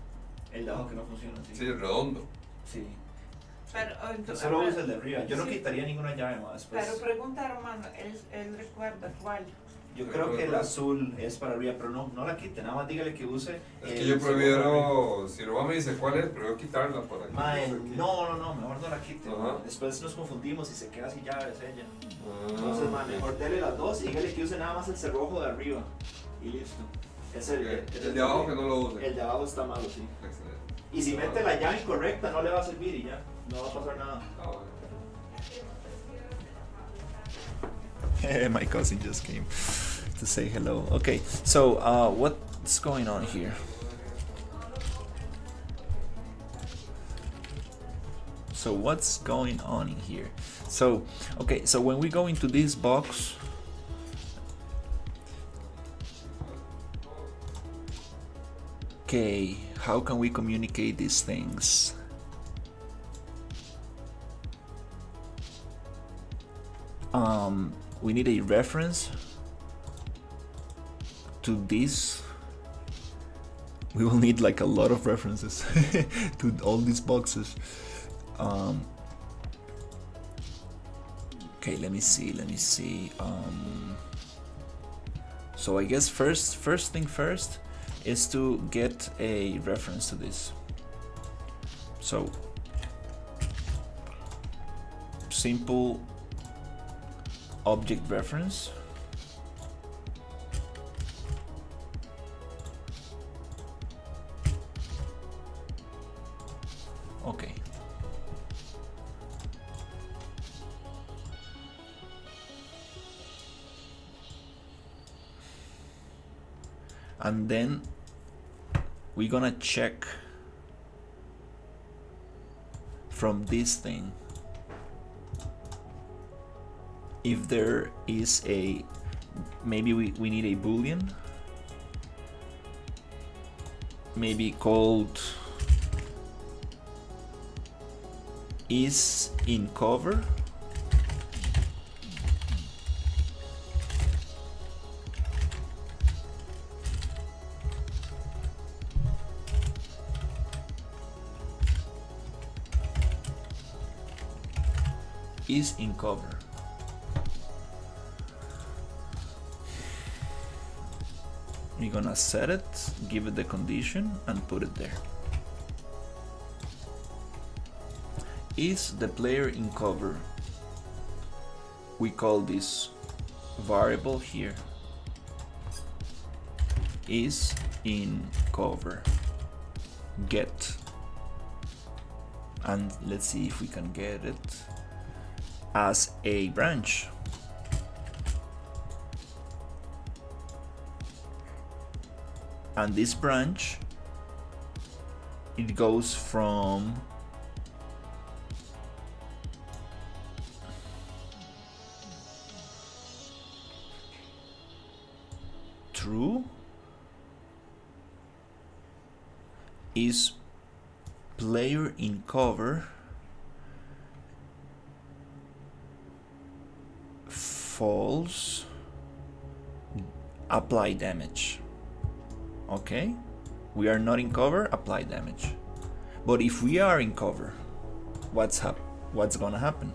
El de abajo que no funciona, sí. Sí, el redondo. Sí. Pero, entonces, Solo usa el de arriba. Yo no sí. quitaría ninguna llave más. Pues. Pero pregunta a Romano, él recuerda cuál. Yo creo que el azul es para arriba, pero no la quite, nada más dígale que use. Es que yo prefiero, si Roma me dice cuál es, prefiero quitarla para que no, mejor no la quite. Ajá. Después nos confundimos y se queda sin llaves ella. Ah, Entonces, mejor dele las dos y dígale que use nada más el cerrojo de arriba. Y listo. Es el de abajo que no lo use. El de abajo está malo, sí. Excelente. Y si mete la llave incorrecta, no le va a servir y ya. No va a pasar nada. My cousin just came to say hello. Okay, so what's going on here? So what's going on in here? So okay, so when we go into this box, okay, how can we communicate these things? We need a reference to this. We will need like a lot of references to all these boxes. Okay, let me see. So I guess first thing first is to get a reference to this. So simple object reference. Okay. And then we're gonna check from this thing if there is a, maybe we need a boolean, maybe called is in cover. Is in cover. We're gonna set it, give it the condition, and put it there. Is the player in cover? We call this variable here is in cover get, and let's see if we can get it as a branch. And this branch, it goes from true is player in cover, false apply damage. Okay, we are not in cover, apply damage. But if we are in cover, what's gonna happen?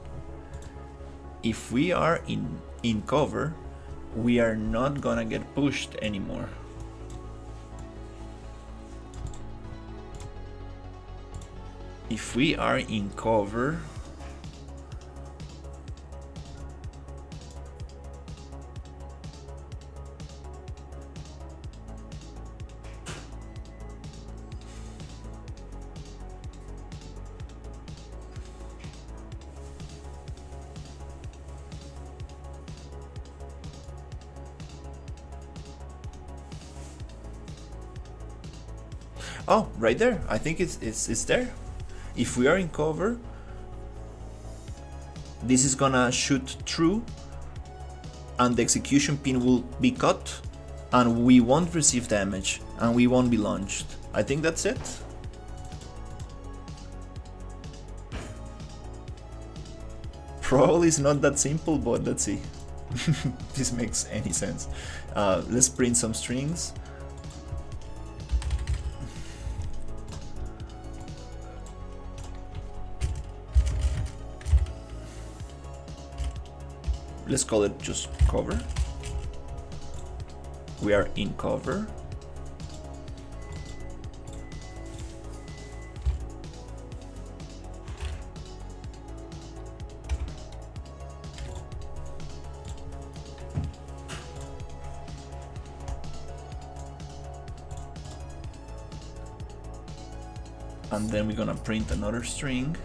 If we are in cover, we are not gonna get pushed anymore. If we are in cover, oh, right there. I think it's there. If we are in cover, this is gonna shoot true, and the execution pin will be cut, and we won't receive damage, and we won't be launched. I think that's it. Probably it's not that simple, but let's see. This makes any sense. Let's print some strings. Let's call it just cover. We are in cover. And then we're gonna print another string.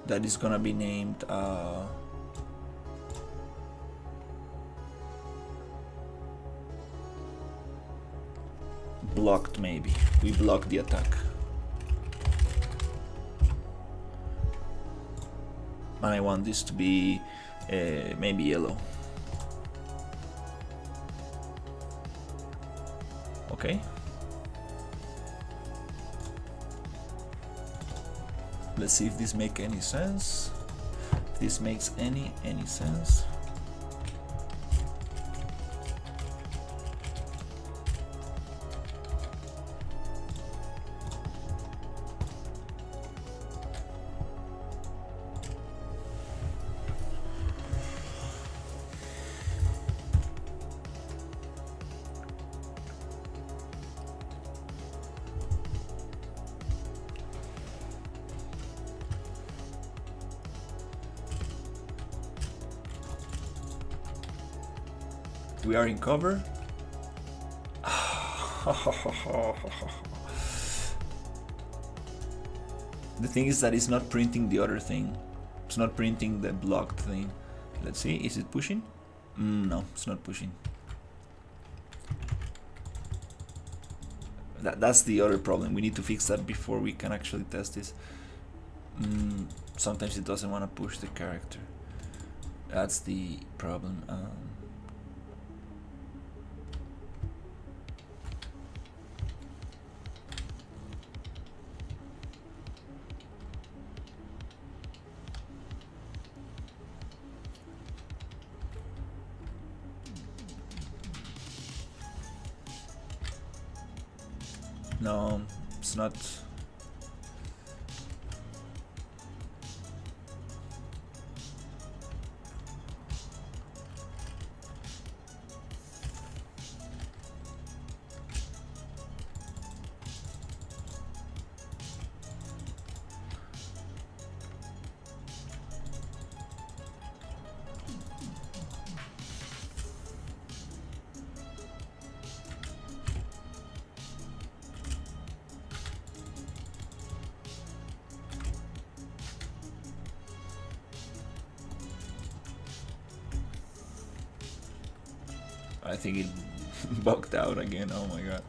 That is gonna be named blocked. Maybe we block the attack, and I want this to be maybe yellow. Okay. Let's see if this makes any sense. If this makes any sense. we are in cover. The thing is that it's not printing the other thing. It's not printing the blocked thing. Let's see, is it pushing? No, it's not pushing. That's the other problem. We need to fix that before we can actually test this. Sometimes it doesn't want to push the character. That's the problem. No, it's not. I think it bugged out again. Oh my god.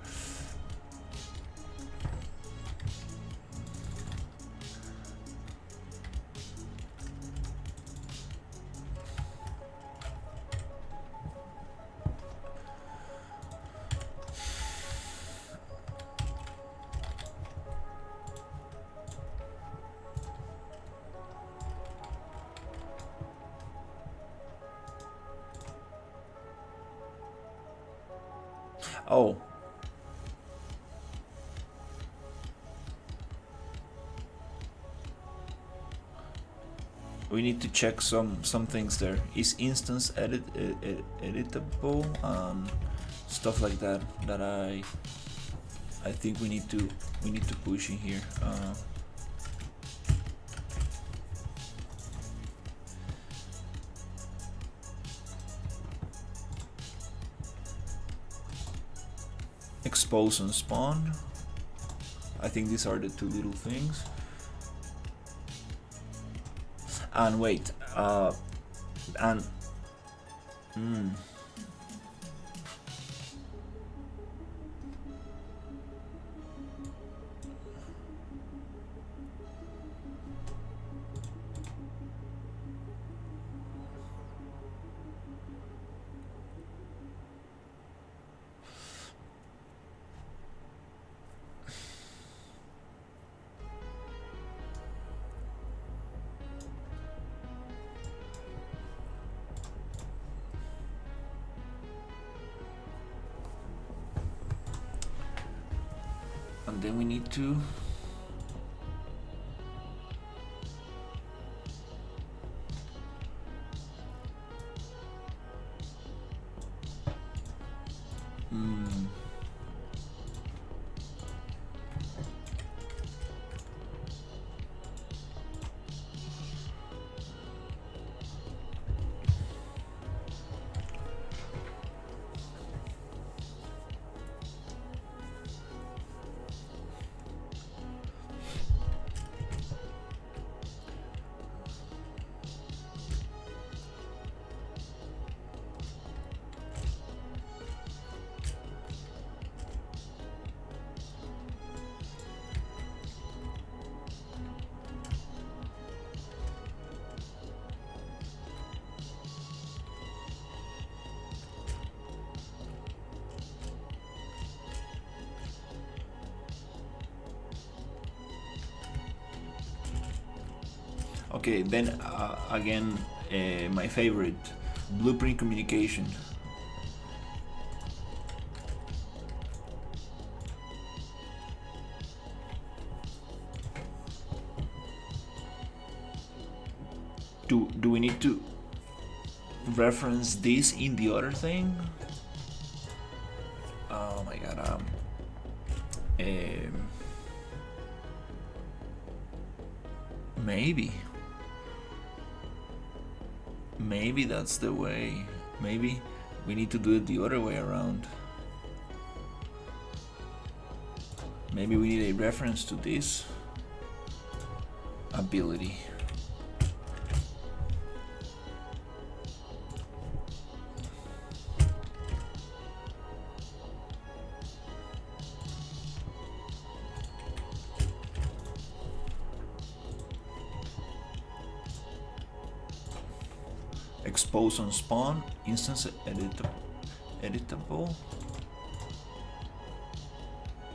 Oh. We need to check some things there. Is instance editable? Stuff like that I think we need to push in here. Expose and spawn. I think these are the two little things. And wait, and then we need to okay, then again, my favorite, blueprint communication. Do we need to reference this in the other thing? Oh my god. Maybe that's the way. Maybe We need to do it the other way around. Maybe we need a reference to this ability. Expose on spawn, instance editable.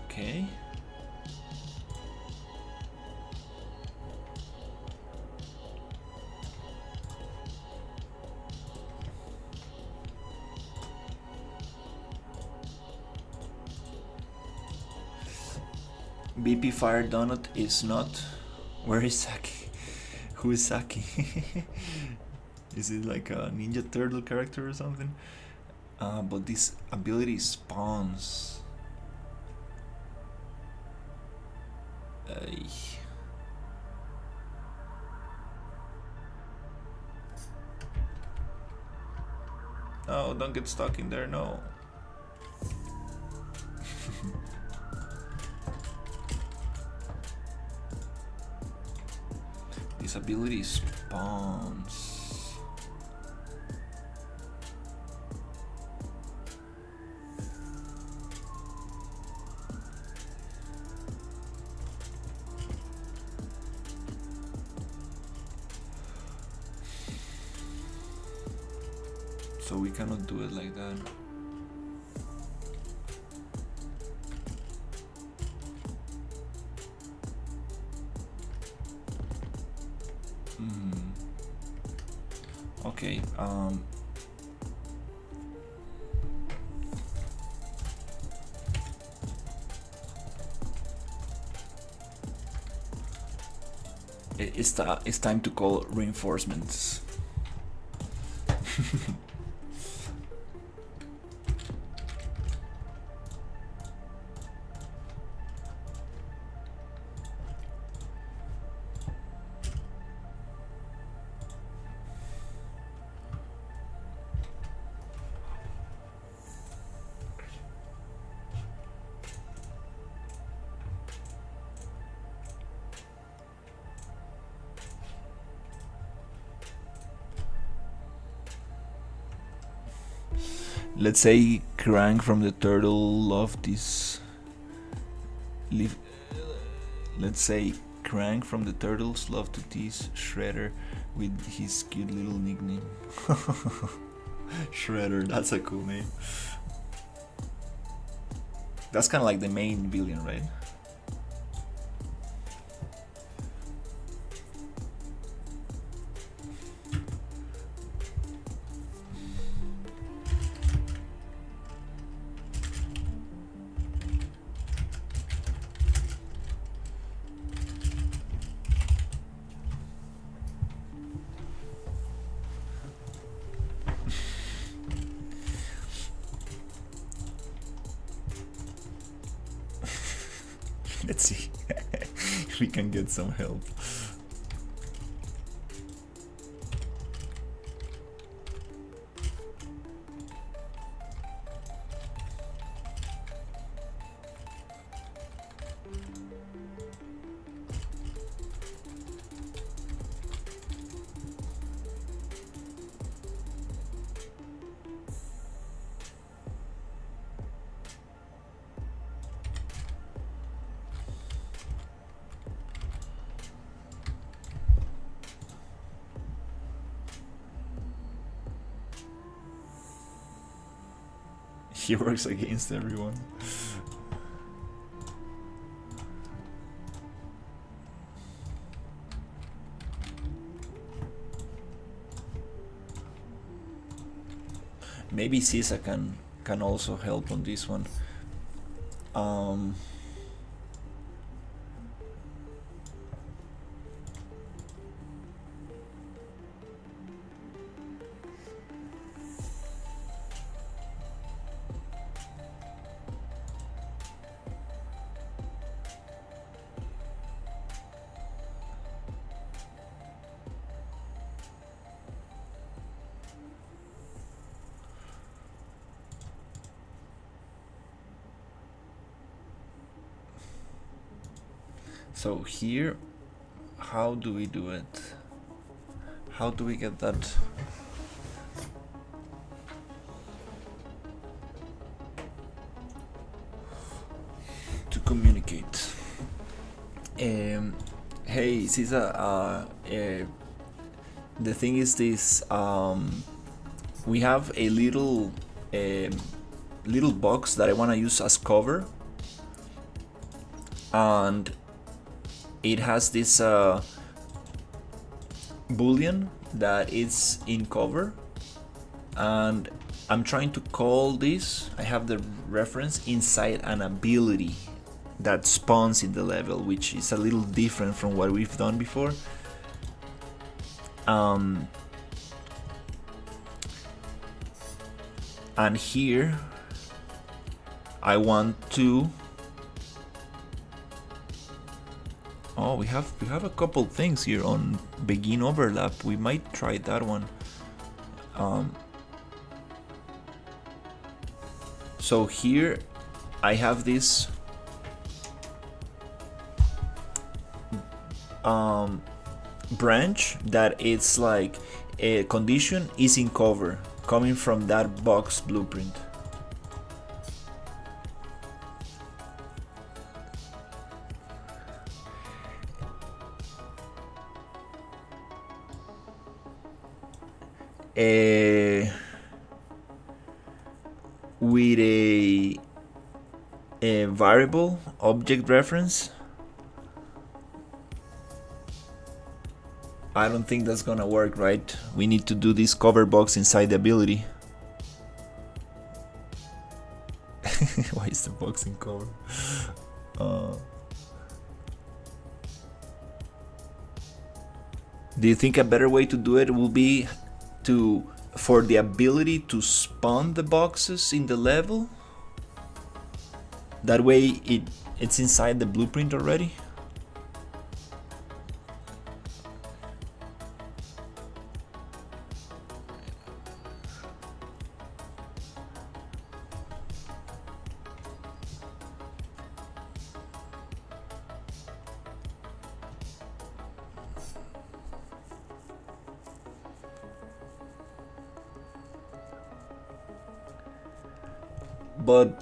Okay. BP Fire Donut is not. Where is Saki? Who is Saki? Is it like a Ninja Turtle character or something? But this ability spawns. No, don't get stuck in there, no. This ability spawns. So we cannot do it like that. Okay, it's time to call reinforcements. Let's say Krang from the Turtle loved this. Let's say Krang from the Turtles loved to tease Shredder with his cute little nickname. Shredder, that's a cool name. That's kind of like the main villain, right? Let's see if we can get some help. He works against everyone. Maybe Sisa can also help on this one. So here, how do we do it? How do we get that? To communicate. Hey, Cisa, the thing is this, we have a little box that I want to use as cover, and it has this boolean that is in cover, and I'm trying to call this, I have the reference inside an ability that spawns in the level, which is a little different from what we've done before. And here I want to, oh, we have a couple things here on begin overlap. We might try that one. So here I have this branch that it's like a condition is in cover coming from that box blueprint. With a variable object reference. I don't think that's gonna work, right? We need to do this cover box inside the ability. Why is the box in cover? Do you think a better way to do it will be for the ability to spawn the boxes in the level? That way it's inside the blueprint already? But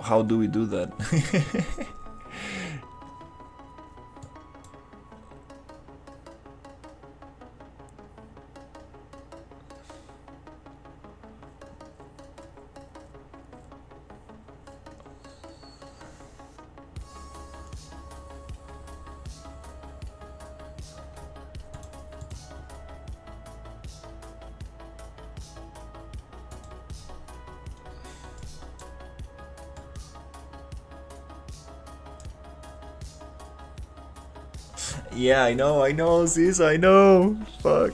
how do we do that? Yeah, I know, sis, I know. Fuck.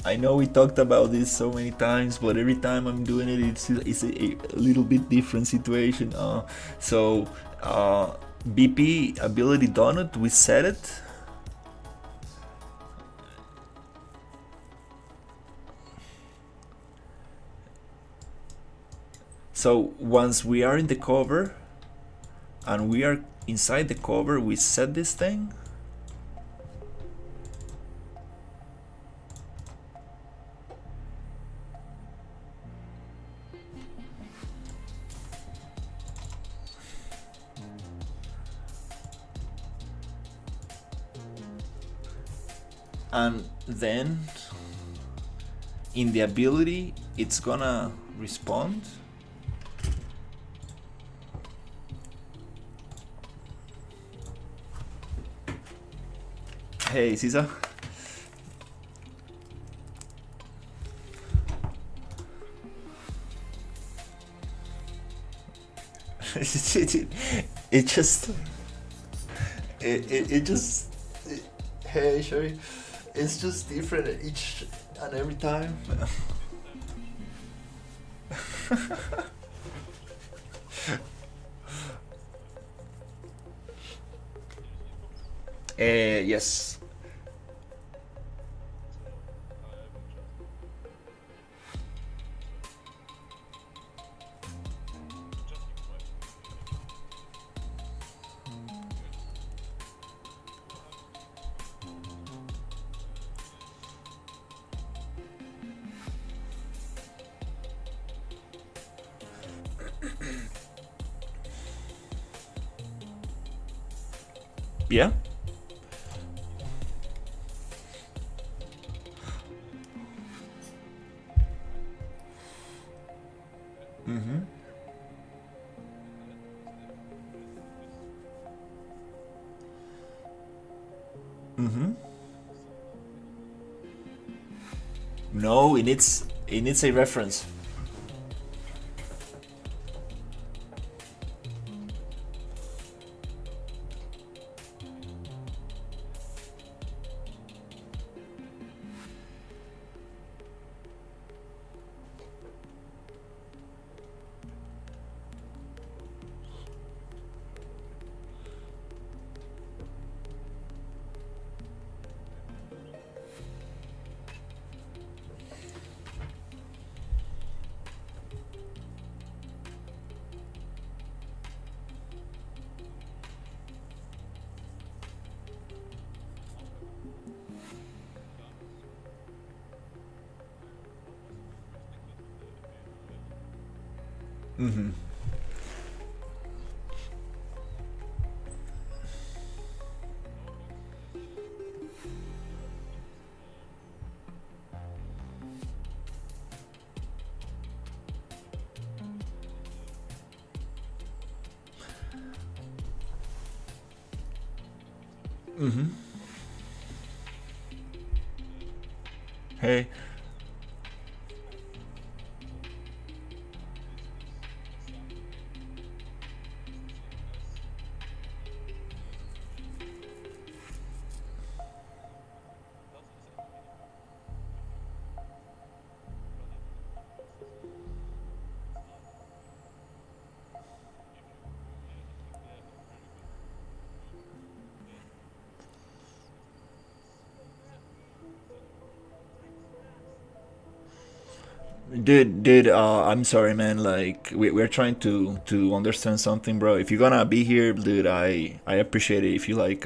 I know we talked about this so many times, but every time I'm doing it, it's a little bit different situation. So BP ability donut, we set it. So once we are in the cover and we are inside the cover, we set this thing. And then in the ability, it's gonna respond. Hey, Cisa. It just. Hey, Sherry. It's just different each and every time. Yes. Yeah. Mm-hmm. Mm-hmm. No, it needs a reference. Mm-hmm. Mm-hmm. Hey. Dude, I'm sorry, man. Like, we're trying to understand something, bro. If you're gonna be here, dude, I appreciate it. If you like,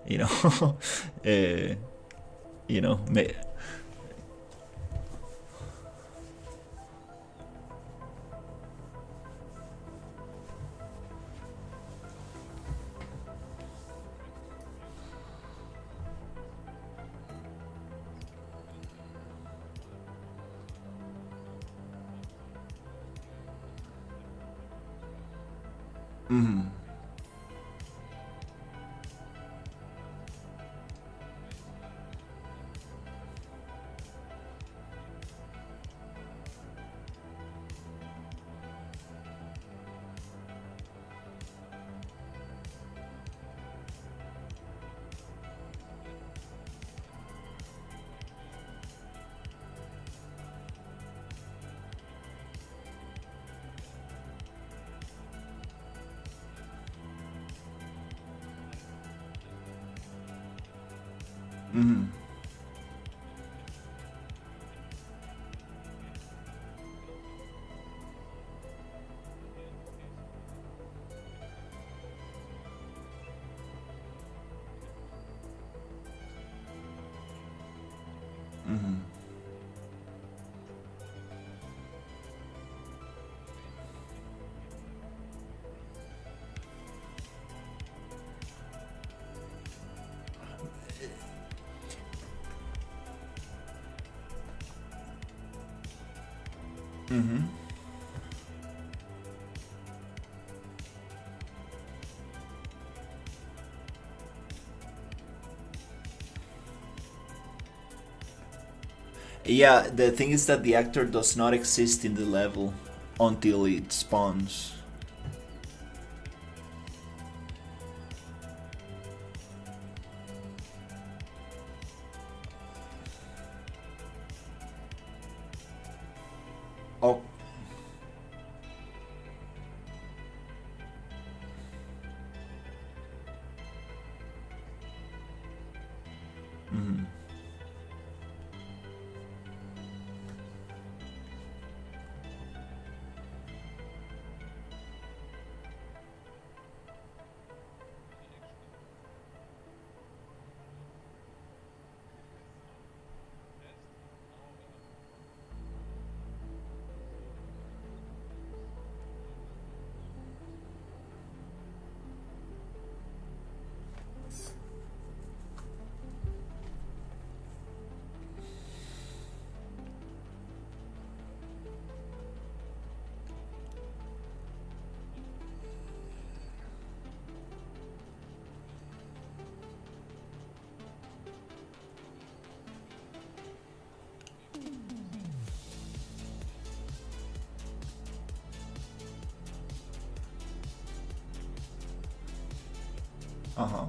you know, uh, you know, mm-hmm. Mm-hmm. Mm-hmm. Mm-hmm. Yeah, the thing is that the actor does not exist in the level until it spawns. Uh-huh.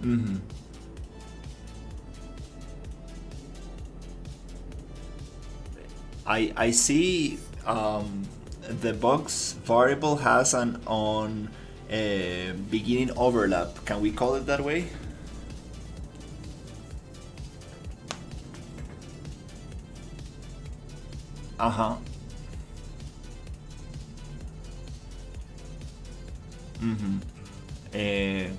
Mm-hmm. I see the box variable has an on beginning overlap. Can we call it that way? Uh-huh. Mm-hmm. Uh,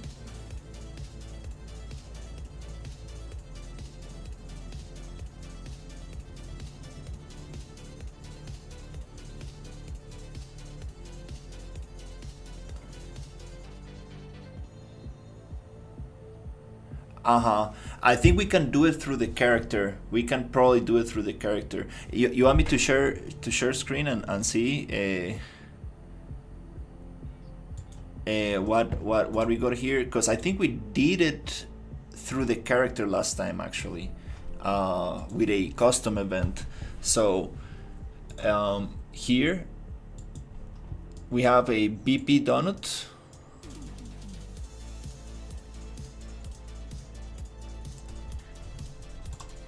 Uh-huh. I think we can do it through the character. We can probably do it through the character. You want me to share screen and see what we got here? Because I think we did it through the character last time actually, with a custom event. So here we have a BP donut.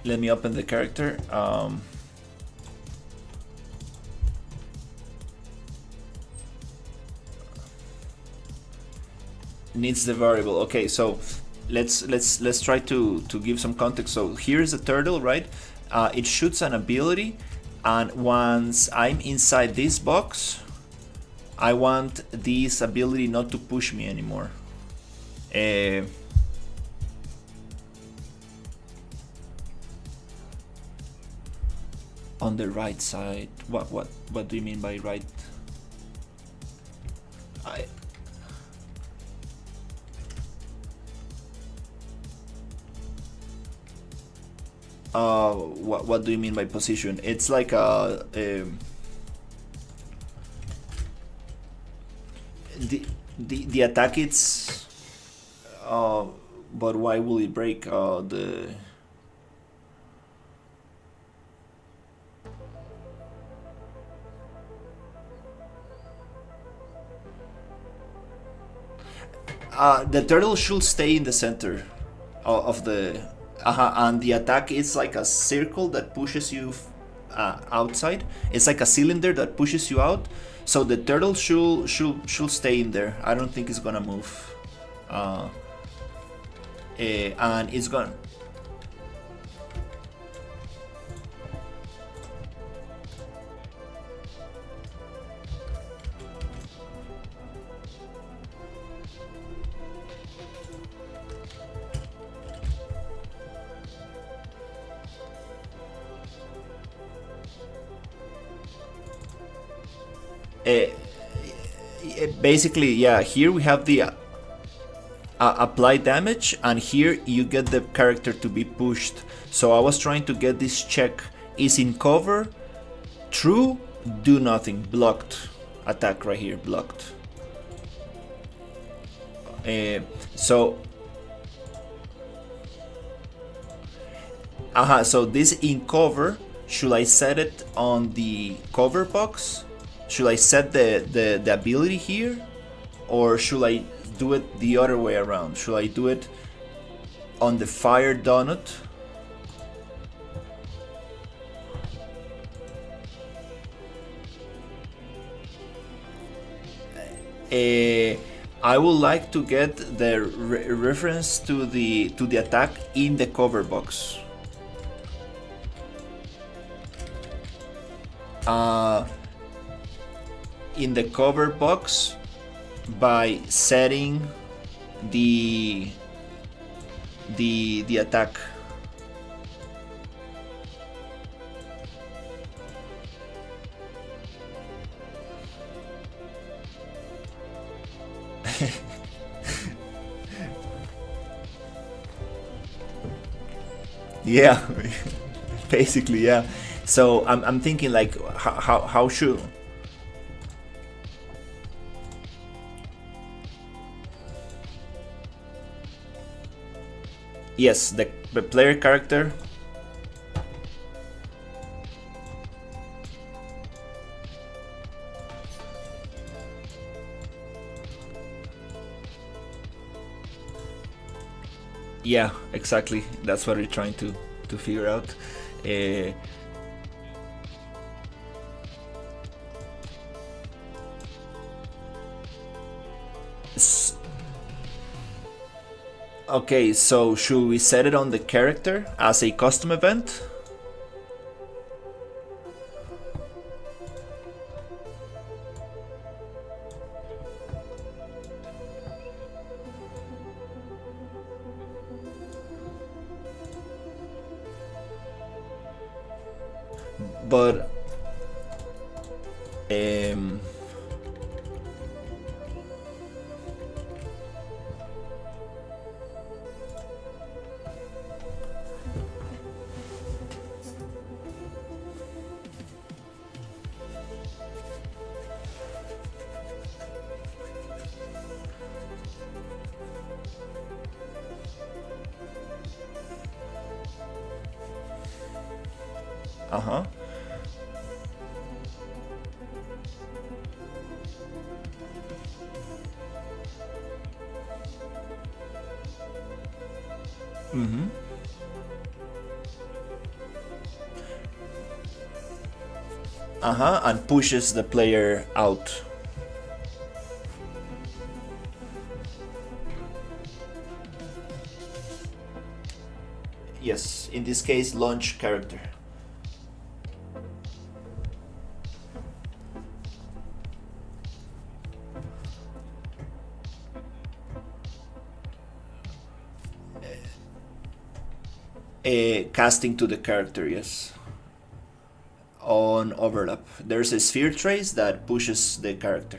Let me open the character. Needs the variable. Okay, so let's try to give some context. So here's a turtle, right? It shoots an ability, and once I'm inside this box, I want this ability not to push me anymore. On the right side, what do you mean by right? What do you mean by position? It's like the attack, it's but why will it break the the turtle should stay in the center of the and the attack is like a circle that pushes you outside. It's like a cylinder that pushes you out. So the turtle should stay in there. I don't think it's gonna move. And it's gonna. Basically, yeah, here we have the apply damage, and here you get the character to be pushed. So I was trying to get this check. Is in cover, true, do nothing, blocked, attack right here, blocked. So so this in cover, should I set it on the cover box? Should I set the ability here, or should I do it the other way around? Should I do it on the fire donut? I would like to get the reference to the attack in the cover box. In the cover box by setting the attack. Yeah, basically, yeah. So I'm thinking like, how should... Yes, the player character. Yeah, exactly. That's what we're trying to figure out. Uh, okay, so should we set it on the character as a custom event? But uh-huh. Mm-hmm. Uh-huh, and pushes the player out. Yes, in this case, launch character. Casting to the character, yes. On overlap, there's a sphere trace that pushes the character.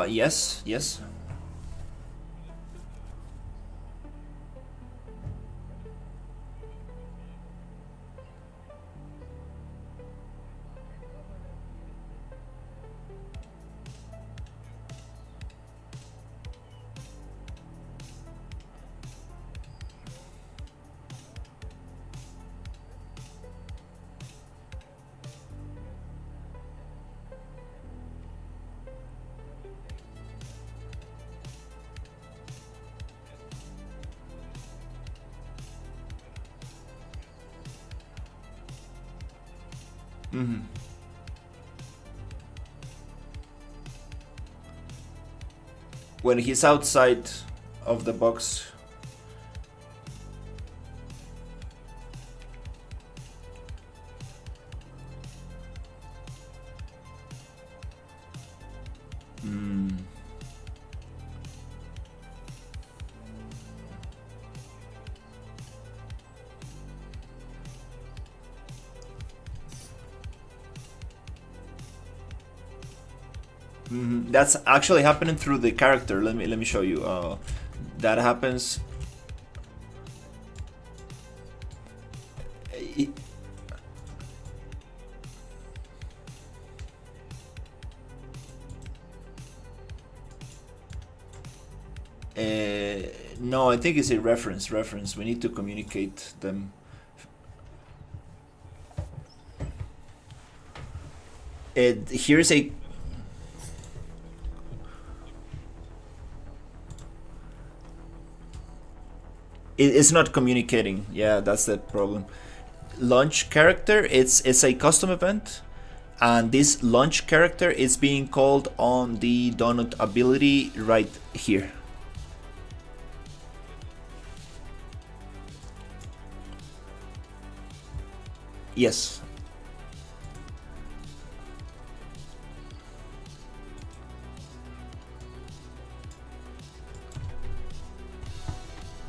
Yes, yes. Mm-hmm. When he's outside of the box, That's actually happening through the character. Let me show you. That happens. No, I think it's a reference. We need to communicate them. Here's a. It's not communicating. Yeah, that's the problem. Launch character. It's a custom event, and this launch character is being called on the donut ability right here. Yes.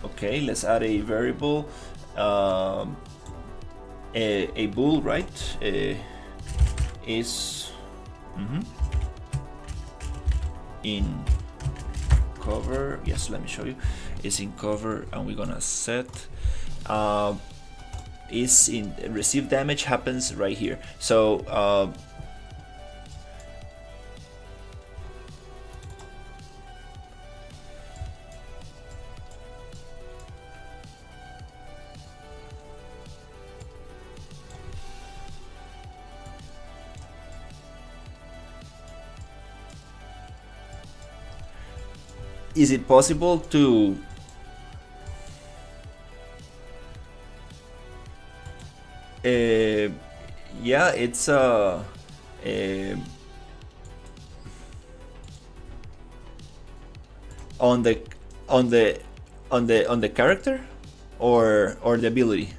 Okay, let's add a variable, a bool, right? Is in cover. Yes, let me show you. Is in cover, and we're gonna set. Is in receive damage happens right here. So is it possible to yeah, it's on the character or the ability.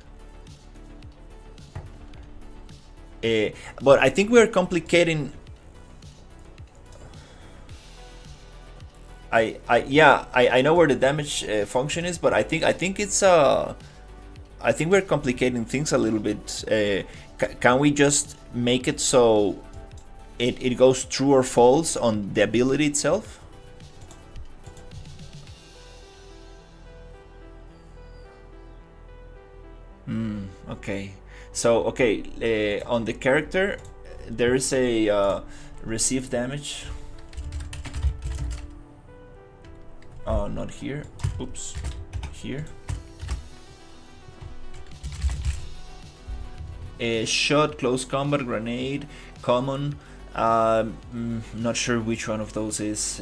But I think we're complicating. I know where the damage function is, but I think it's I think we're complicating things a little bit. Can we just make it so it goes true or false on the ability itself? Okay. So okay, on the character there is a receive damage. Oh, not here. Oops. Here. A shot, close combat, grenade, common. Not sure which one of those is.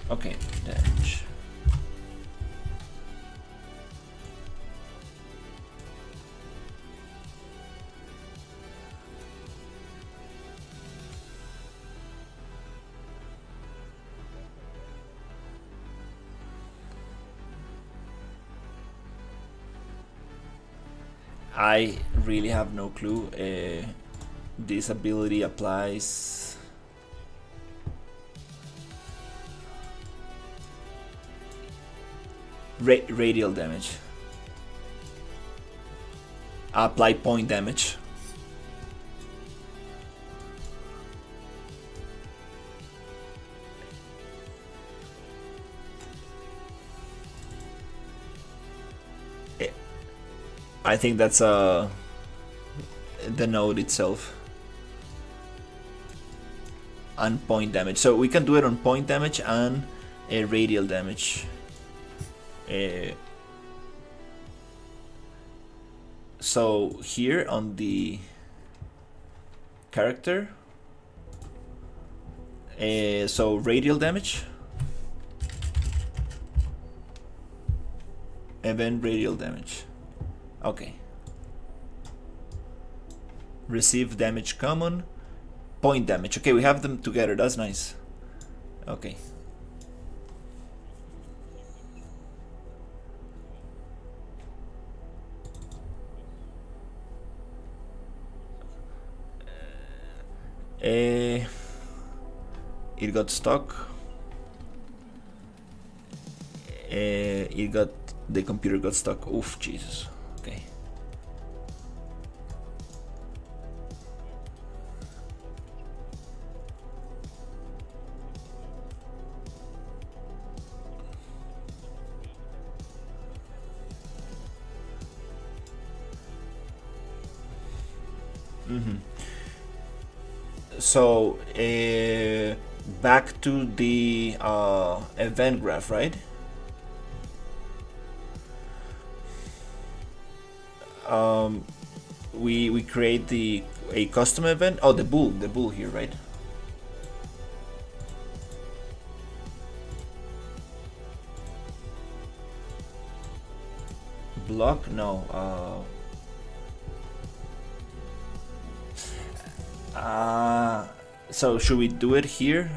Okay, damage. I really have no clue. This ability applies. Radial damage. Apply point damage. I think that's the node itself. And point damage. So we can do it on point damage and radial damage. So here on the character, so radial damage, event radial damage. Okay. Receive damage common, point damage. Okay, we have them together. That's nice. Okay. It got stuck. The computer got stuck. Oof, Jesus. Okay. So back to the event graph, right? We create a custom event. Oh, the bull here, right? Block? No. So should we do it here?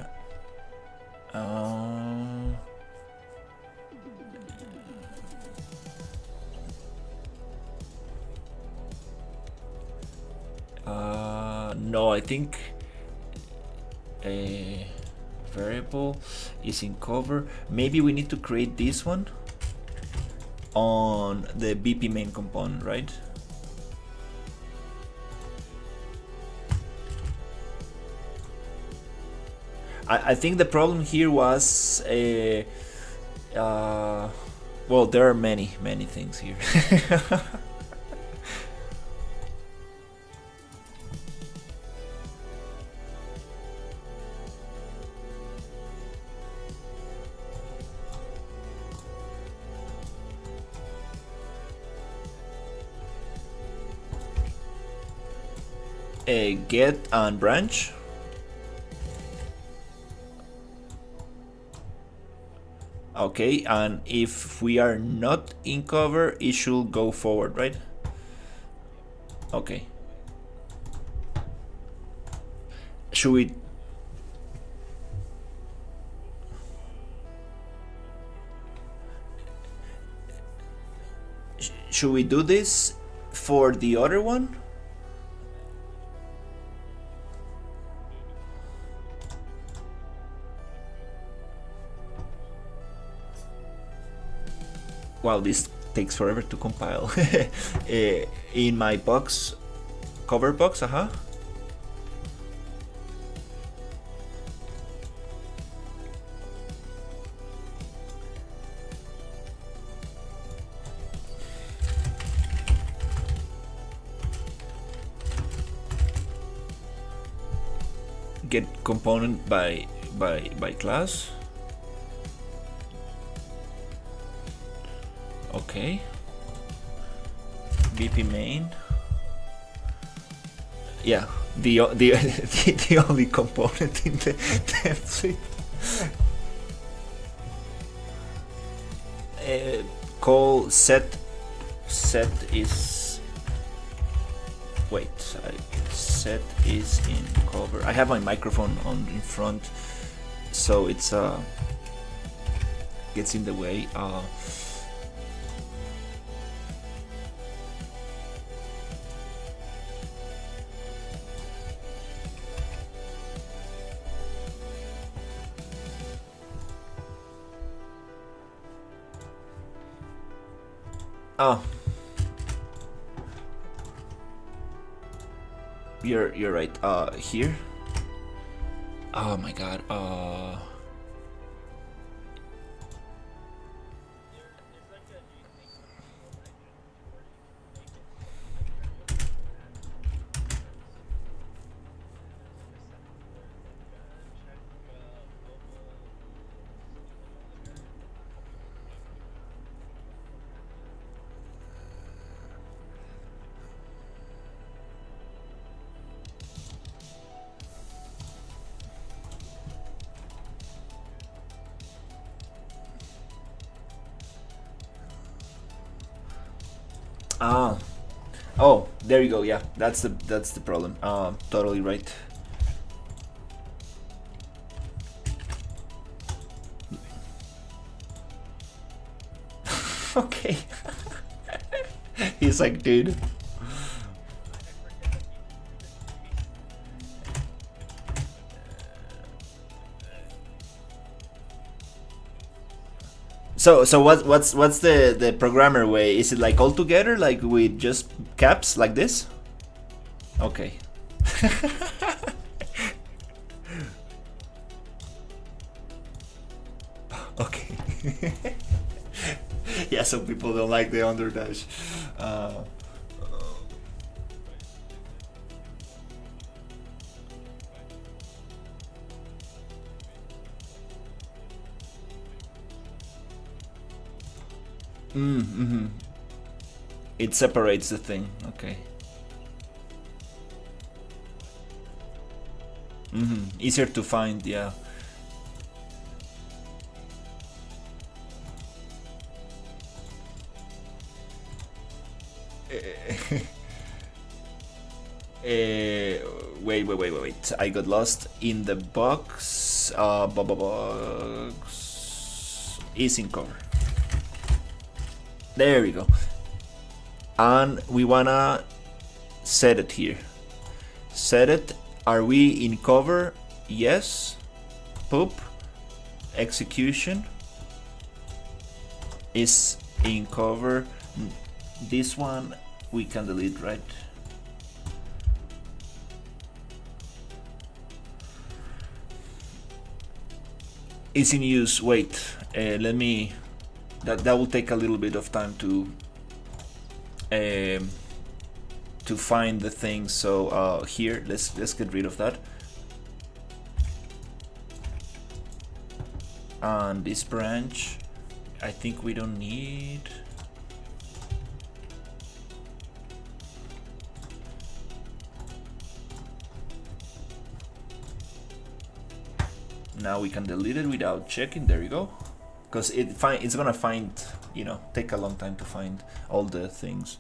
No, I think a variable is in cover. Maybe we need to create this one on the BP main component, right? I think the problem here was well, there are many things here. Get and branch. Okay, and if we are not in cover, it should go forward, right? Okay. Should we... Should we do this for the other one? Wow, this takes forever to compile. In my box, cover box, Get component by class. Okay. BP main. Yeah, the only component in the template. Call set is... Wait, set is in cover. I have my microphone on in front, so it's gets in the way. Oh, you're right. Here. Oh my god. Ah. Oh, there you go. Yeah, that's the problem. Totally right. Okay. He's like, dude. So what's the programmer way? Is it like all together, like with just caps like this? Okay. Okay. Yeah, some people don't like the underdash. Uh, mm-hmm. It separates the thing. Okay. Mm-hmm. Easier to find, yeah. Wait. I got lost in the box. Box is in cover. There we go. And we wanna set it here. Set it. Are we in cover? Yes. Poop. Execution is in cover. This one we can delete, right? It's in use. Wait, let me. That will take a little bit of time to find the thing. So here, let's get rid of that. And this branch, I think we don't need. Now we can delete it without checking. There you go. Because it's gonna find, take a long time to find all the things.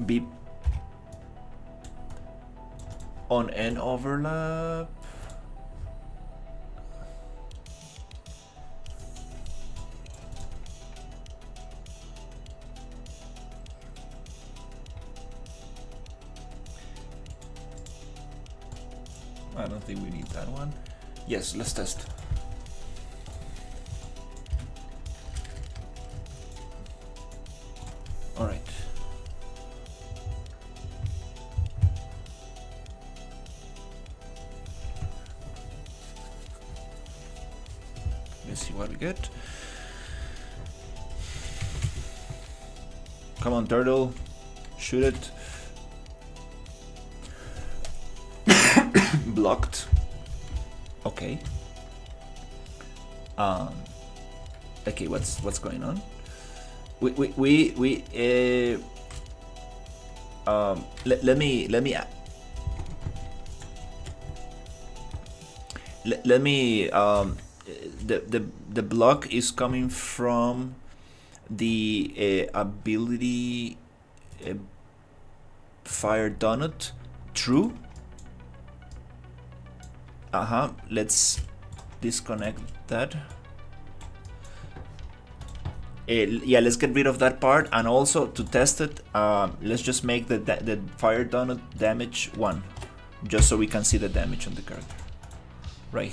Be on an overlap. I don't think we need that one. Yes, let's test. All right. Let's see what we get. Come on, turtle. Shoot it. Blocked. Okay. Okay, what's going on? Let me the block is coming from the ability fire donut. True. Let's disconnect that. Yeah, let's get rid of that part, and also to test it, let's just make the fire donut damage 1, just so we can see the damage on the character. Right.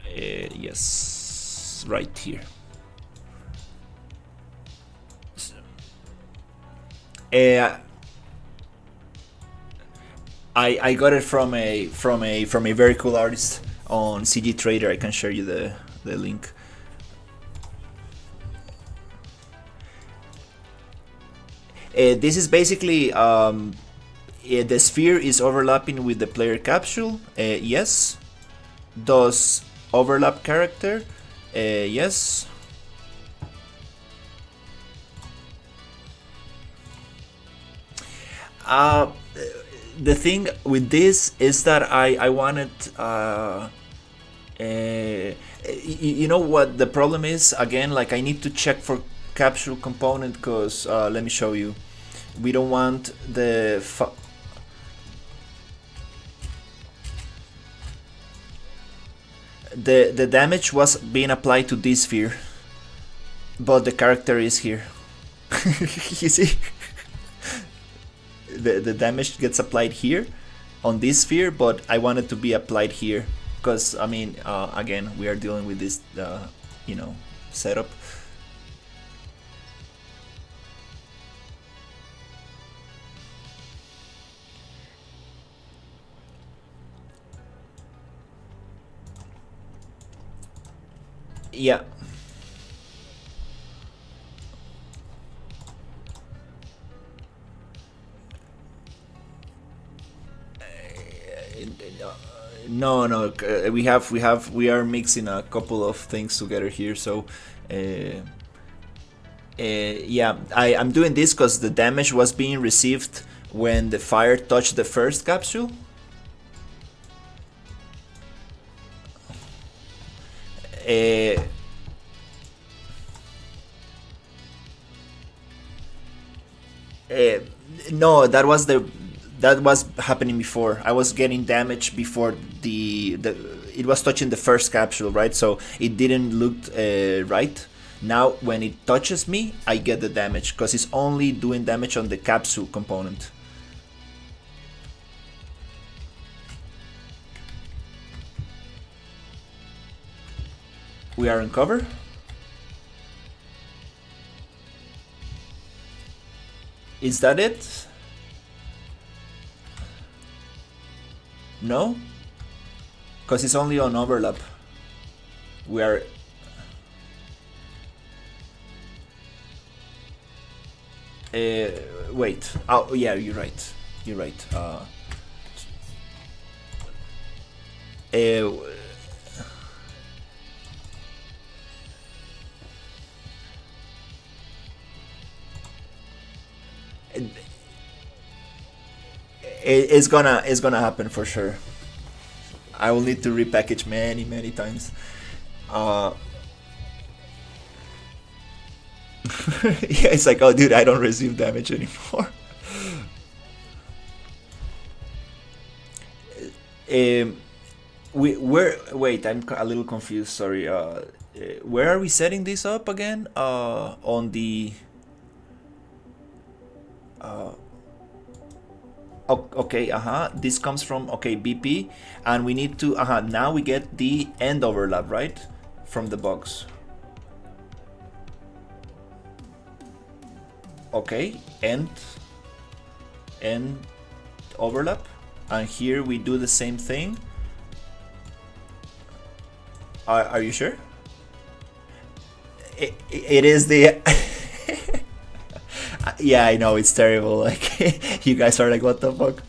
Yes, right here. I got it from a very cool artist on CG Trader. I can share you the link. This is basically the sphere is overlapping with the player capsule. Yes. Does overlap character? Yes. The thing with this is that I wanted You know what the problem is? Again, like I need to check for capsule component because let me show you. We don't want the damage was being applied to this sphere, but the character is here. You see, the damage gets applied here on this sphere, but I want it to be applied here because I mean, again, we are dealing with this, you know, setup. Yeah. No, no, we are mixing a couple of things together here. So, yeah, I'm doing this because the damage was being received when the fire touched the first capsule. No, that was happening before. I was getting damage before it was touching the first capsule, right? So it didn't look right. Now when it touches me, I get the damage because it's only doing damage on the capsule component. We are in cover. Is that it? No? Because it's only on overlap. We are... wait. Oh, yeah, you're right. You're right. It's gonna happen for sure. I will need to repackage many times. Yeah, it's like, oh dude, I don't receive damage anymore. Wait, I'm a little confused, sorry. Where are we setting this up again? On the okay, this comes from, okay, BP, and we need to, now we get the end overlap, right? From the box. Okay, end overlap, and here we do the same thing. Are you sure? It is the yeah, I know, it's terrible. Like, you guys are like, what the fuck?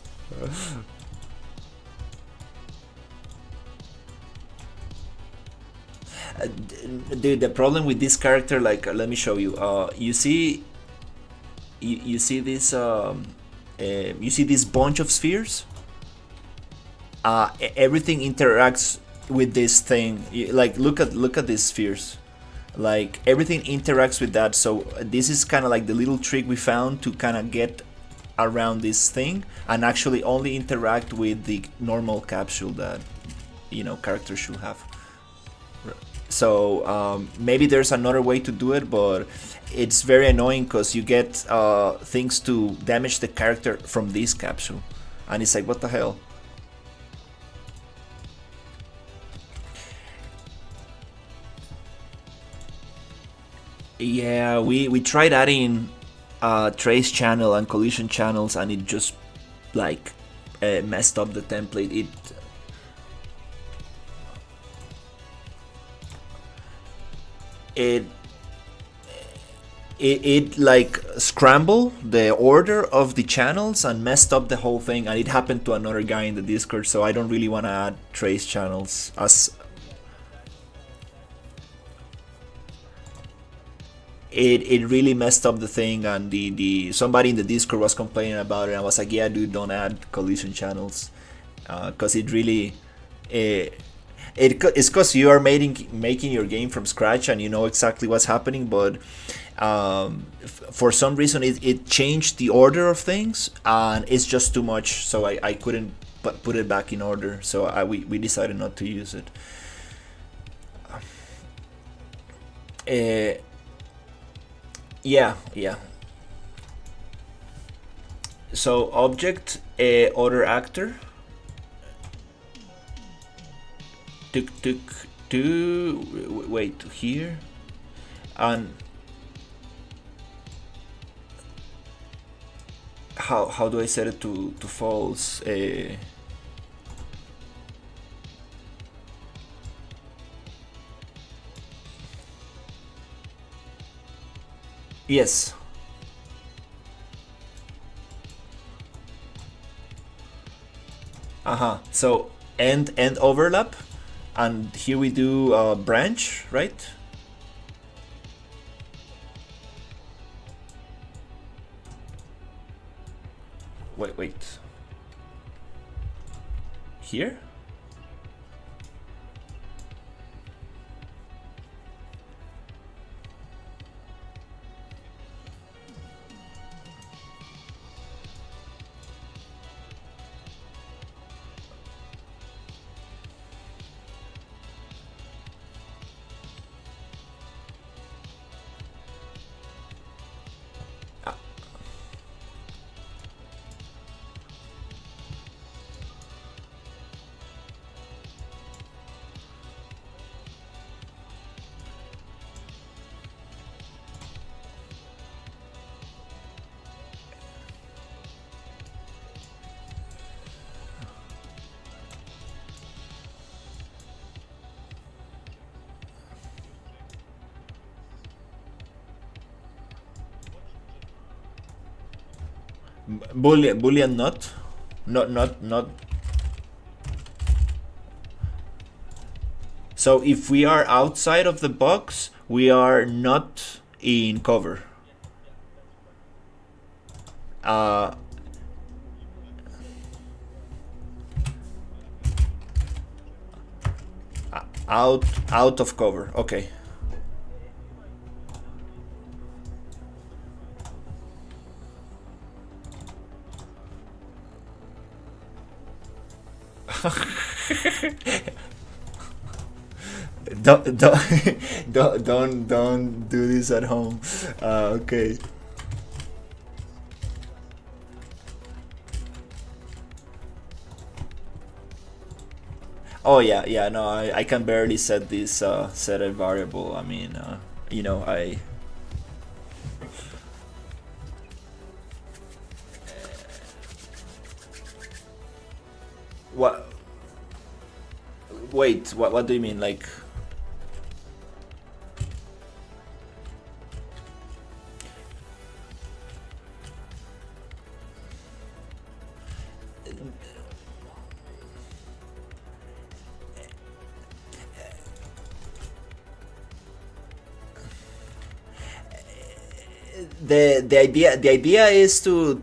Dude, the problem with this character, like, let me show you. You see this you see this bunch of spheres? Everything interacts with this thing. Like, look at these spheres. Like, everything interacts with that. So this is kind of like the little trick we found to kind of get around this thing and actually only interact with the normal capsule that, you know, characters should have. So maybe there's another way to do it, but it's very annoying because you get things to damage the character from this capsule, and it's like, what the hell? Yeah, we tried adding trace channel and collision channels, and it just like messed up the template. It like scrambled the order of the channels and messed up the whole thing, and it happened to another guy in the Discord, so I don't really want to add trace channels as it really messed up the thing, and the somebody in the Discord was complaining about it, and I was like, yeah dude, don't add collision channels because it really It's because you are making your game from scratch and you know exactly what's happening, but for some reason it changed the order of things and it's just too much, so I couldn't put it back in order, so we decided not to use it. Yeah. So object other actor to wait here, and how do I set it to false? Yes. So end overlap, and here we do branch, right? Wait. Here? Boolean not. So if we are outside of the box, we are not in cover. Out of cover. Okay. don't do this at home. Okay. Oh yeah. No, I can barely set this set a variable. I mean, I. What? Wait. What do you mean? Like. The idea is to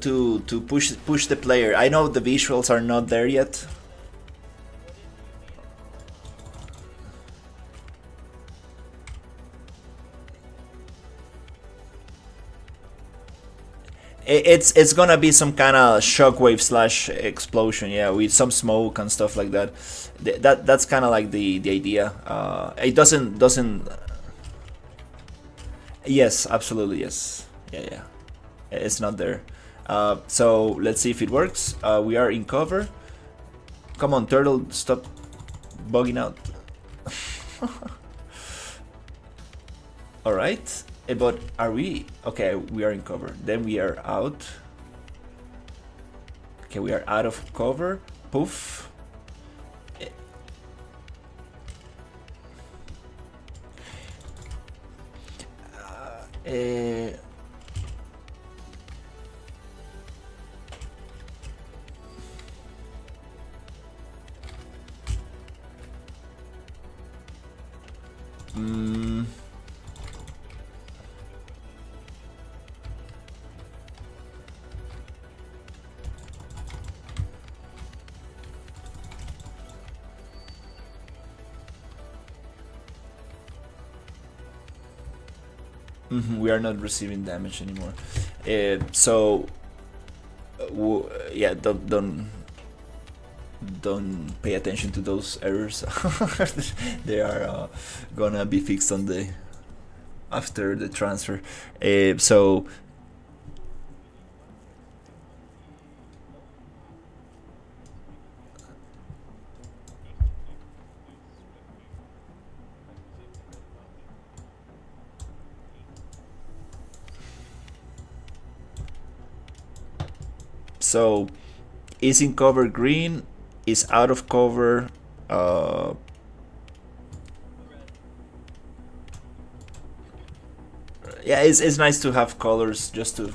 push the player. I know the visuals are not there yet. It's gonna be some kind of shockwave / explosion, yeah, with some smoke and stuff like that. That's kind of like the idea. It doesn't. Yes, absolutely, yes. Yeah. It's not there. So let's see if it works. We are in cover. Come on, turtle, stop bugging out. All right. But are we? Okay, we are in cover. Then we are out. Okay, we are out of cover. Poof. We are not receiving damage anymore. So yeah, don't pay attention to those errors. They are gonna be fixed on the after the transfer. So is in cover green, is out of cover. Yeah, it's nice to have colors just to.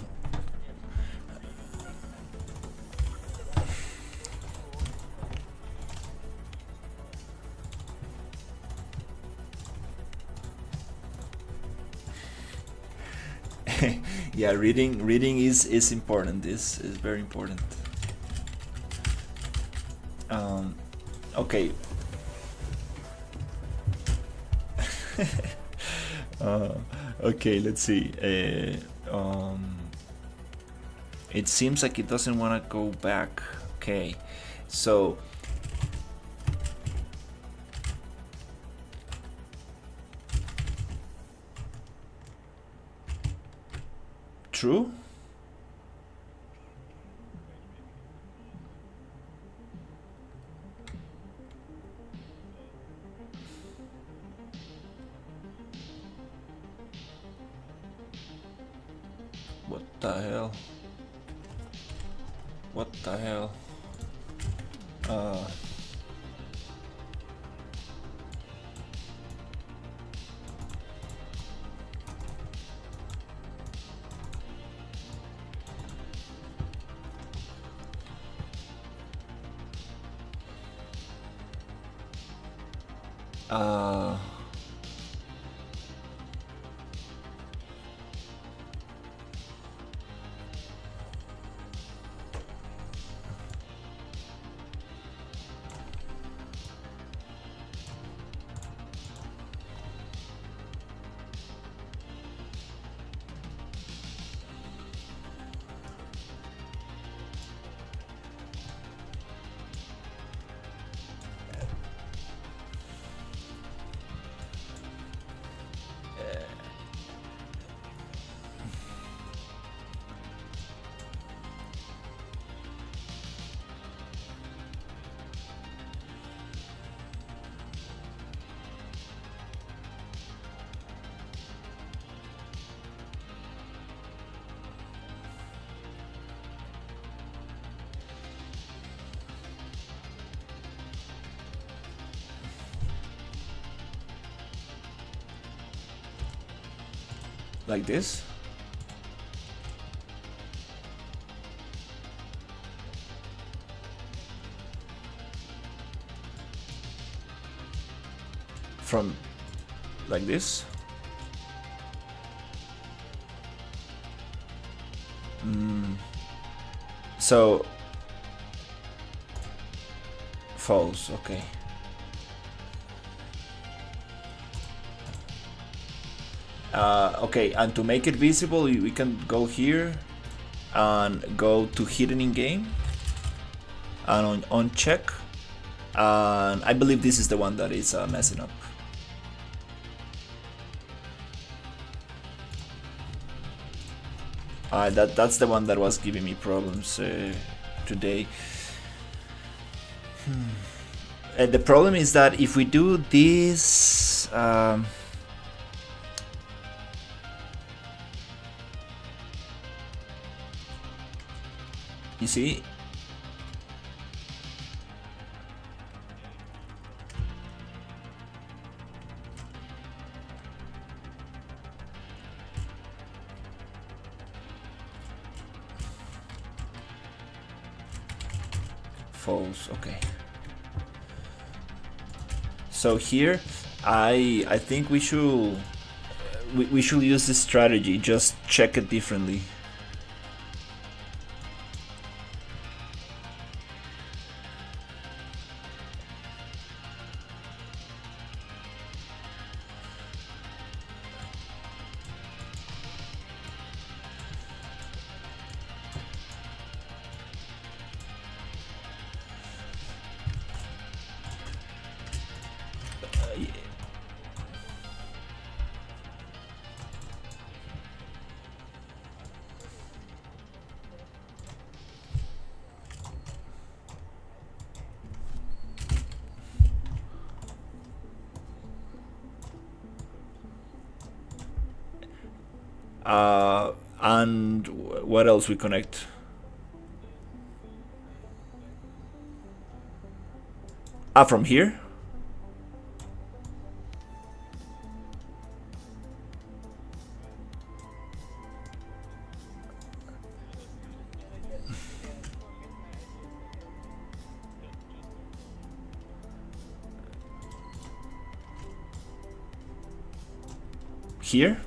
Yeah, reading is important. This is very important. Okay. Okay, let's see. It seems like it doesn't want to go back. Okay, so true. What the hell? What the hell? Uh, like this. From like this. So false. Okay. Okay, and to make it visible, we can go here and go to hidden in game and on check. And I believe this is the one that is messing up. That's the one that was giving me problems today. The problem is that if we do this, you see, false. Okay. So here, I think we should use this strategy. Just check it differently. And what else we connect? From here. Here.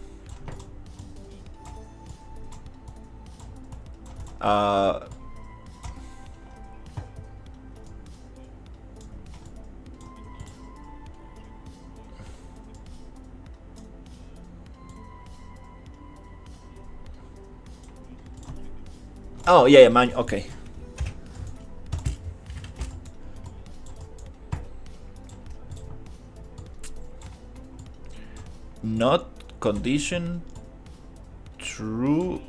Oh yeah, man. Okay. Not condition true.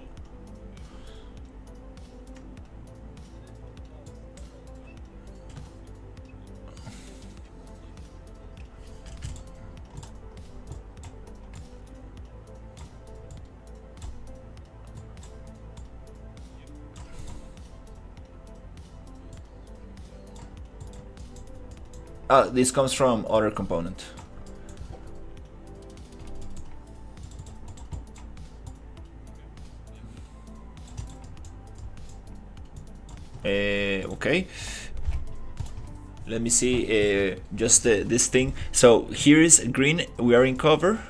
This comes from other component. Okay. Let me see. Just this thing. So here is green. We are in cover,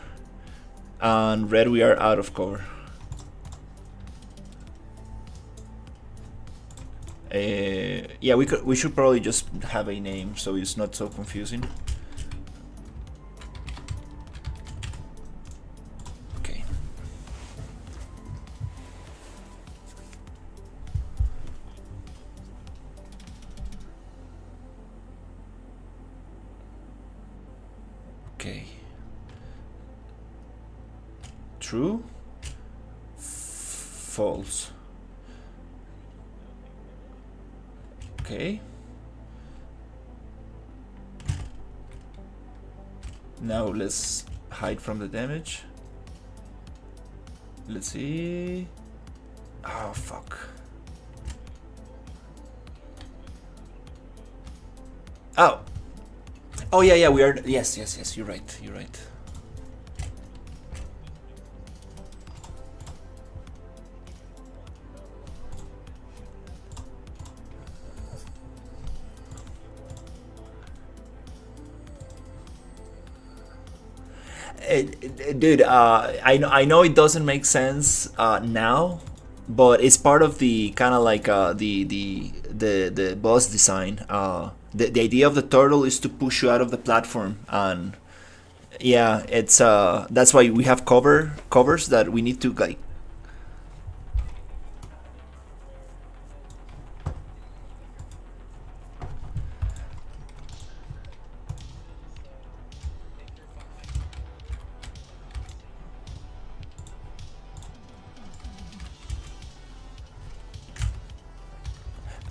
and red. We are out of cover. Yeah, we should probably just have a name so it's not so confusing. Okay. Okay. True. False. Okay. Now let's hide from the damage. Let's see. Oh fuck. Oh. Oh yeah, we are. Yes. You're right. You're right. Dude, I know it doesn't make sense now, but it's part of the kind of like the boss design. The idea of the turtle is to push you out of the platform, and yeah, it's that's why we have covers that we need to like.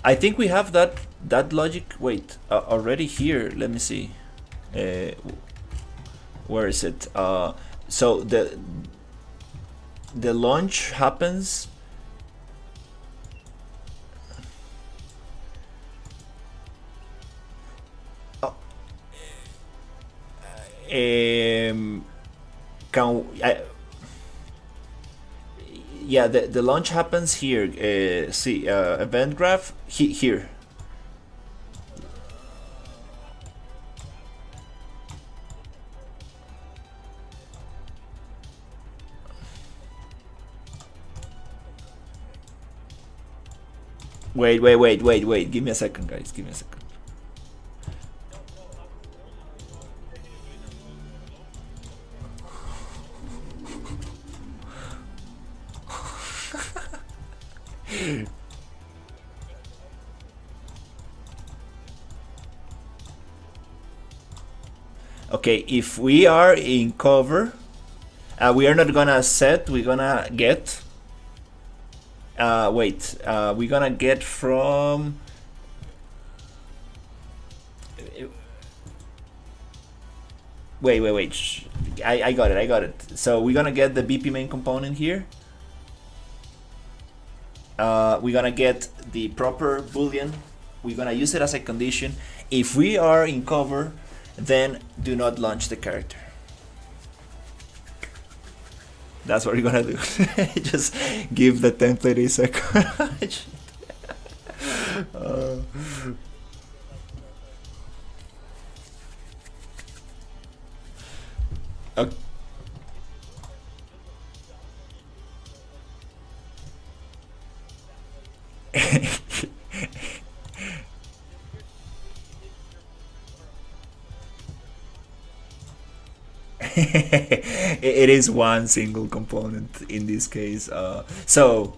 I think we have that logic. Wait, already here. Let me see. Where is it? So the launch happens. Oh. Yeah, the launch happens here. See, event graph here. Wait. Give me a second, guys. Give me a second. Okay, if we are in cover, we are not gonna set, we're gonna get. We're gonna get from. Wait. I got it. So we're gonna get the BP main component here. we're gonna get the proper boolean. We're gonna use it as a condition. If we are in cover, then do not launch the character. That's what we're gonna do. Just give the template a second. Okay. It is one single component in this case. So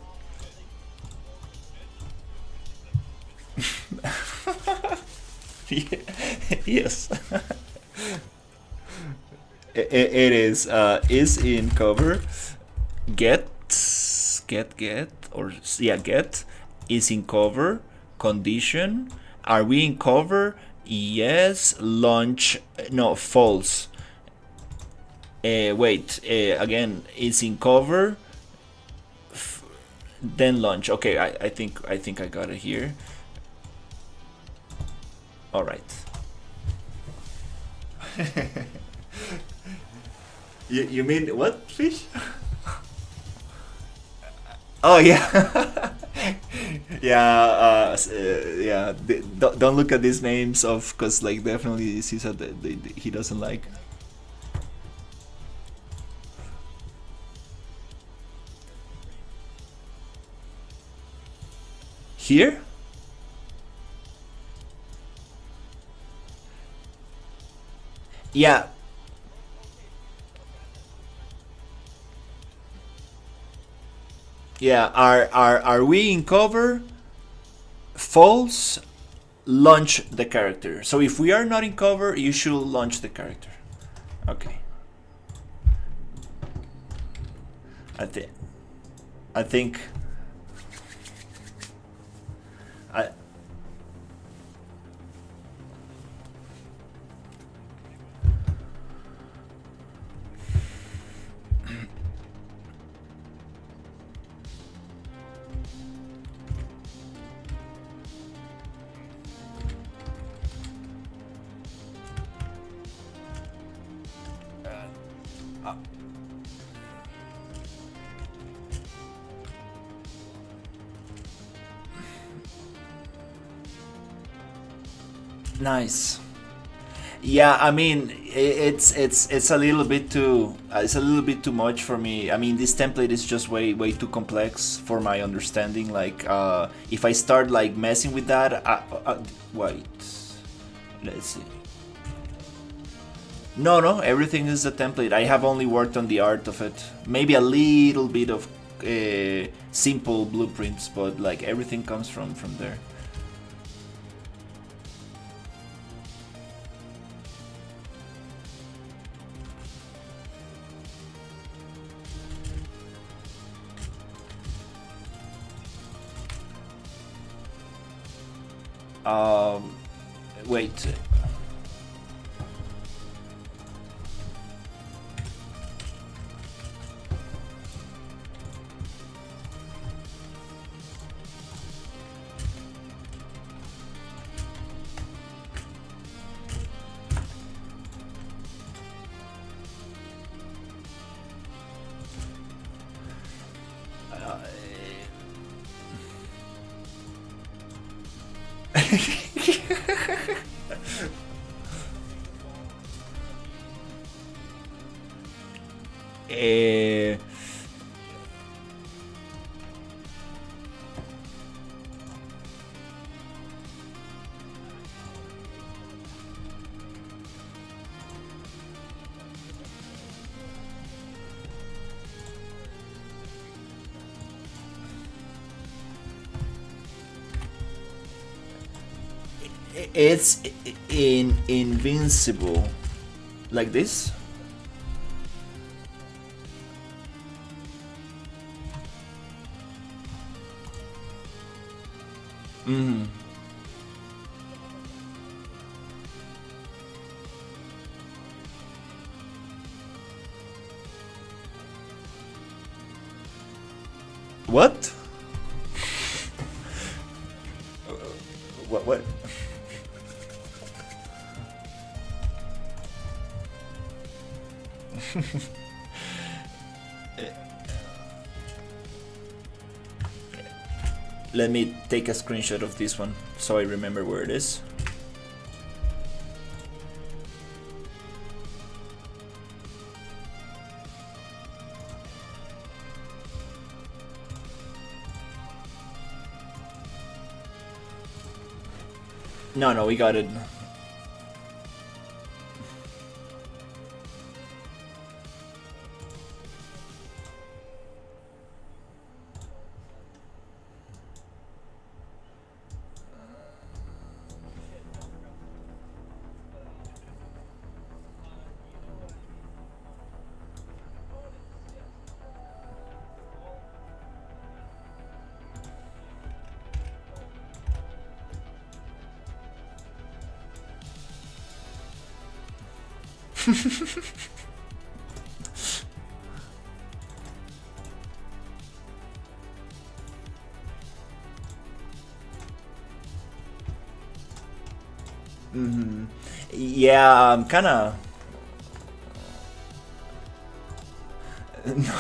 yes, it is in cover. Get or yeah, get is in cover. Condition: are we in cover? Yes. Launch, no, false. Wait, again, it's in cover. Then launch. Okay, I think I got it here. All right. You mean what, fish? Oh yeah. Yeah, yeah. Don't look at these names of, cause like definitely this is that he doesn't like. Here? Yeah. Yeah, are we in cover? False, launch the character. So if we are not in cover, you should launch the character. Okay. I think I nice. Yeah, I mean it's a little bit too much for me. I mean, this template is just way too complex for my understanding. Like if I start like messing with that, wait, let's see. No, everything is a template. I have only worked on the art of it. Maybe a little bit of simple blueprints, but like everything comes from there. Wait. Eh, it's invincible, like this. Mm. What? What? Let me take a screenshot of this one so I remember where it is. No, we got it. Yeah, I'm kinda... No.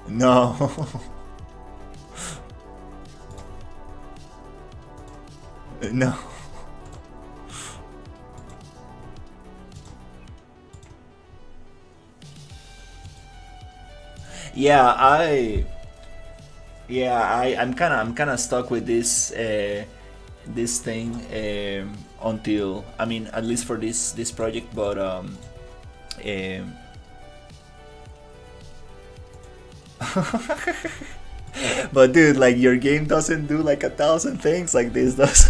No. No. Yeah, I'm kind of stuck with this thing until, I mean, at least for this project, but but dude, like, your game doesn't do like 1,000 things like this does.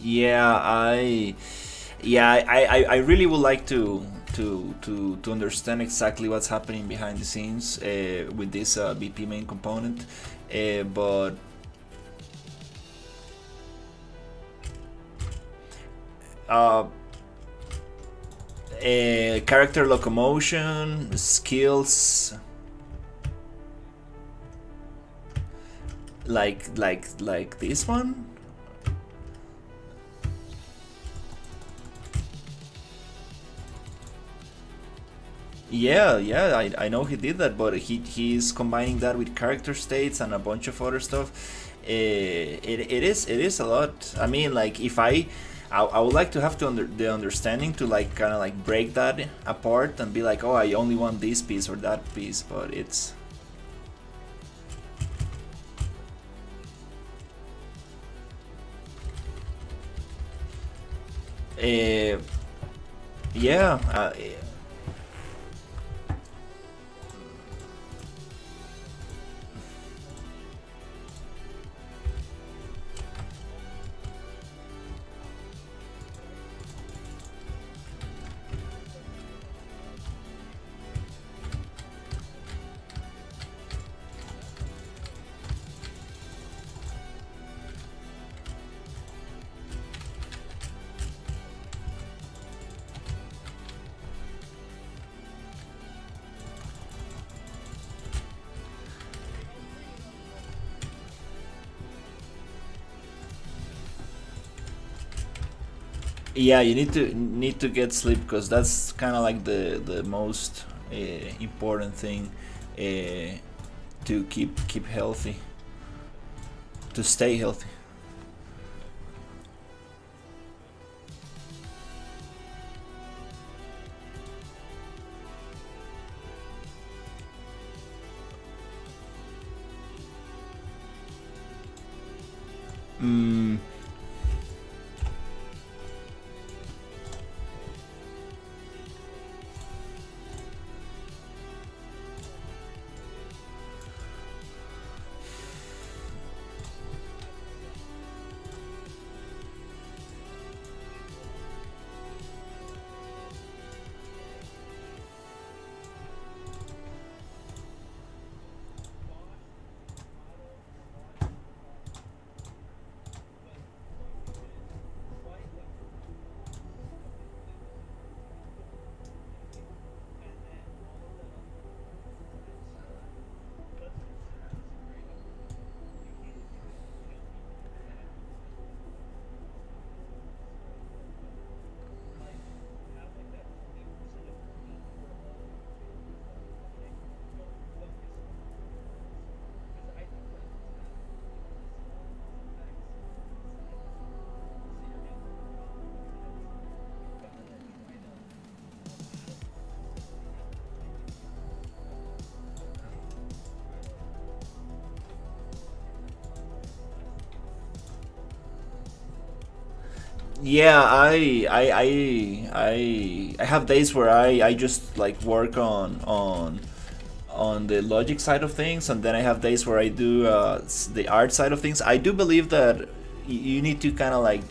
Yeah, I really would like to understand exactly what's happening behind the scenes with this BP main component, but character locomotion, skills, like this one. Yeah, I know he did that, but he's combining that with character states and a bunch of other stuff. It is a lot. I mean, like, if I would like to have the understanding to, like, kind of like break that apart and be like, oh, I only want this piece or that piece, but it's... yeah. Yeah, you need to get sleep, because that's kind of like the most important thing to keep healthy, to stay healthy. Mm. Yeah, I have days where I just like work on the logic side of things, and then I have days where I do the art side of things. I do believe that you need to kind of like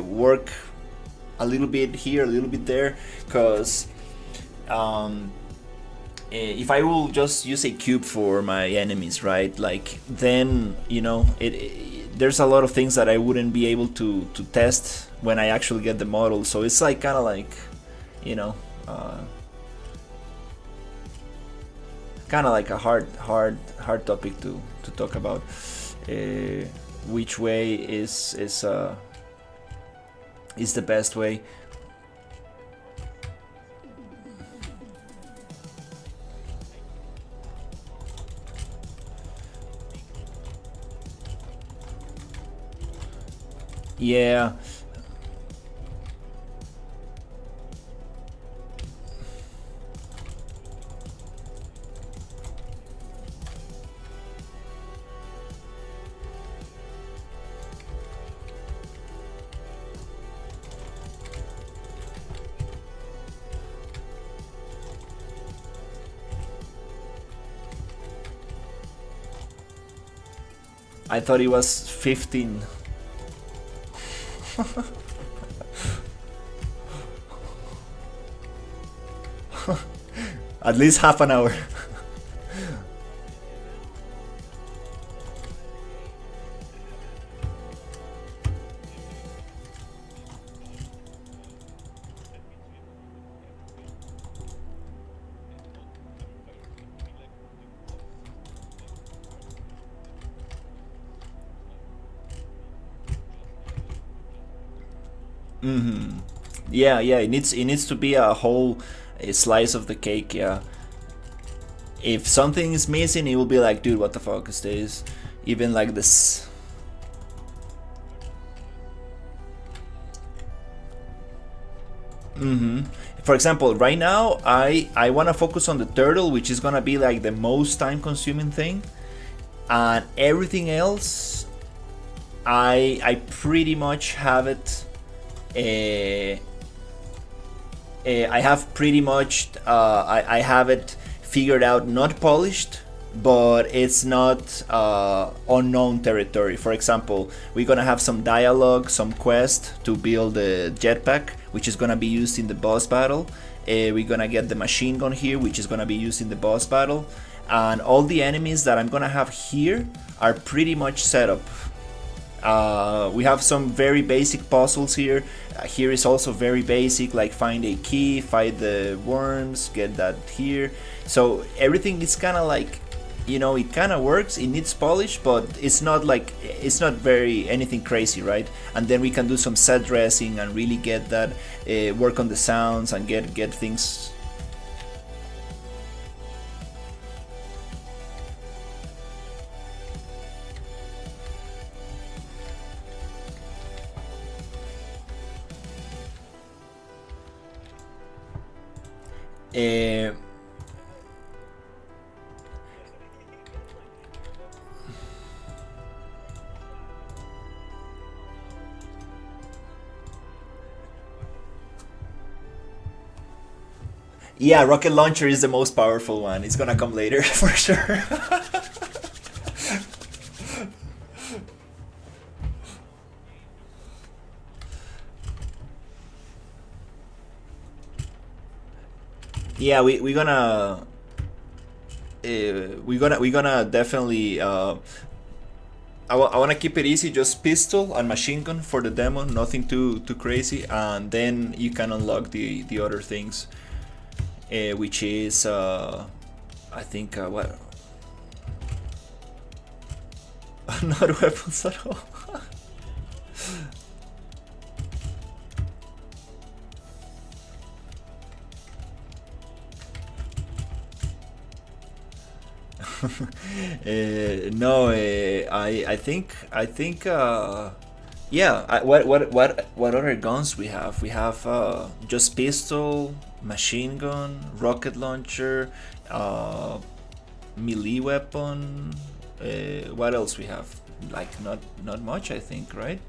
work a little bit here, a little bit there, because if I will just use a cube for my enemies, right? Like then there's a lot of things that I wouldn't be able to test when I actually get the model. So it's like kind of like, you know, kind of like a hard topic to talk about. Which way is the best way? Yeah. I thought it was 15. At least half an hour. Mm-hmm. Yeah, yeah. It needs to be a whole slice of the cake. Yeah. If something is missing, it will be like, dude, what the fuck is this? Even like this. Mm-hmm. For example, right now, I want to focus on the turtle, which is gonna be like the most time-consuming thing, and everything else, I pretty much have it. I have pretty much I have it figured out, not polished, but it's not unknown territory. For example, we're gonna have some dialogue, some quest to build the jetpack, which is gonna be used in the boss battle. We're gonna get the machine gun here, which is gonna be used in the boss battle, and all the enemies that I'm gonna have here are pretty much set up. We have some very basic puzzles here. Here is also very basic, like find a key, fight the worms, get that here. So everything is kind of like, it kind of works. It needs polish, but it's not very anything crazy, right? And then we can do some set dressing and really get that, work on the sounds and get things. Uh, yeah, rocket launcher is the most powerful one. It's gonna come later for sure. Yeah, we're gonna definitely. I want to keep it easy, just pistol and machine gun for the demo, nothing too crazy, and then you can unlock the other things, which is I think what not weapons at all. No, I think yeah. What other guns we have? We have just pistol, machine gun, rocket launcher, melee weapon. What else we have? Like not much, I think, right?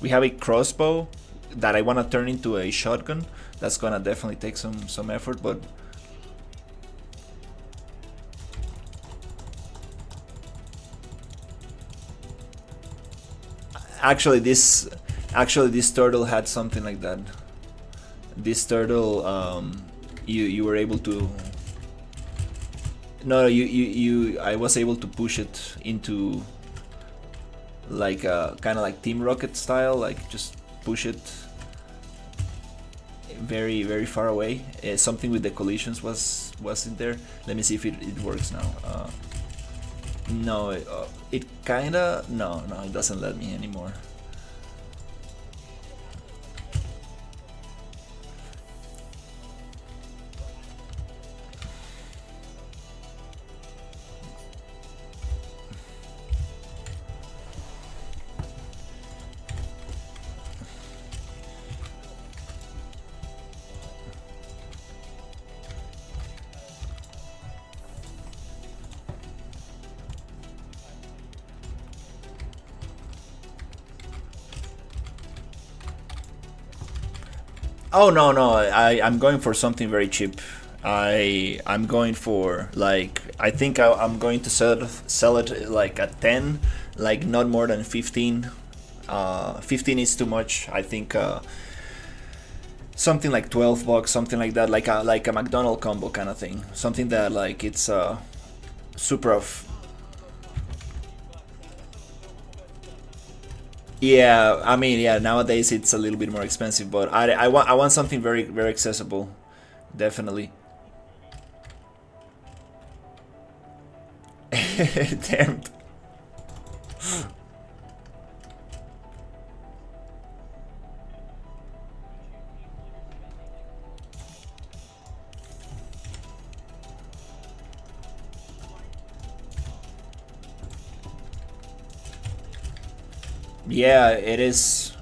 We have a crossbow that I want to turn into a shotgun. That's gonna definitely take some effort, but actually this turtle had something like that. This turtle, you were able to. No, you I was able to push it into like kind of like Team Rocket style, like just push it very far away. Something with the collisions was in there. Let me see if it works now. No, it kinda no, it doesn't let me anymore. Oh no, I'm going for something very cheap. I'm going for like I think I'm going to sell it like at 10, like not more than 15. 15 is too much. I think something like $12, something like that, like a McDonald's combo kind of thing. Something that like it's super of. Yeah, I mean, yeah. Nowadays it's a little bit more expensive, but I want something very accessible, definitely. Damn. Yeah, it is.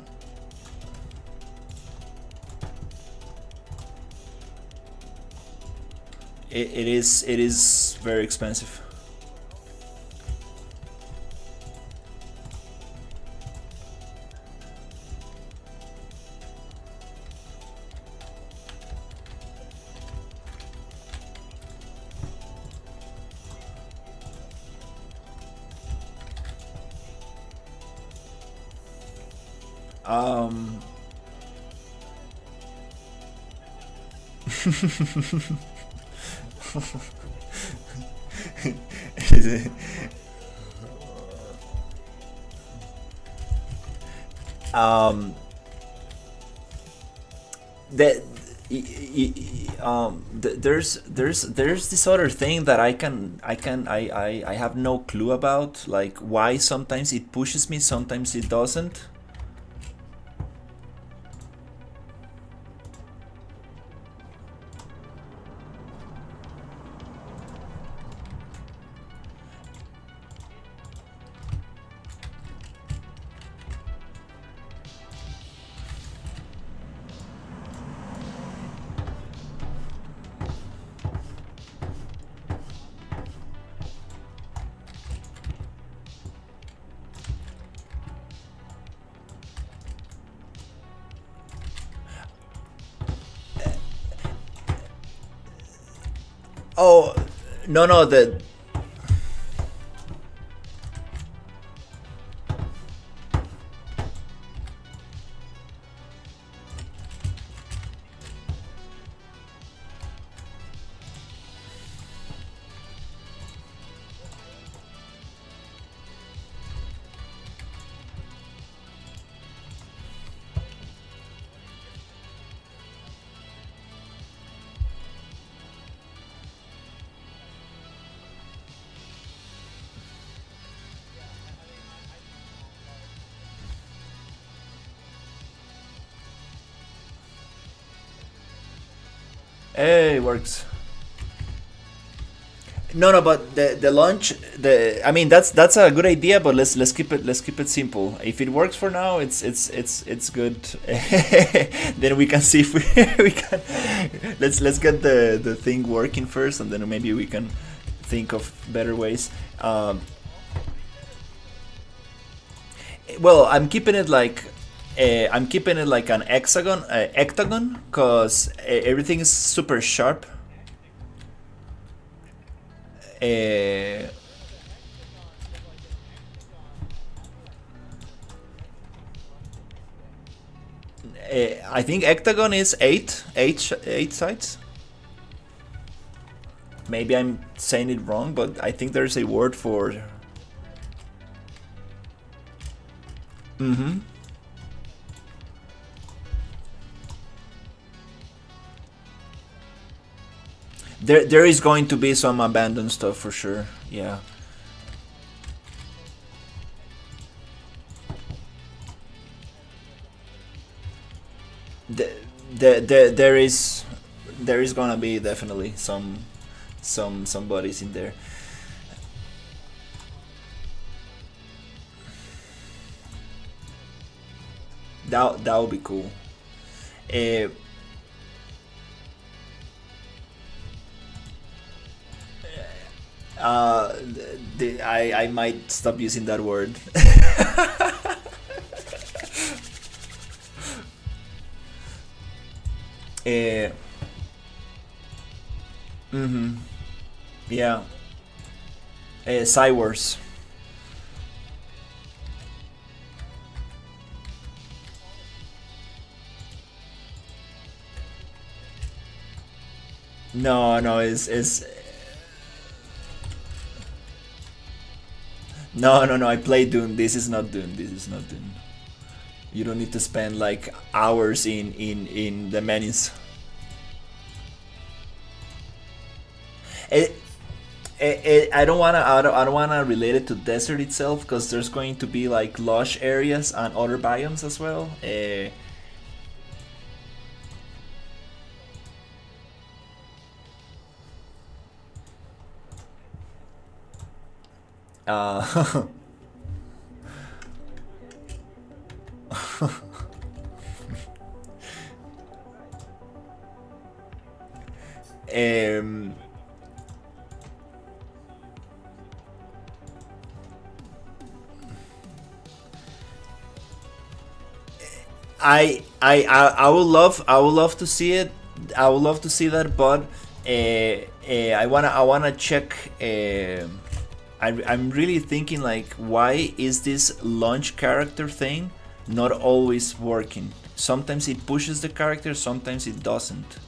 It is very expensive. Um, um, that there's this other thing that I have no clue about, like why sometimes it pushes me, sometimes it doesn't. Oh, no, the hey, it works. No, but the launch, I mean that's a good idea, but let's keep it simple. If it works for now, it's good. Then we can see if we can. Let's get the thing working first, and then maybe we can think of better ways. Well, I'm keeping it like I'm keeping it like an hectagon, cause everything is super sharp. Uh, I think hectagon is eight sides. Maybe I'm saying it wrong, but I think there's a word for. Mm-hmm. There is going to be some abandoned stuff for sure. Yeah. There is gonna be definitely some bodies in there. That would be cool. Uh, I might stop using that word. uh, mm-hmm. Yeah. Cywars. No, no, it's no, no, no. I play Dune. This is not Dune. This is not Dune. You don't need to spend like hours in the menus. It, I don't wanna I don't wanna relate it to desert itself because there's going to be like lush areas and other biomes as well. Uh, um, I would love to see it. I would love to see that, but I wanna check. I'm really thinking like, why is this launch character thing not always working? Sometimes it pushes the character, sometimes it doesn't.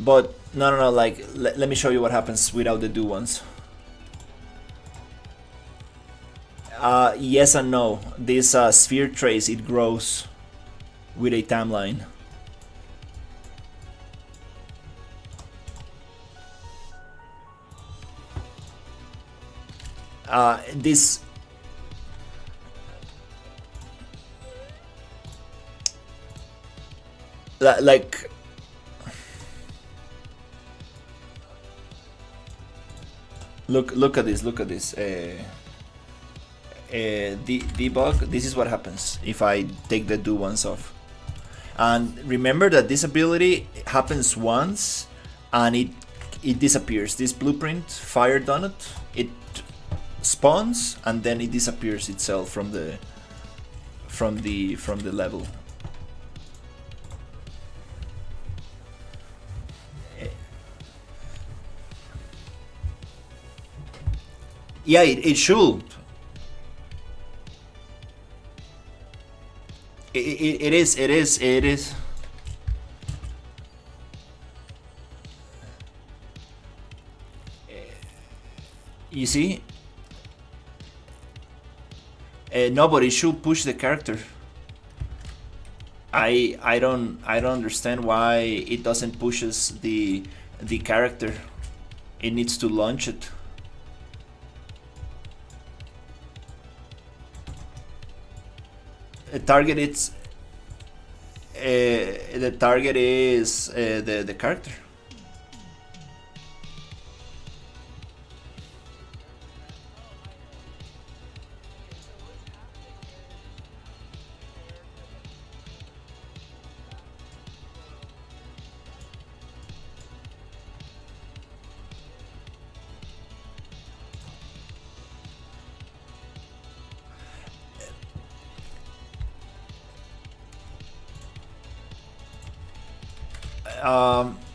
But no, no, no. Like, let me show you what happens without the do ones. Yes and no. This sphere trace, it grows with a timeline. This like look at this. Look at this. Debug. This is what happens if I take the do ones off. And remember that this ability happens once, and it disappears. This blueprint fire donut, it spawns and then it disappears itself from the level. Yeah, it should. It is. You see? No, but it should push the character. I don't understand why it doesn't pushes the character. It needs to launch it. Target it's the target is the character.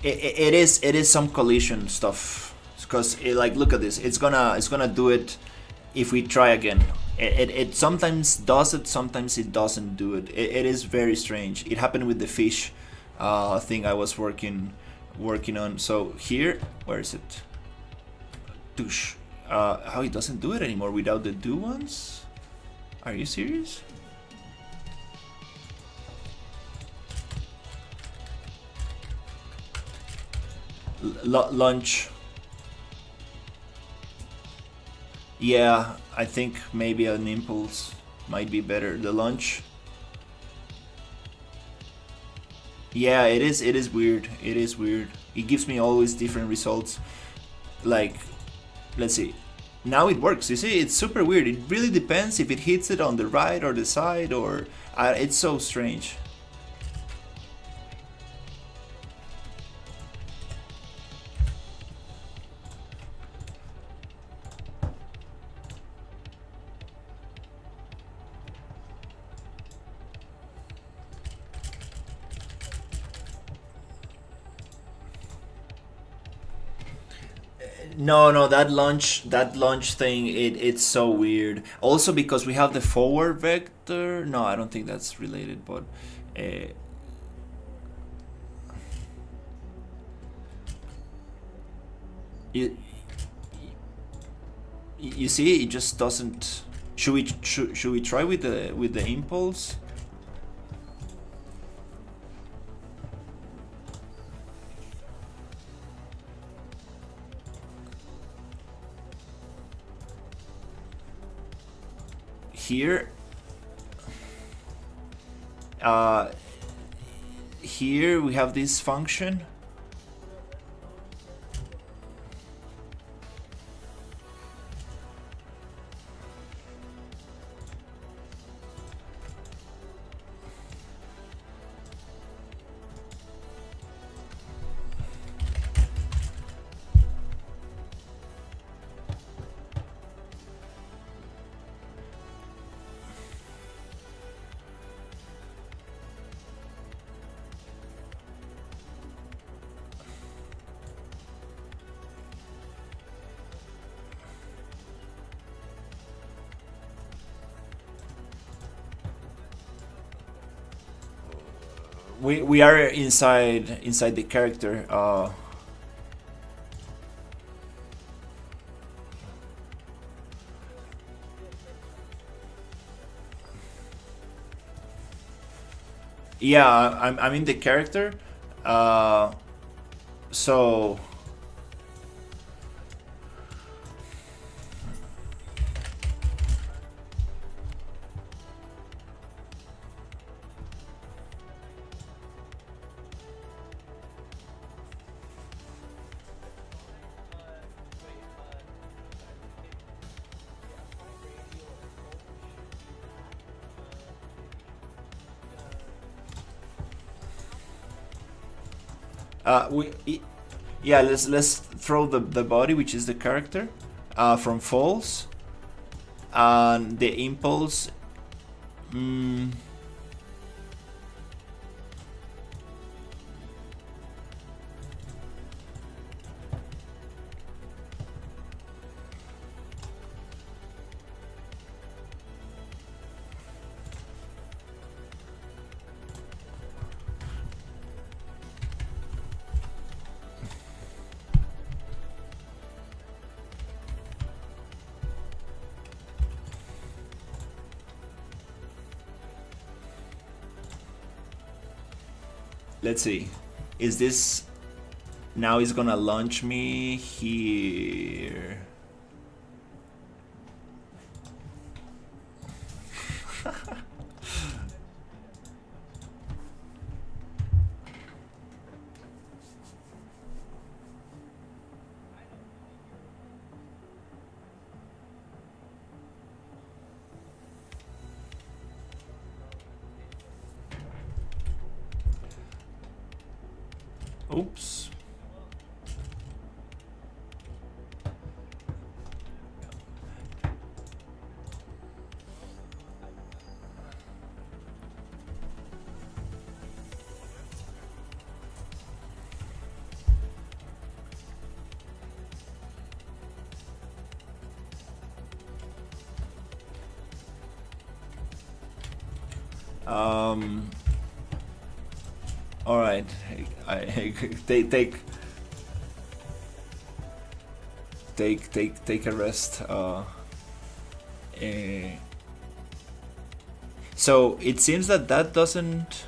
it is some collision stuff, because like, look at this, it's gonna do it if we try again. It sometimes does it, sometimes it doesn't do it. It is very strange. It happened with the fish thing I was working on. So here, where is it? Douche. How it doesn't do it anymore without the do ones? Are you serious? Lunch. Yeah, I think maybe an impulse might be better. The lunch. Yeah, it is. It is weird. It is weird. It gives me always different results. Like, let's see. Now it works. You see, it's super weird. It really depends if it hits it on the right or the side, or it's so strange. No, that launch thing, it's so weird. Also because we have the forward vector. No, I don't think that's related, but uh, you, you see, it just doesn't. Should we try with the impulse? Here, uh, here we have this function. We are inside the character. Yeah, I'm in the character. Uh, so yeah, let's throw the body, which is the character, from false, and the impulse. Mm, let's see. Is this now? Is gonna launch me here? Oops. Um. All right. Take a rest. Eh, so it seems that doesn't.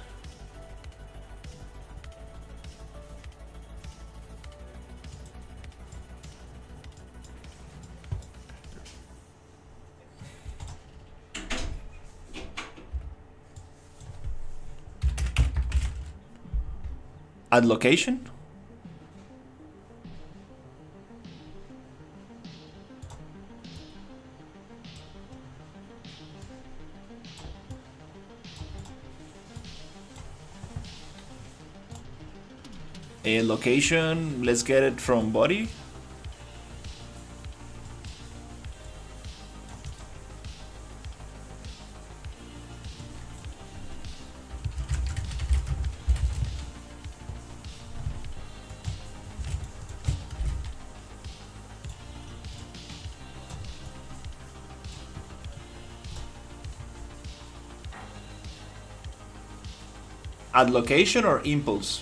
Add location? A location, let's get it from body. Add location or impulse?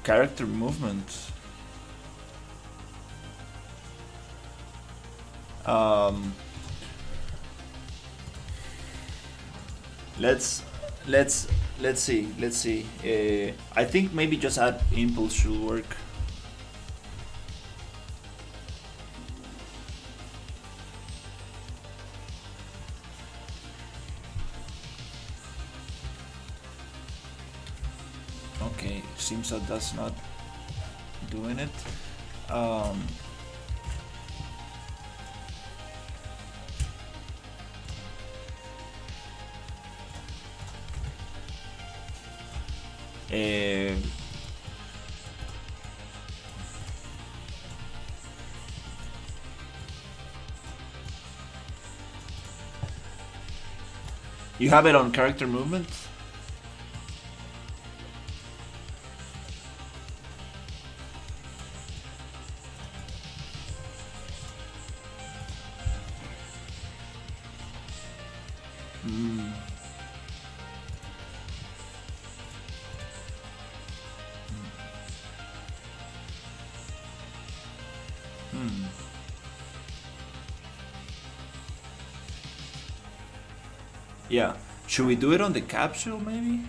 Character movement. Um, let's see. I think maybe just add impulse should work. Okay, seems that that's not doing it. Eh, you have it on character movement? Mm. Hmm. Yeah. Should we do it on the capsule maybe?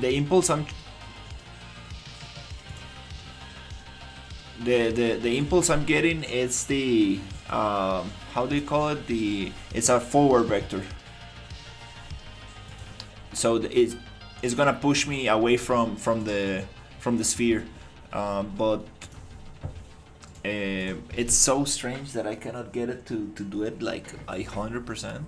The impulse the impulse I'm getting is the how do you call it, it's a forward vector, so it's gonna push me away from the sphere, but it's so strange that I cannot get it to do it like 100%.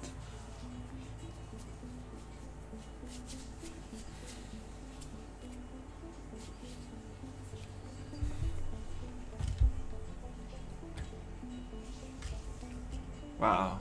Wow.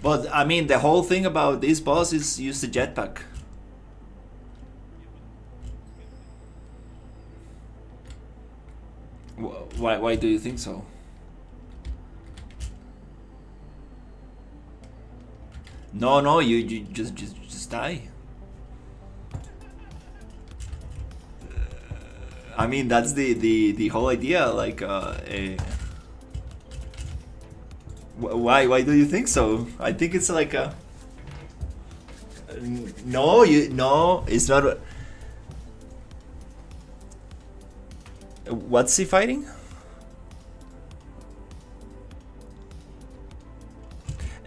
But I mean, the whole thing about this boss is use the jetpack. Why do you think so? No, you just die. I mean, that's the whole idea. Like, why do you think so? I think it's like a. No, it's not. What's he fighting?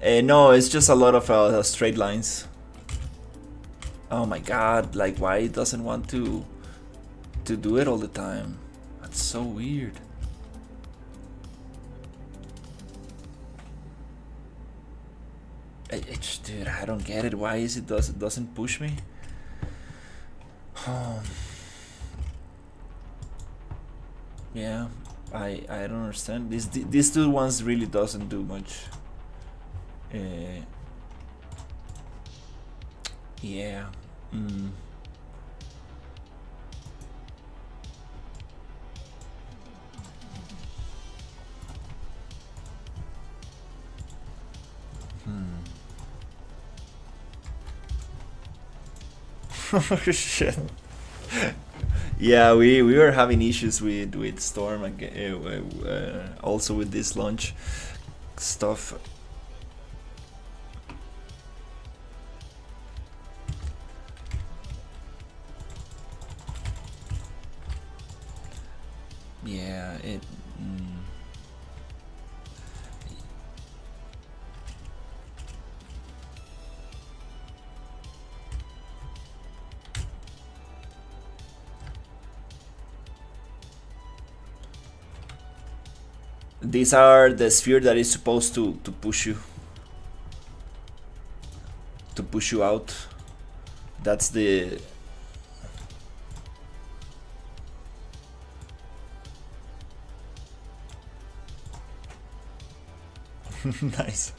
No, it's just a lot of straight lines. Oh my god! Like, why it doesn't want to do it all the time? That's so weird. Dude, I don't get it. Why is it doesn't push me? Yeah, I don't understand. These two ones really doesn't do much. Yeah. Shit. Yeah, we were having issues with Storm again, also with this launch stuff. Yeah, it. These are the sphere that is supposed to push you out. That's the. Nice.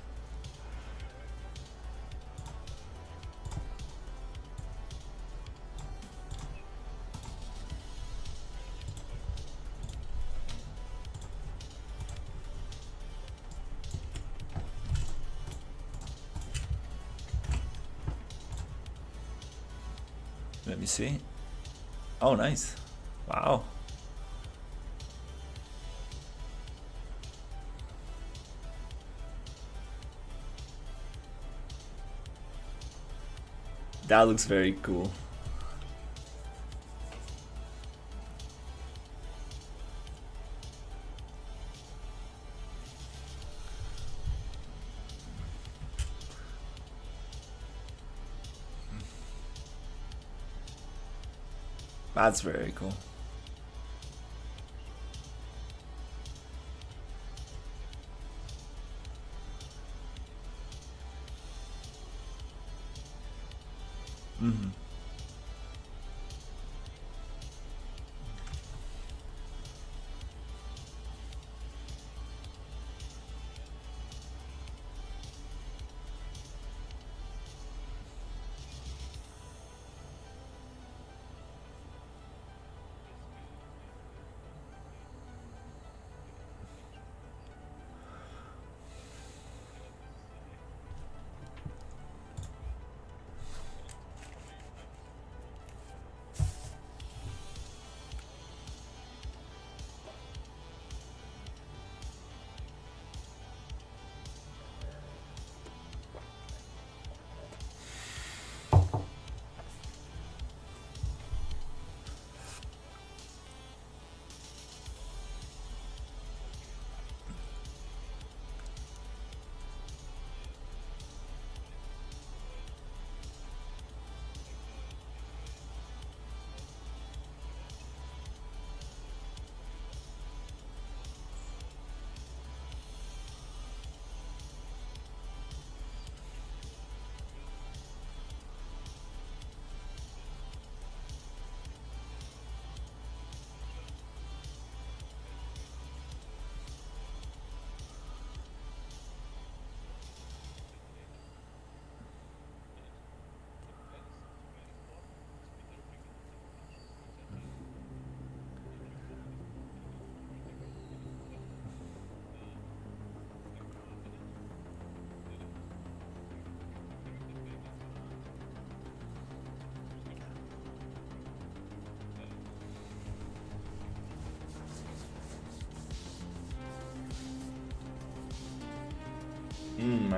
Let me see. Oh, nice. Wow. That looks very cool. That's very cool. Mm-hmm.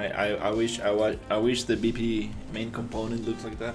I wish the BP main component looked like that.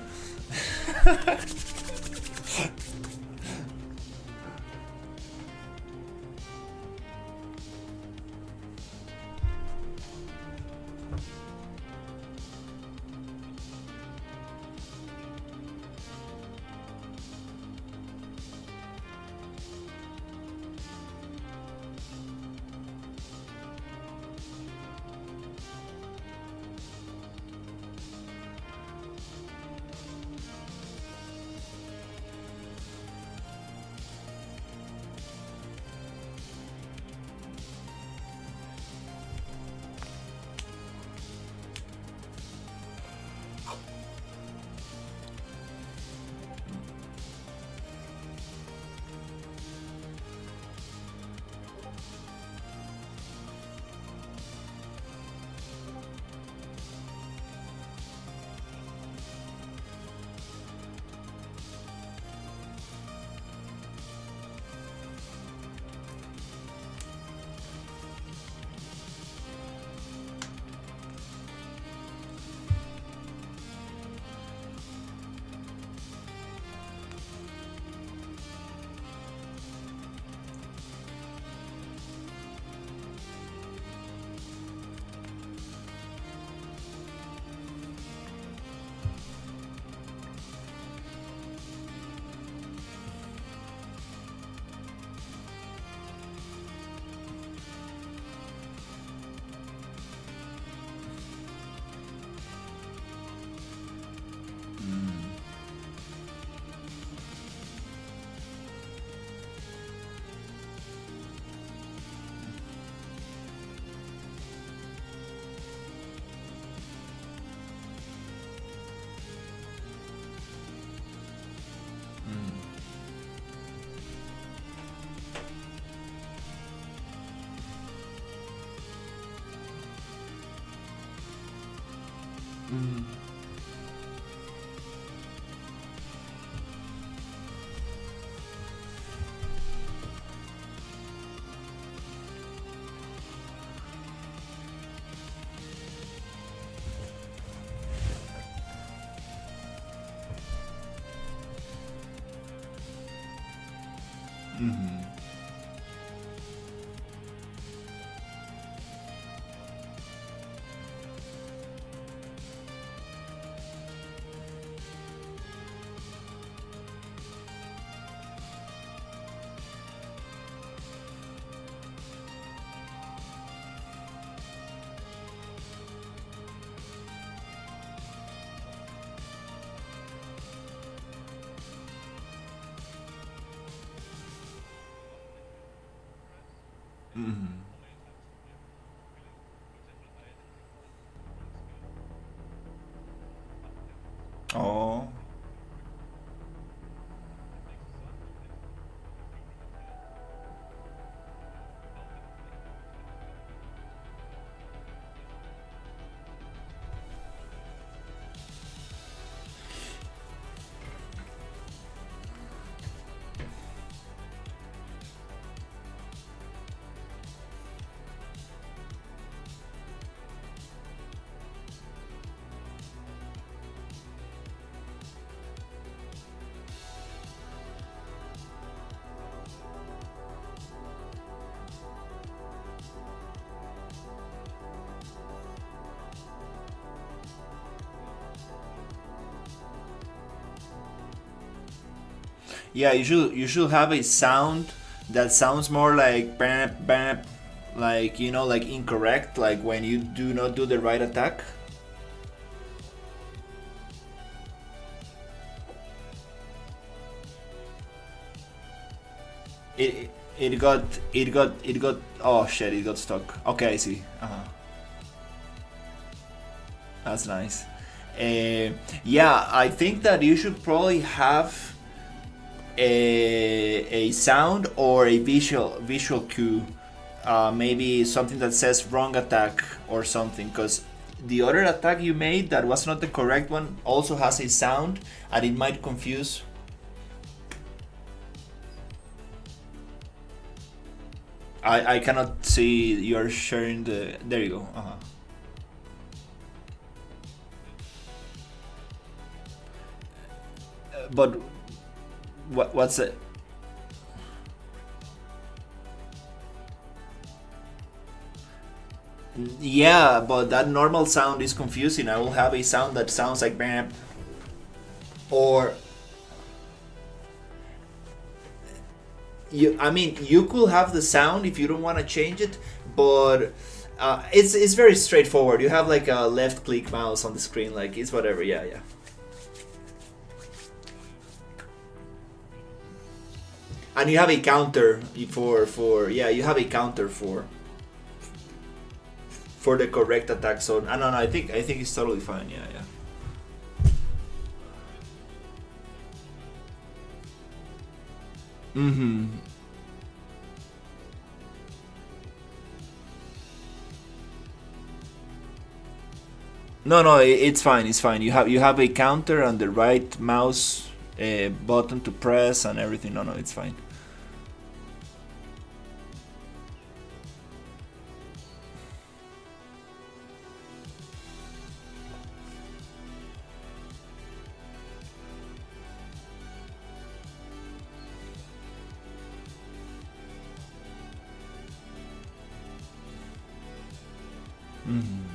Oh. Yeah, you should have a sound that sounds more like bam bam, like like incorrect, like when you do not do the right attack. It got oh shit, it got stuck. Okay, I see. That's nice. Yeah, I think that you should probably have a sound or a visual cue, maybe something that says wrong attack or something, because the other attack you made that was not the correct one also has a sound and it might confuse. I cannot see you're sharing the. There you go. but what's it? Yeah, but that normal sound is confusing. I will have a sound that sounds like bam, or you. I mean, you could have the sound if you don't want to change it, but it's very straightforward. You have like a left click mouse on the screen, like it's whatever. Yeah, yeah. And you have a counter for yeah, you have a counter for the correct attack zone. I don't know. I think it's totally fine. Yeah, yeah. Mm-hmm. No, no, it's fine. It's fine. You have a counter and the right mouse button to press and everything. No, no, it's fine. Mm-hmm.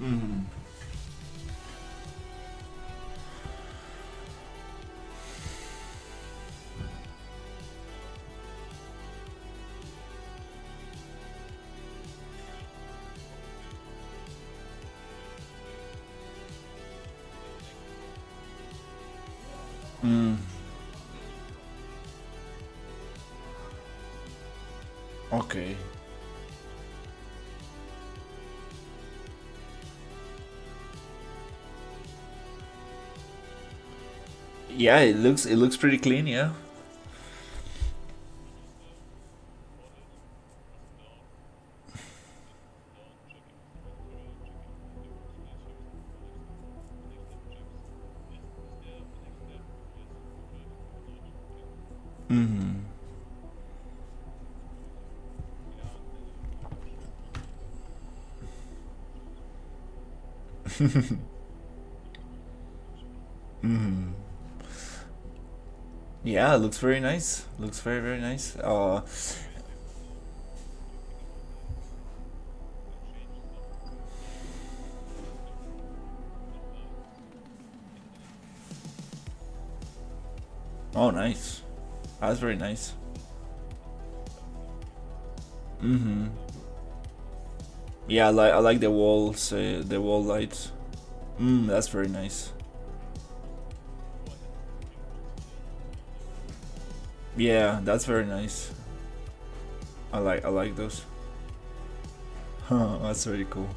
Mm-hmm. Mm. Okay. Yeah, it looks pretty clean. Yeah. Mm-hmm. Mm-hmm. Yeah, it looks very nice. Looks very very nice. Oh, nice. That's very nice. Mm-hmm. Yeah, I like the wall lights. That's very nice. Yeah, that's very nice. I like those. Huh, that's very cool.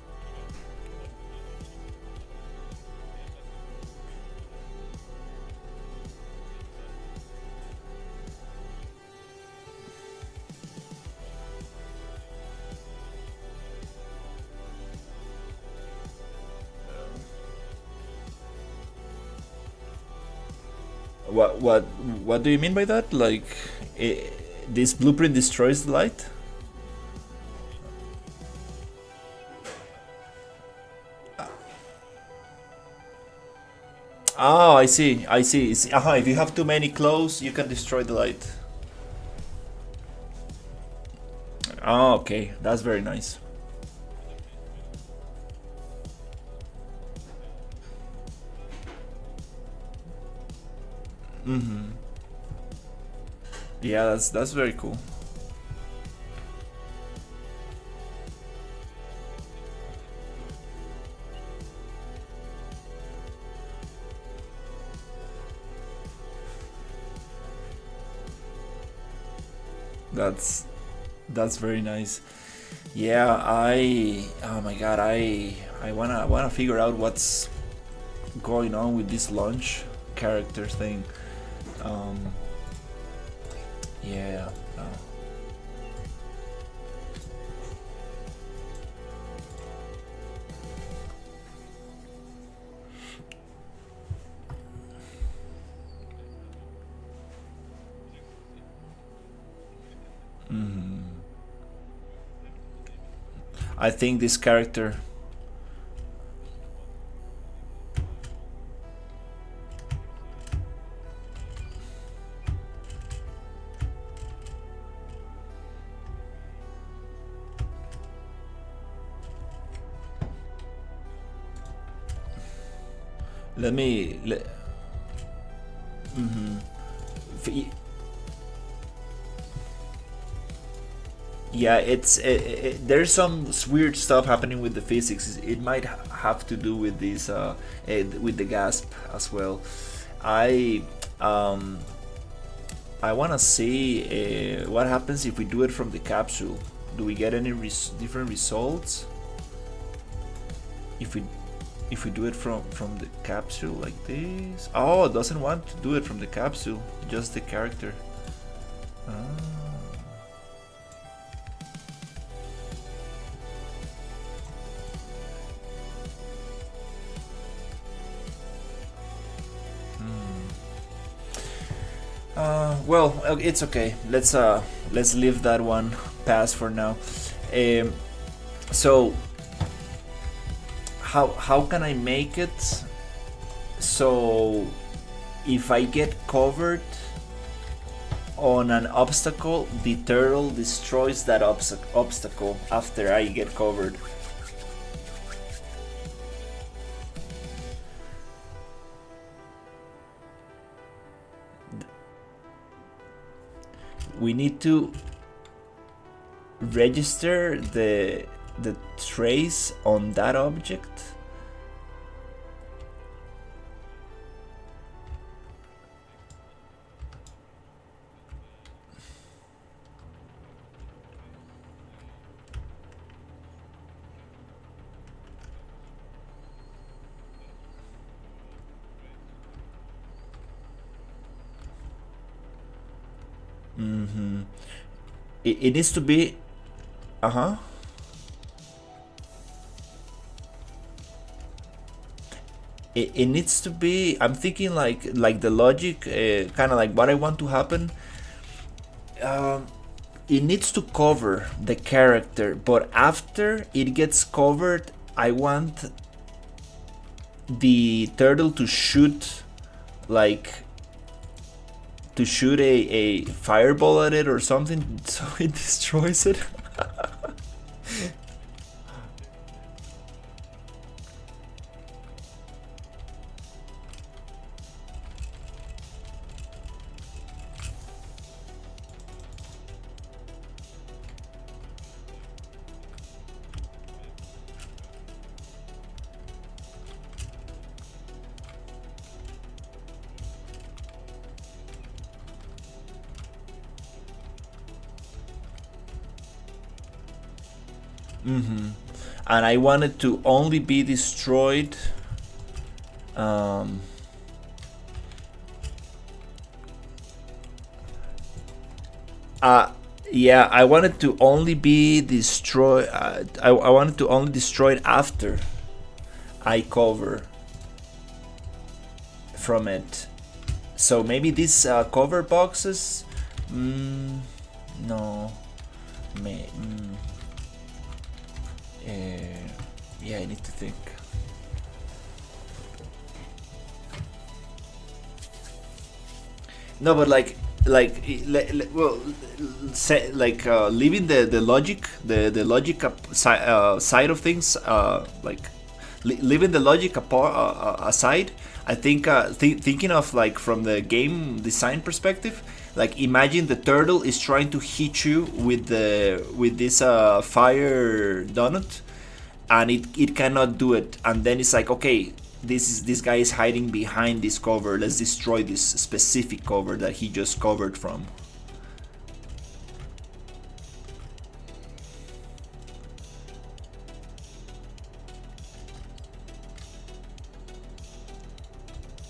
What do you mean by that? Like, this blueprint destroys the light? Oh, I see. I see. If you have too many close, you can destroy the light. Oh, okay. That's very nice. Mm-hmm. Yeah, that's very cool. That's that's very nice. Yeah, oh my god, I wanna figure out what's going on with this launch character thing. Um, yeah. Mm. I think this character. Let me. Mm-hmm. Yeah, there's some weird stuff happening with the physics. It might have to do with this, with the gasp as well. I um, I wanna see what happens if we do it from the capsule. Do we get any different results if we do it from the capsule like this? Oh, it doesn't want to do it from the capsule, just the character. Ah. Well, it's okay. Let's leave that one pass for now. So how can I make it so if I get covered on an obstacle, the turtle destroys that obstacle after I get covered? We need to register the trace on that object. Mm-hmm. It needs to be. Uh-huh. It needs to be. I'm thinking like the logic, kind of like what I want to happen. It needs to cover the character, but after it gets covered, I want the turtle to shoot, like, to shoot a fireball at it or something, so it destroys it. Mm-hmm. And I wanted to only be destroyed. Yeah, I wanted to only be destroyed. I wanted to only destroy it after I cover from it. So maybe these cover boxes. No. Yeah, I need to think. No, but well, say, like leaving the logic, the logic side of things, like leaving the logic aside. I think thinking of like from the game design perspective, like imagine the turtle is trying to hit you with this fire donut, and it cannot do it, and then it's like, okay, this guy is hiding behind this cover. Let's destroy this specific cover that he just covered from.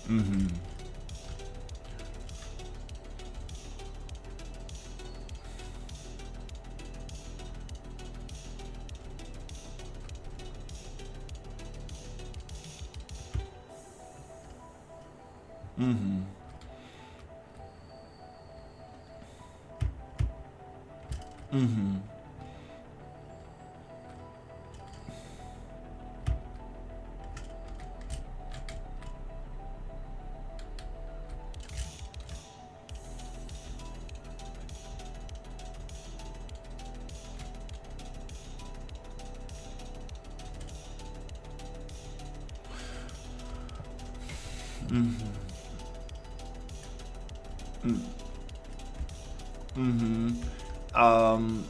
Mm-hmm. Mm-hmm. Mm-hmm. Mm-hmm. Mm-hmm. Um,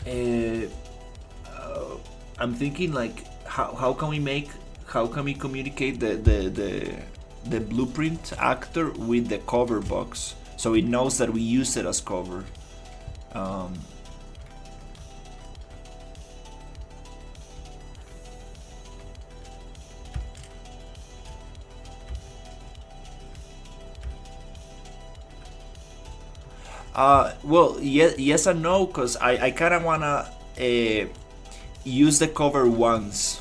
uh, I'm thinking like how can we communicate the blueprint actor with the cover box so it knows that we use it as cover. Um, well, yes and no, cause I kind of wanna use the cover once,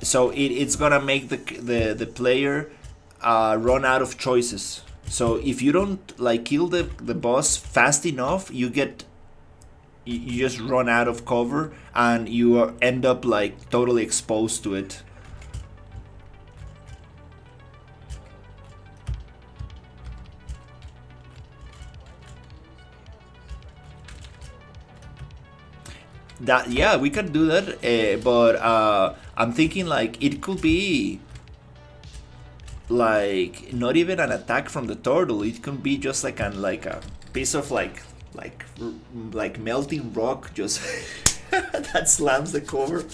so it's gonna make the player run out of choices. So if you don't like kill the boss fast enough, you just run out of cover and you end up like totally exposed to it. That yeah, we can do that, but I'm thinking like it could be like not even an attack from the turtle. It can be just like a piece of like like melting rock just that slams the cover.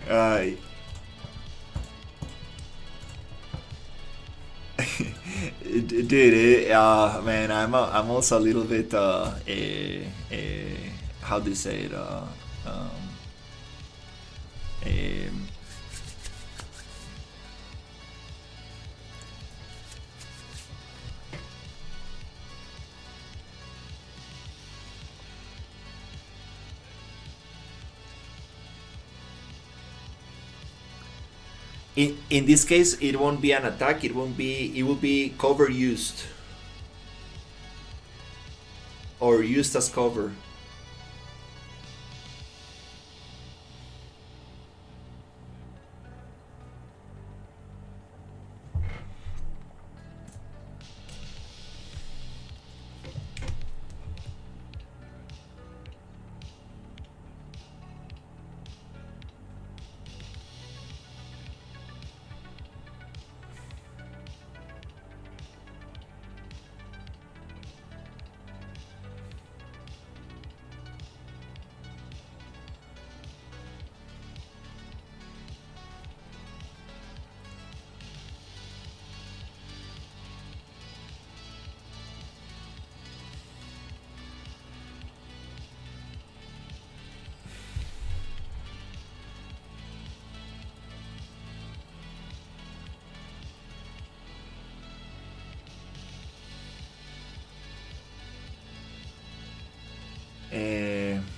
uh, dude, man, I'm also a little bit how do you say it um, um, in this case it won't be an attack. It will be cover used or used as cover.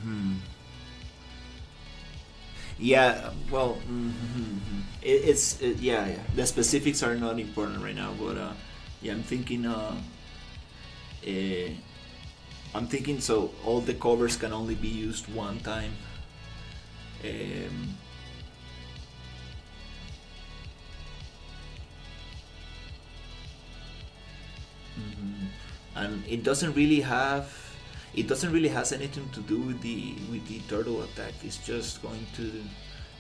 Hmm. Yeah, well, yeah, yeah. The specifics are not important right now, but yeah, uh, I'm thinking so all the covers can only be used one time. Um, mhm. And it doesn't really has anything to do with the turtle attack. It's just going to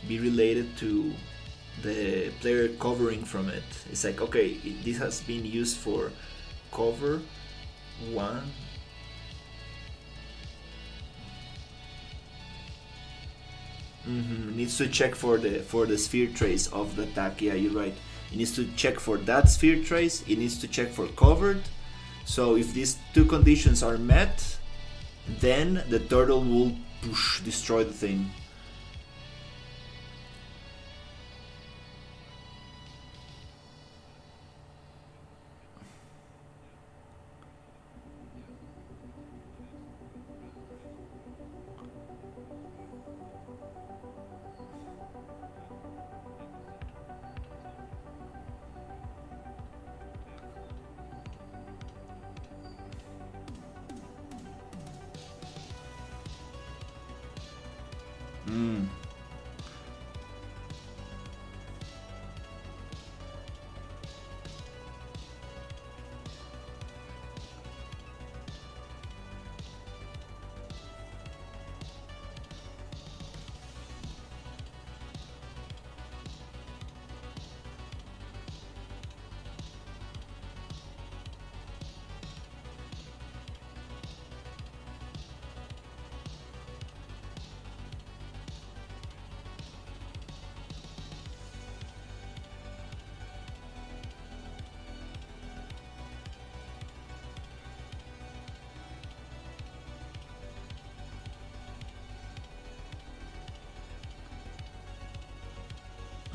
be related to the player covering from it. It's like, okay, this has been used for cover one. Needs to check for the sphere trace of the attack. Yeah, you're right. It needs to check for that sphere trace. It needs to check for covered. So if these two conditions are met, then the turtle will destroy the thing. Mm.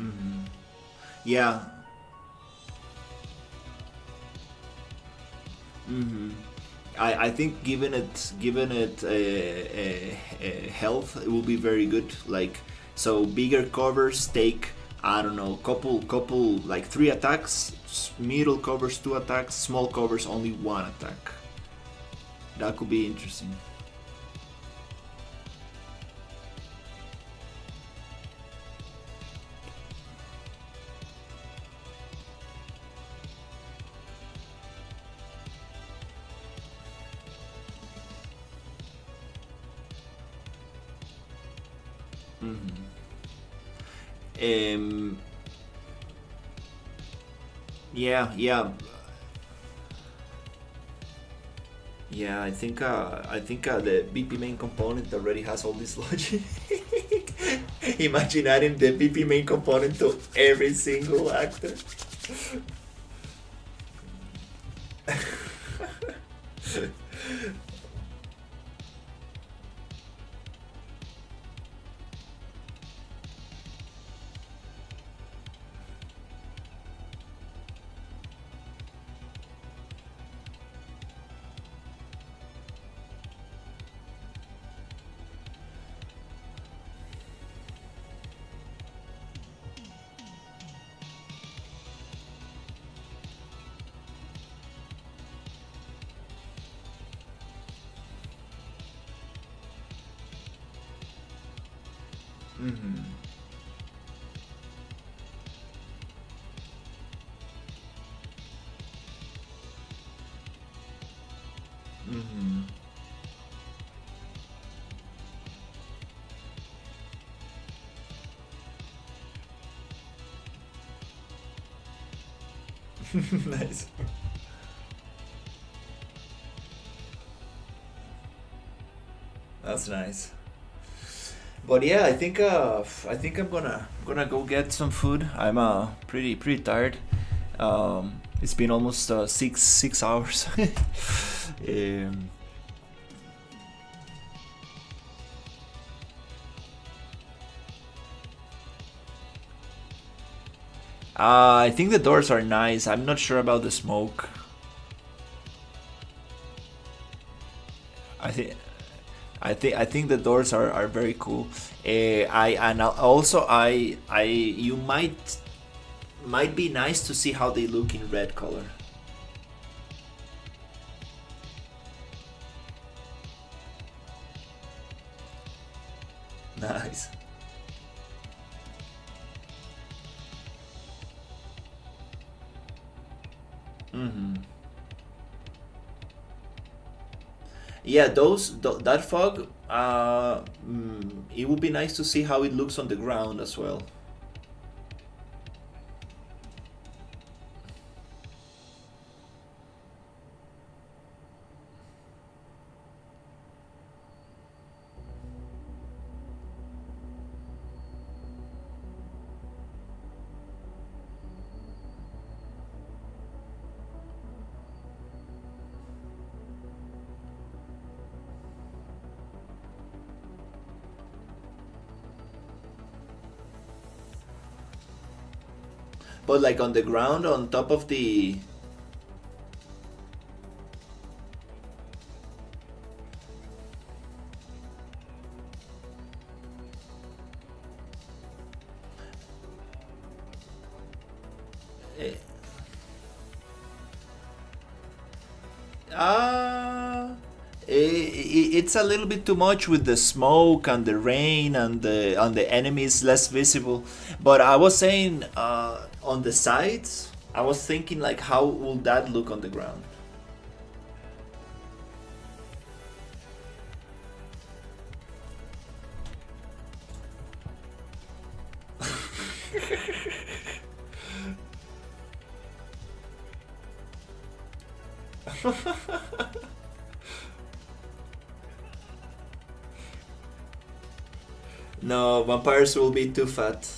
Mm-hmm. Yeah. Mm-hmm. I think given it health, it will be very good. Like, so bigger covers take, I don't know, couple like 3 attacks. Middle covers 2 attacks. Small covers only 1 attack. That could be interesting. Mm-hmm. Um, yeah, yeah, yeah. I think the BP main component already has all this logic. Imagine adding the BP main component to every single actor. Mm-hmm. Mm-hmm. Nice. That's nice. But yeah, I think I'm gonna go get some food. I'm pretty tired. It's been almost 6 hours. um, I think the doors are nice. I'm not sure about the smoke. I think I think the doors are very cool. Also I you might be nice to see how they look in red color. Nice. Hmm. Yeah, that fog It would be nice to see how it looks on the ground as well. But like on the ground, on top of the. Eh, Ah, it's a little bit too much with the smoke and the rain and the enemies less visible. But I was saying on the sides, I was thinking like how will that look on the ground? No, vampires will be too fat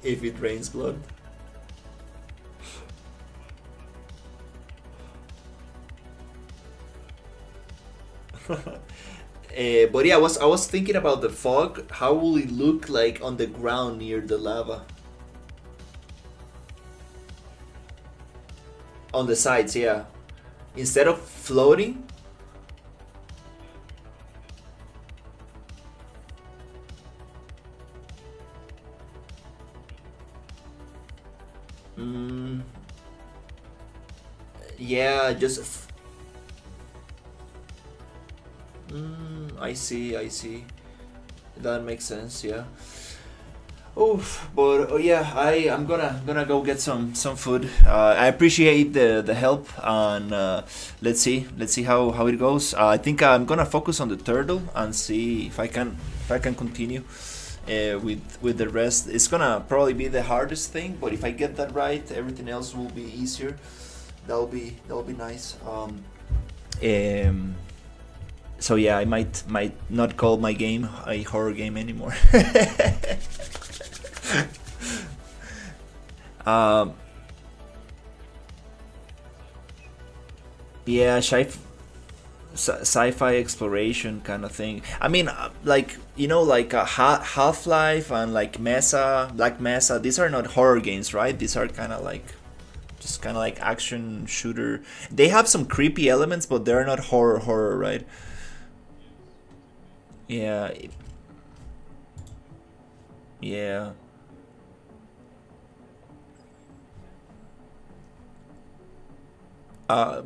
if it rains blood. But yeah, I was thinking about the fog. How will it look like on the ground near the lava? On the sides, yeah. Instead of floating. Mm, yeah, just. I see, I see. That makes sense, yeah. Oof, but oh yeah, I'm gonna go get some food. I appreciate the help, and let's see how it goes. I think I'm gonna focus on the turtle and see if I can continue with the rest. It's gonna probably be the hardest thing, but if I get that right, everything else will be easier. That'll be nice. Um, so yeah, I might not call my game a horror game anymore. um, yeah, sci-fi exploration kind of thing. I mean, like like Half-Life and like Black Mesa. These are not horror games, right? These are kind of like just kind of like action shooter. They have some creepy elements, but they're not horror, right? Yeah, yeah.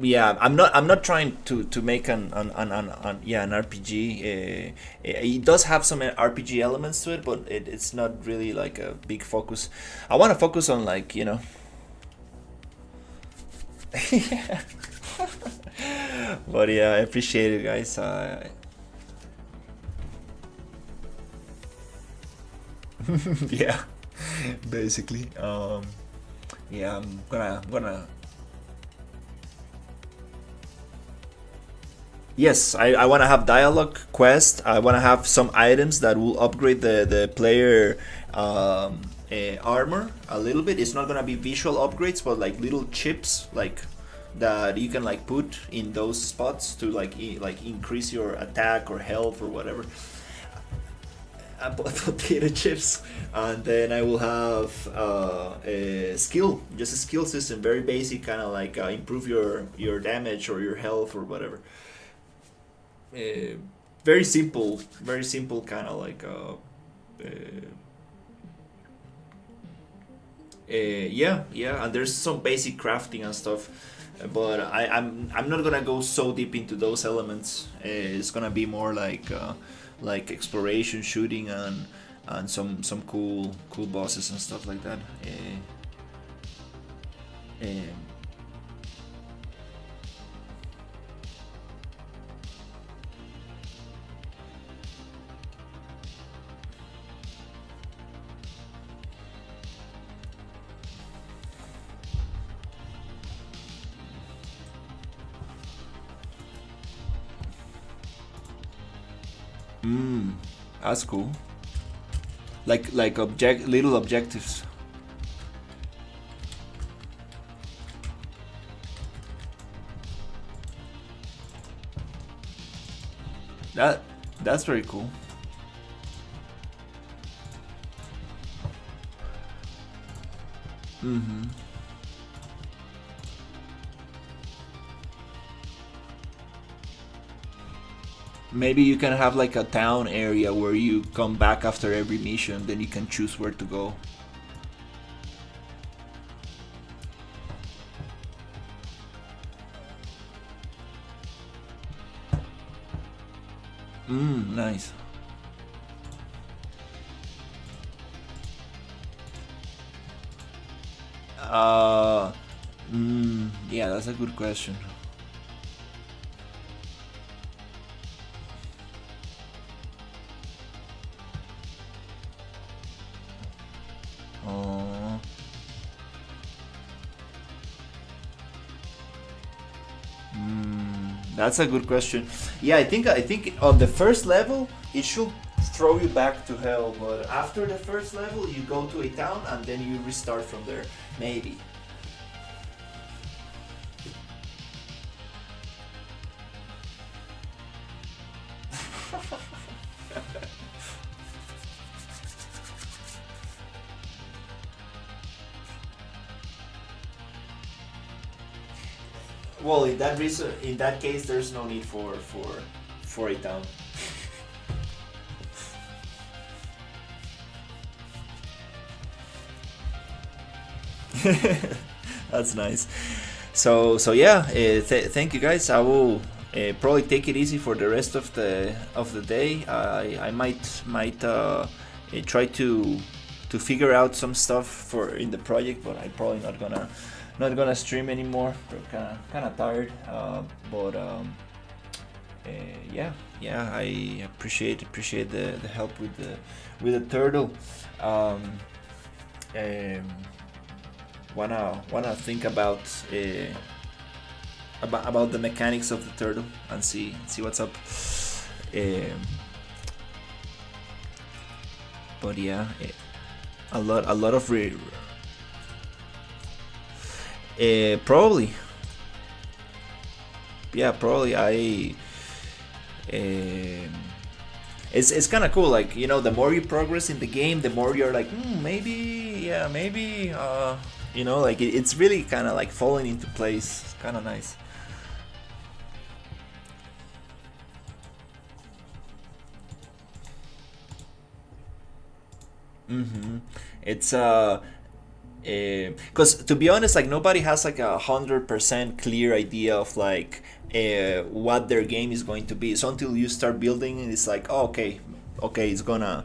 Yeah, I'm not trying to make an RPG. It does have some RPG elements to it, but it's not really like a big focus. I want to focus on like yeah. But yeah, I appreciate it, guys. Yeah, basically. Yeah, I'm gonna. Yes, I want to have dialogue quest. I want to have some items that will upgrade the player armor a little bit. It's not gonna be visual upgrades, but like little chips like that you can like put in those spots to like like increase your attack or health or whatever. Potato chips, and then I will have a skill, just a skill system, very basic, kind of like improve your damage or your health or whatever. uh, very simple kind of like yeah, yeah, and there's some basic crafting and stuff, but I'm not gonna go so deep into those elements. It's gonna be more like exploration, shooting, and some cool bosses and stuff like that. Uh, Mm, that's cool. Like little objectives. That's very cool. Mm-hmm. Maybe you can have like a town area where you come back after every mission, then you can choose where to go. Nice. Uh, yeah, that's a good question. Uh, that's a good question. Yeah, I think on the first level it should throw you back to hell, but after the first level you go to a town and then you restart from there. Maybe. Well, in that case, there's no need for a town. That's nice. So yeah, thank you guys. I will probably take it easy for the rest of the day. I might try to figure out some stuff for in the project, but I'm probably not gonna stream anymore. Kind of tired. But yeah, I appreciate the help with the turtle. Um, wanna think about the mechanics of the turtle and see what's up. Um, but yeah, a lot of probably. Yeah, probably. It's kind of cool. Like, the more you progress in the game, the more you're like, maybe. Like it's really kind of like falling into place. It's kind of nice. It's because to be honest, like nobody has like 100% clear idea of like what their game is going to be. So until you start building, it's like, oh, okay, it's gonna.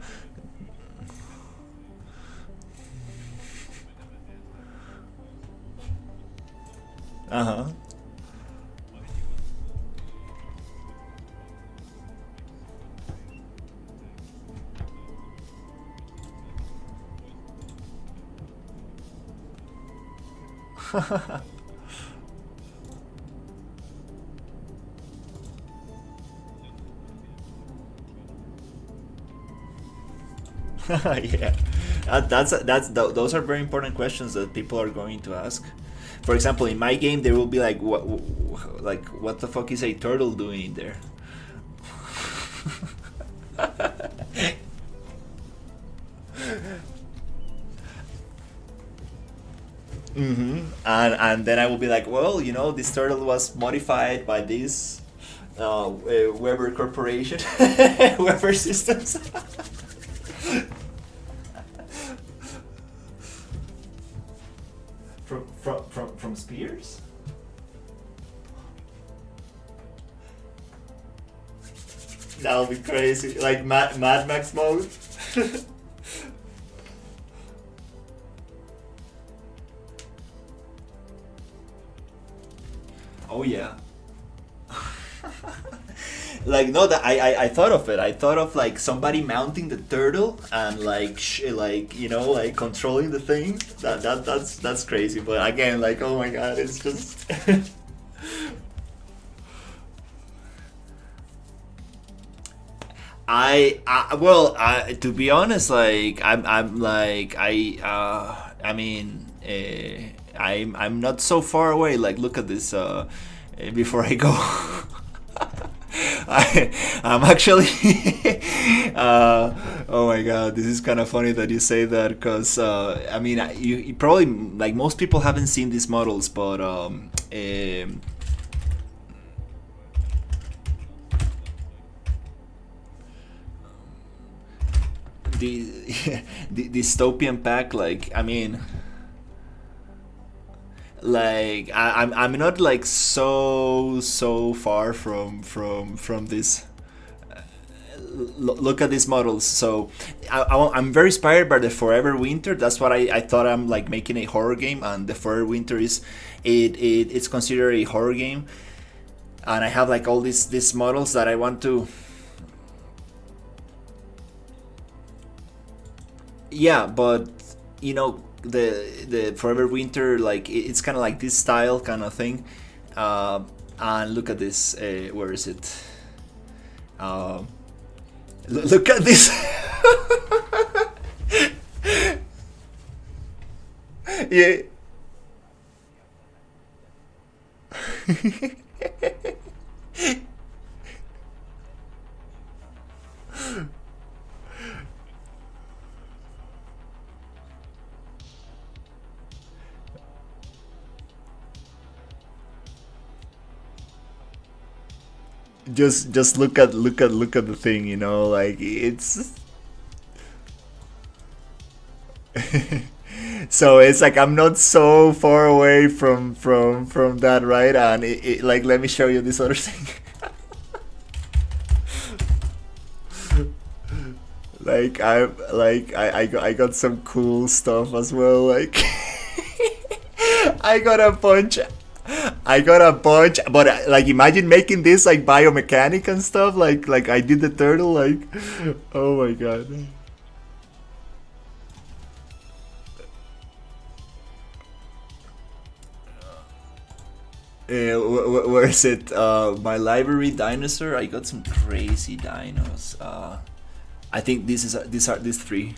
Uh huh. Yeah, those are very important questions that people are going to ask. For example, in my game, there will be like, what the fuck is a turtle doing in there? And then I will be like, well, this turtle was modified by this Weber Corporation, Weber Systems. From Spears? That would be crazy. Like Mad Max mode. Oh yeah. Like, no, that I thought of it. I thought of like somebody mounting the turtle and like like controlling the thing. That's crazy. But again, like, oh my god, it's just. to be honest, like I'm like I mean, I'm not so far away. Like, look at this. Before I go, I'm actually. Oh my god, this is kind of funny that you say that because I mean, you probably like most people haven't seen these models, but the, the dystopian pack, like I mean, like I'm not like so far from this. Look at these models. So I'm very inspired by the Forever Winter. That's what I thought. I'm like making a horror game, and the Forever Winter is it's considered a horror game. And I have like all these models that I want to. Yeah, but you know the Forever Winter, like it's kind of like this style kind of thing. And look at this. Where is it? Look at this. Yeah. Just look at the thing, you know, like it's so it's like I'm not so far away from that, right? And like let me show you this other thing. Like I got some cool stuff as well, like I got a bunch. But like imagine making this like biomechanic and stuff, like I did the turtle, like oh my god. Where is it? My library dinosaur. I got some crazy dinos. I think these three.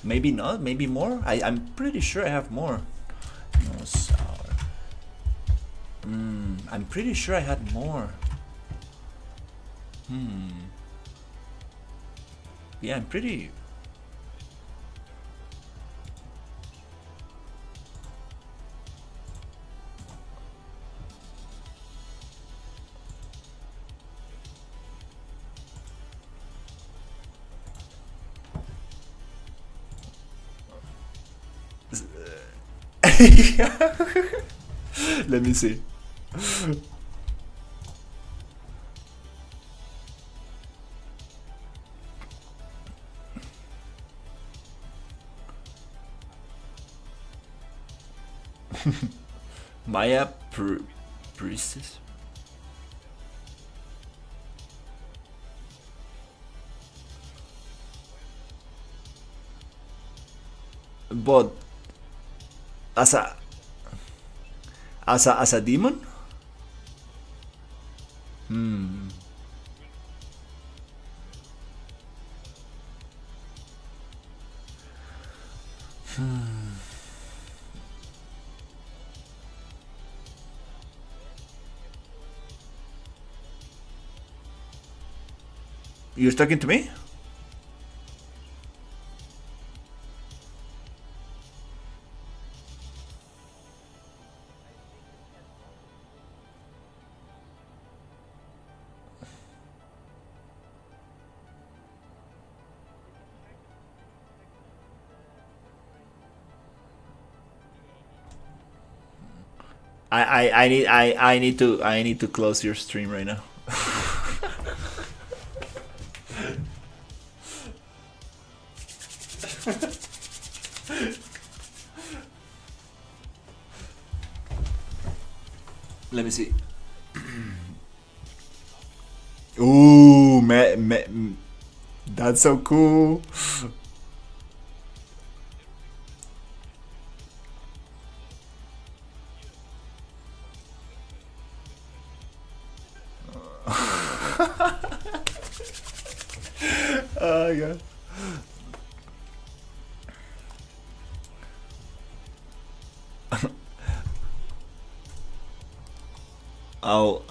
Maybe not. Maybe more. I'm pretty sure I have more. Dinosaur. I'm pretty sure I had more. Yeah, I'm pretty. Let me see. Maya Priestess. But as a demon? Hmm. You're talking to me? I need to close your stream right now. Let me see. Ooh, that's so cool. god. I'll